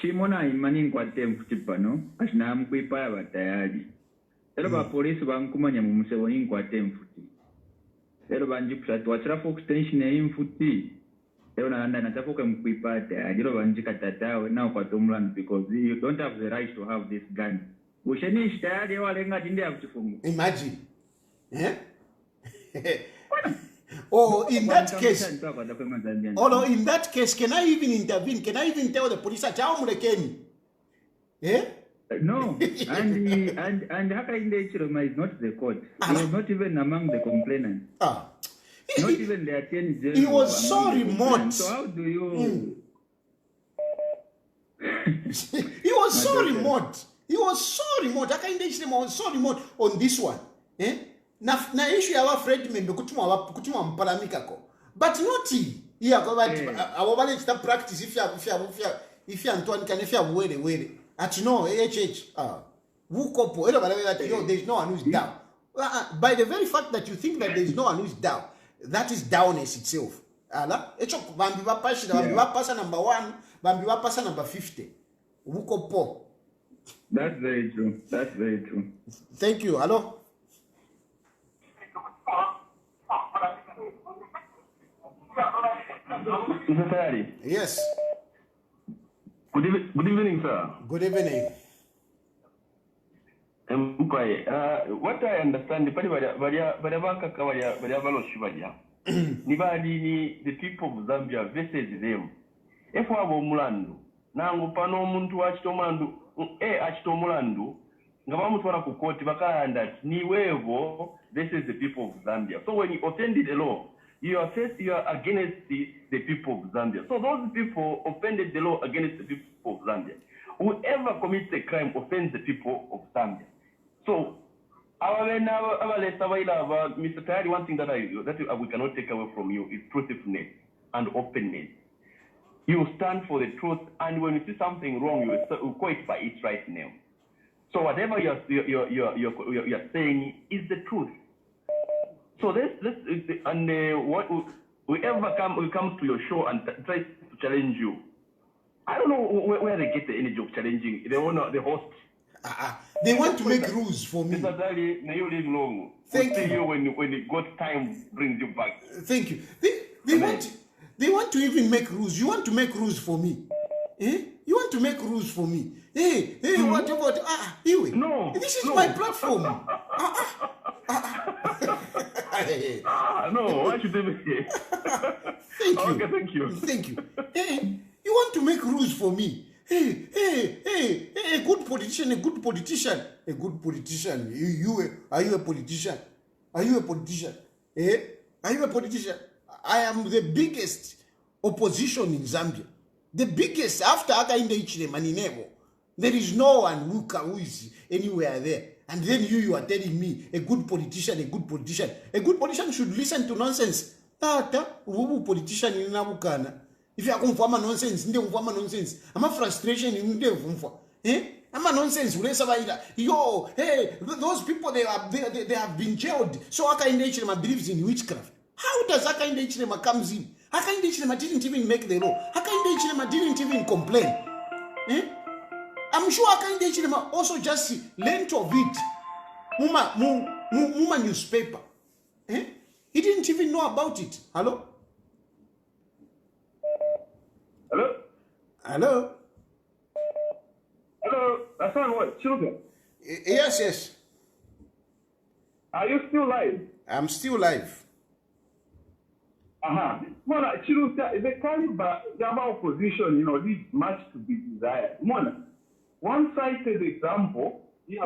chimona imani nkwate enfuti pano ati namukwipa abatayali. Ero ba police bankumanya mu musebo nkwate enfuti. Ero banjikusa twachirafu extension y'enfuti. Ero nalanda natafuka mukwipa atayali. Ero banjikatatawe now kwate omulanda because you don't have the right to have this gun. Usheni tayari walenga jinde akuchifungu. Imagine. Oh, in that case. Oh no, in that case, can I even intervene? Can I even tell the police that mulekeni? No, and Hakainde Chiroma is not the court. He was not even among the complainants. Not even the attorney general. He was so remote. So how do you? He was so remote. He was so remote. Hakainde Chiroma was so remote on this one. Na issue ya Fred membe kutuma mpalamika ko. But not he. Here go back. Abobale chita practice if you Antoine can if you wele. At no wukopo. There is no one who is down. By the very fact that you think that there is no one who is down, that is downness itself. Bambiwa pasa number 1, bambiwa pasa number 50. Wukopo. That's very true. That's very true. Thank you. Hello? Mr. Tayali. Yes. Good evening, sir. Good evening. What I understand, the party Badabaka Kawaya, Badabalo Shivaya, Nibadini, the people of Zambia versus them. If we have Mulandu, nangu pano muntu achitomandu, achitomulandu, ngabamutwara kukoti bakanda niwevo, this is the people of Zambia. So when you offended the law, you are against the people of Zambia. So those people offended the law against the people of Zambia. Whoever commits a crime offends the people of Zambia. So Mr. Tayali, one thing that we cannot take away from you is truthfulness and openness. You stand for the truth, and when you see something wrong, you call it by its right name. So whatever you're saying is the truth. So whoever comes to your show and tries to challenge you, I don't know where they get the energy of challenging the host. They want to make rules for me. Mr. Tayali, may you live long. Thank you. you. When God's time brings you back. Thank you. They want to even make rules. You want to make rules for me? You want to make rules for me? Hey, what about No. This is my platform. No, why should they make it? Thank you. Okay, thank you. Thank you. Hey, you want to make rules for me? Hey, a good politician. Are you a politician? Are you a politician? Are you a politician? I am the biggest opposition in Zambia. The biggest after Hakainde Hichilema Ninevo. There is no one who is anywhere there. And then you are telling me a good politician. A good politician should listen to nonsense. Tata, politician in Nabukana. If you are confirm nonsense, I'm a frustration in the I'm a nonsense. Yo, hey, those people they have been jailed. So Hakainde Hichilema believes in witchcraft. How does Hakainde Hichilema comes in? Hakainde Hichilema didn't even make the law. Hakainde Hichilema didn't even complain. I'm sure Hakainde Hichilema also just learned of it. Muma newspaper. He didn't even know about it. Hello? Hello? Hello? Hello? That's not what? Children? Yes. Are you still live? I'm still live. Mona, Chilufya, the caliber Jama opposition, leaves much to be desired. Mona, one cited example, you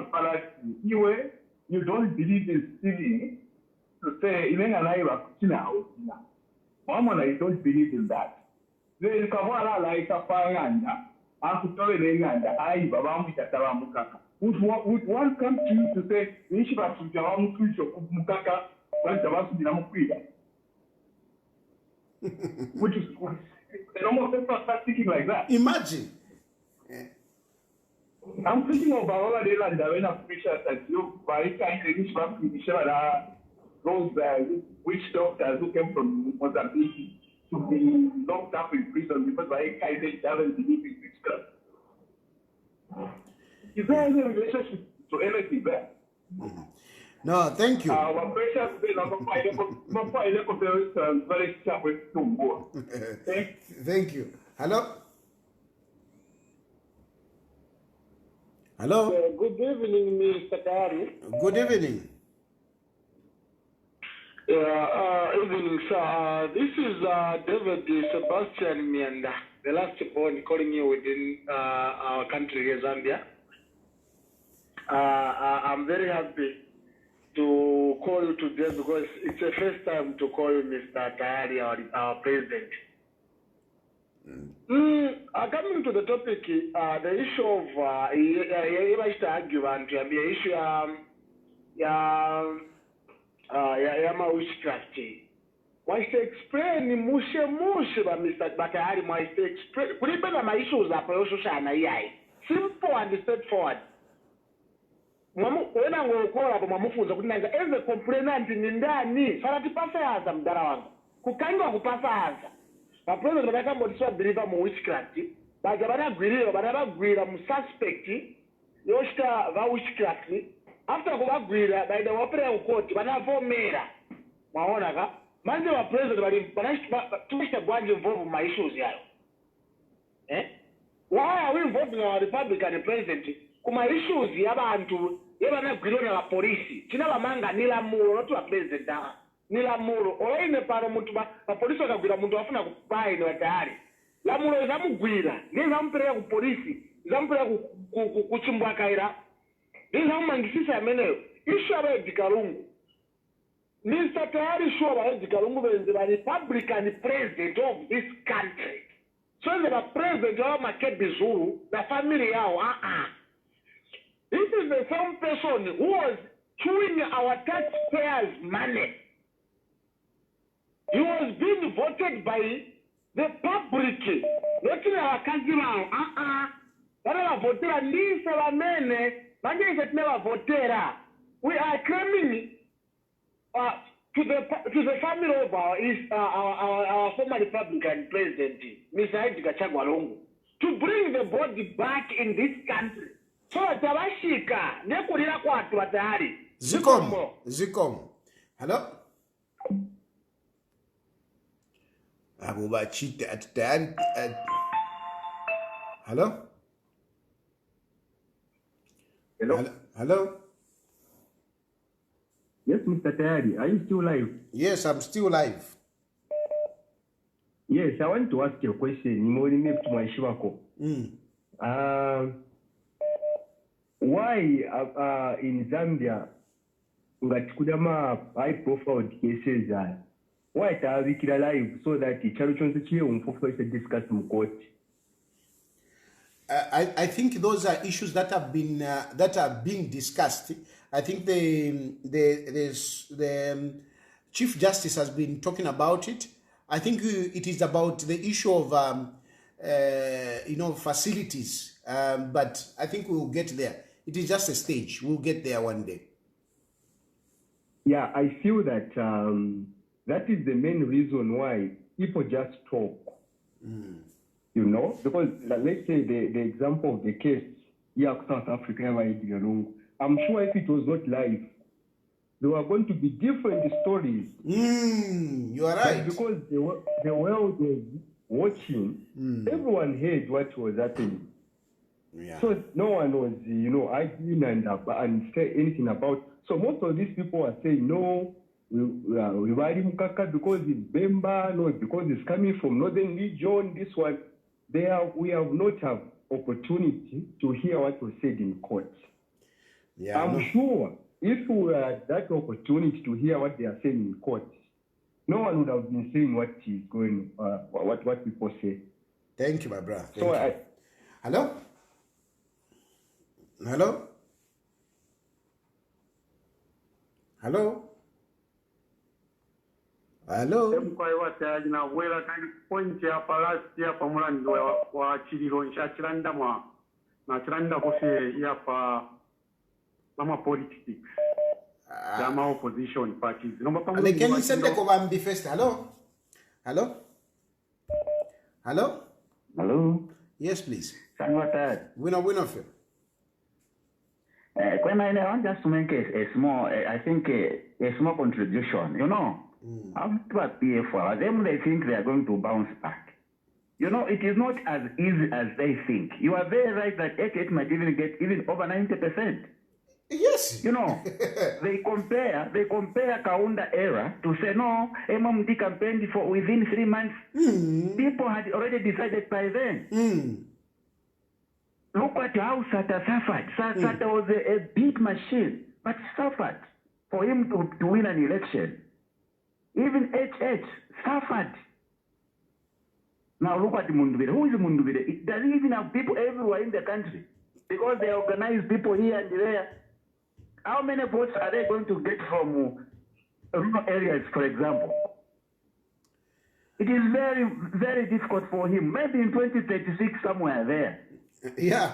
don't believe in stealing, to say, Mona, you don't believe in that. There is a like a paranda, would one come to you to say, which is almost speaking like that. Imagine. I'm thinking of Barola de la Davena Fisher that you by kind those witch doctors who came from Mozambique to be locked up in prison because by kind doesn't believe in witchcraft. Is there any relationship to anything there? No, thank you. Our precious very sharp with Thank you. Hello? Hello? Good evening, Mr. Tayali. Good evening. Evening, sir. This is David Sebastian Mianda, the last born calling you within our country here, Zambia. I'm very happy to call you today because it's the first time to call you Mr. Tayali, our president. Coming to the topic, the issue of the issue witchcraft. Why to explain mushe ba Mr. Tayali, why to explain kulipenda ma issues hapo yoshana yai. Simple and straightforward. Wena ngokola hapo mamufunza kutinanga as a complainant ni ndani farati pasaza mdara wangu. Kukangwa kupasaza. Ba president bataka modiswa believer mu witchcraft. Bajabana gwira mu suspect yoshita va witchcraft. After kubagwira by the opera court banavomera. Maona ka manje wa president bali tumisha gwanje involve my issues yayo. Why are we involving our Republican president kuma issues yabantu yebanagwirwa na polisi tina bamanganira mu not wa president ni lamulo oine pano muntu mapolisi akagwira muntu afuna kupa ine tayari lamulo izamugwira ndizamupereka ku polisi izamupereka kuchimbwakaira ndizamumangisisa ameneyo ishu aba Edgar Lungu Mr. Tayali sure about Edgar Lungu is the Republican president of this country. So the president of Makebi Zulu, the family This is the same person who was chewing our taxpayers' money. He was being voted by the public. Not in our country now. Votera ni salamene, manje never votera. We are claiming to the family of our former Republican president, Mr. Edgar Lungu, to bring the body back in this country. So tawashika nekulira kwatu atari. Zikom. Hello? Abubachite at tayari. Hello? Hello? Yes, Mr. Tayali, are you still live? Yes, I'm still live. Yes, I want to ask you a question. Why in Zambia, high profile cases why are live so that the challenge discuss in court? I think those are issues that have been that are being discussed. I think the Chief Justice has been talking about it. I think it is about the issue of facilities, but I think we will get there. It is just a stage. We'll get there one day. Yeah, I feel that that is the main reason why people just talk. Because let's say the example of the case here in South Africa, I'm sure if it was not live, there were going to be different stories. You are right. But because the world was watching, everyone heard what was happening. Yeah. So no one was, arguing and say anything about. So most of these people are saying, no, we Mukaka because it's Bemba, no, because it's coming from Northern Region, this one. We have not have opportunity to hear what was said in court. Yeah, I'm sure if we had that opportunity to hear what they are saying in court, no one would have been saying what is going, what people say. Thank you, my brother. Hello? Hello? Hello? Hello? Emkwaiwa tayari na wela kani point ya palasi ya pamulandi wa chililo nsha chilanda mwa na chilanda kose ya pa mama politics ya opposition parties. Can you send the Kobambi first? Hello? Hello? Hello? Hello? Yes, please. Sanwata. Bueno. When I want just to make a small, I think a small contribution, After PF, them they think they are going to bounce back. It is not as easy as they think. You are very right that 88 might even get even over 90%. Yes. They compare Kaunda era to say no, MMD campaigned for within 3 months. People had already decided by then. Look at how Sata suffered. Sata was a big machine, but suffered for him to win an election. Even HH suffered. Now look at Mundubire. Who is Mundubire? It doesn't even have people everywhere in the country because they organize people here and there. How many votes are they going to get from rural areas, for example? It is very, very difficult for him. Maybe in 2036 somewhere there. Yeah,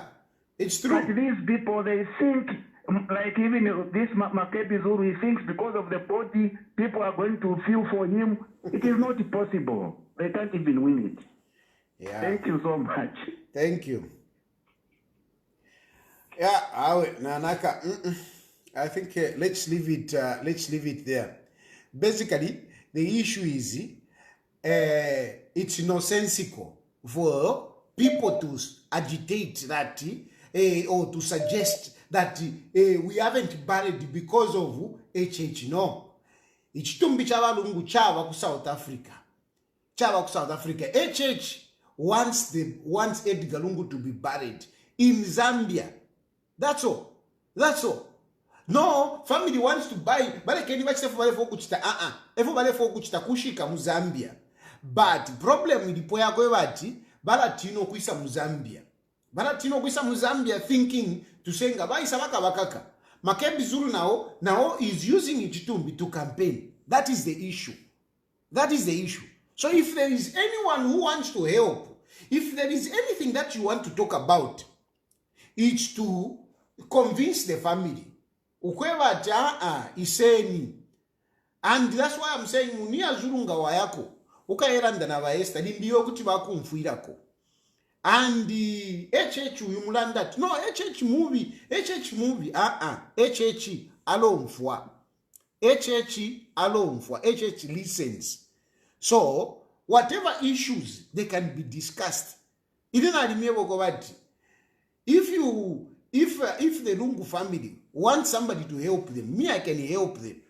it's true. But these people, they think, like even this Makebi Zulu, he thinks because of the body, people are going to feel for him. It is not possible. They can't even win it. Yeah. Thank you so much. Thank you. Yeah, Nanaka. I think let's leave it there. Basically, the issue is it's nonsensical for people to agitate that or to suggest that we haven't buried because of HH. No. ichitumbi chavalungu chava ku South Africa. A church wants Edgar Lungu to be buried in Zambia. That's all. No, family wants to buy, but can you everybody kushika mu Zambia. But problem with the poya kwevati balatino kuisa mu Zambia thinking to say ngabaisa bakaka. Makebi Zulu now is using Ichitumbi to campaign. That is the issue. So if there is anyone who wants to help, if there is anything that you want to talk about, it's to convince the family. Iseni. And that's why I'm saying Munia Zurunga wayako. Ukaeranda na vaesta ndiyo kuti vakumfuirako. And the HH yumulanda. No, HH movie HH alone for. HH listens. So whatever issues they can be discussed. If the Lungu family wants somebody to help them, me I can help them.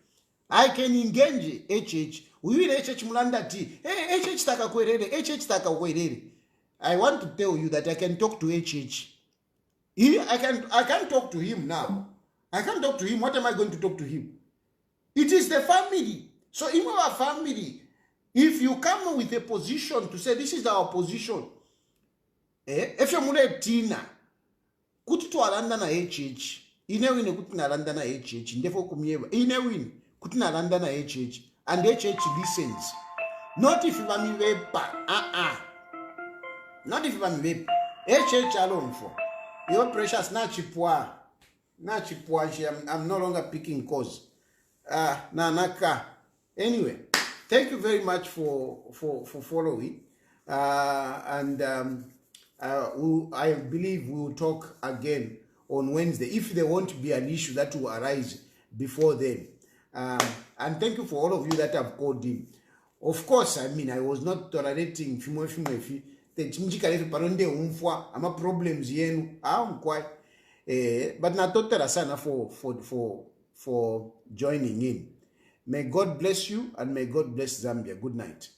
I can engage HH. We will HH mulanda ti. Hey, HH taka kwerere. I want to tell you that I can talk to HH. I can't talk to him now. I can't talk to him. What am I going to talk to him? It is the family. So in our family, if you come with a position to say this is our position, if you mule tina, kuti to alanda na HH, inewine kuti na alanda na HH, ndefo kumieva, inewine kuti na alanda na HH, and HH listens. Not if you want me wepa, not if you want me wepa. HH alone for. Your precious na chipwa, I'm no longer picking cause. Naka. Anyway, thank you very much for following. I believe we will talk again on Wednesday if there won't be an issue that will arise before then. And thank you for all of you that have called in. Of course, I mean, I was not tolerating ama problems yenu. But natotera sana for joining in. May God bless you and may God bless Zambia. Good night.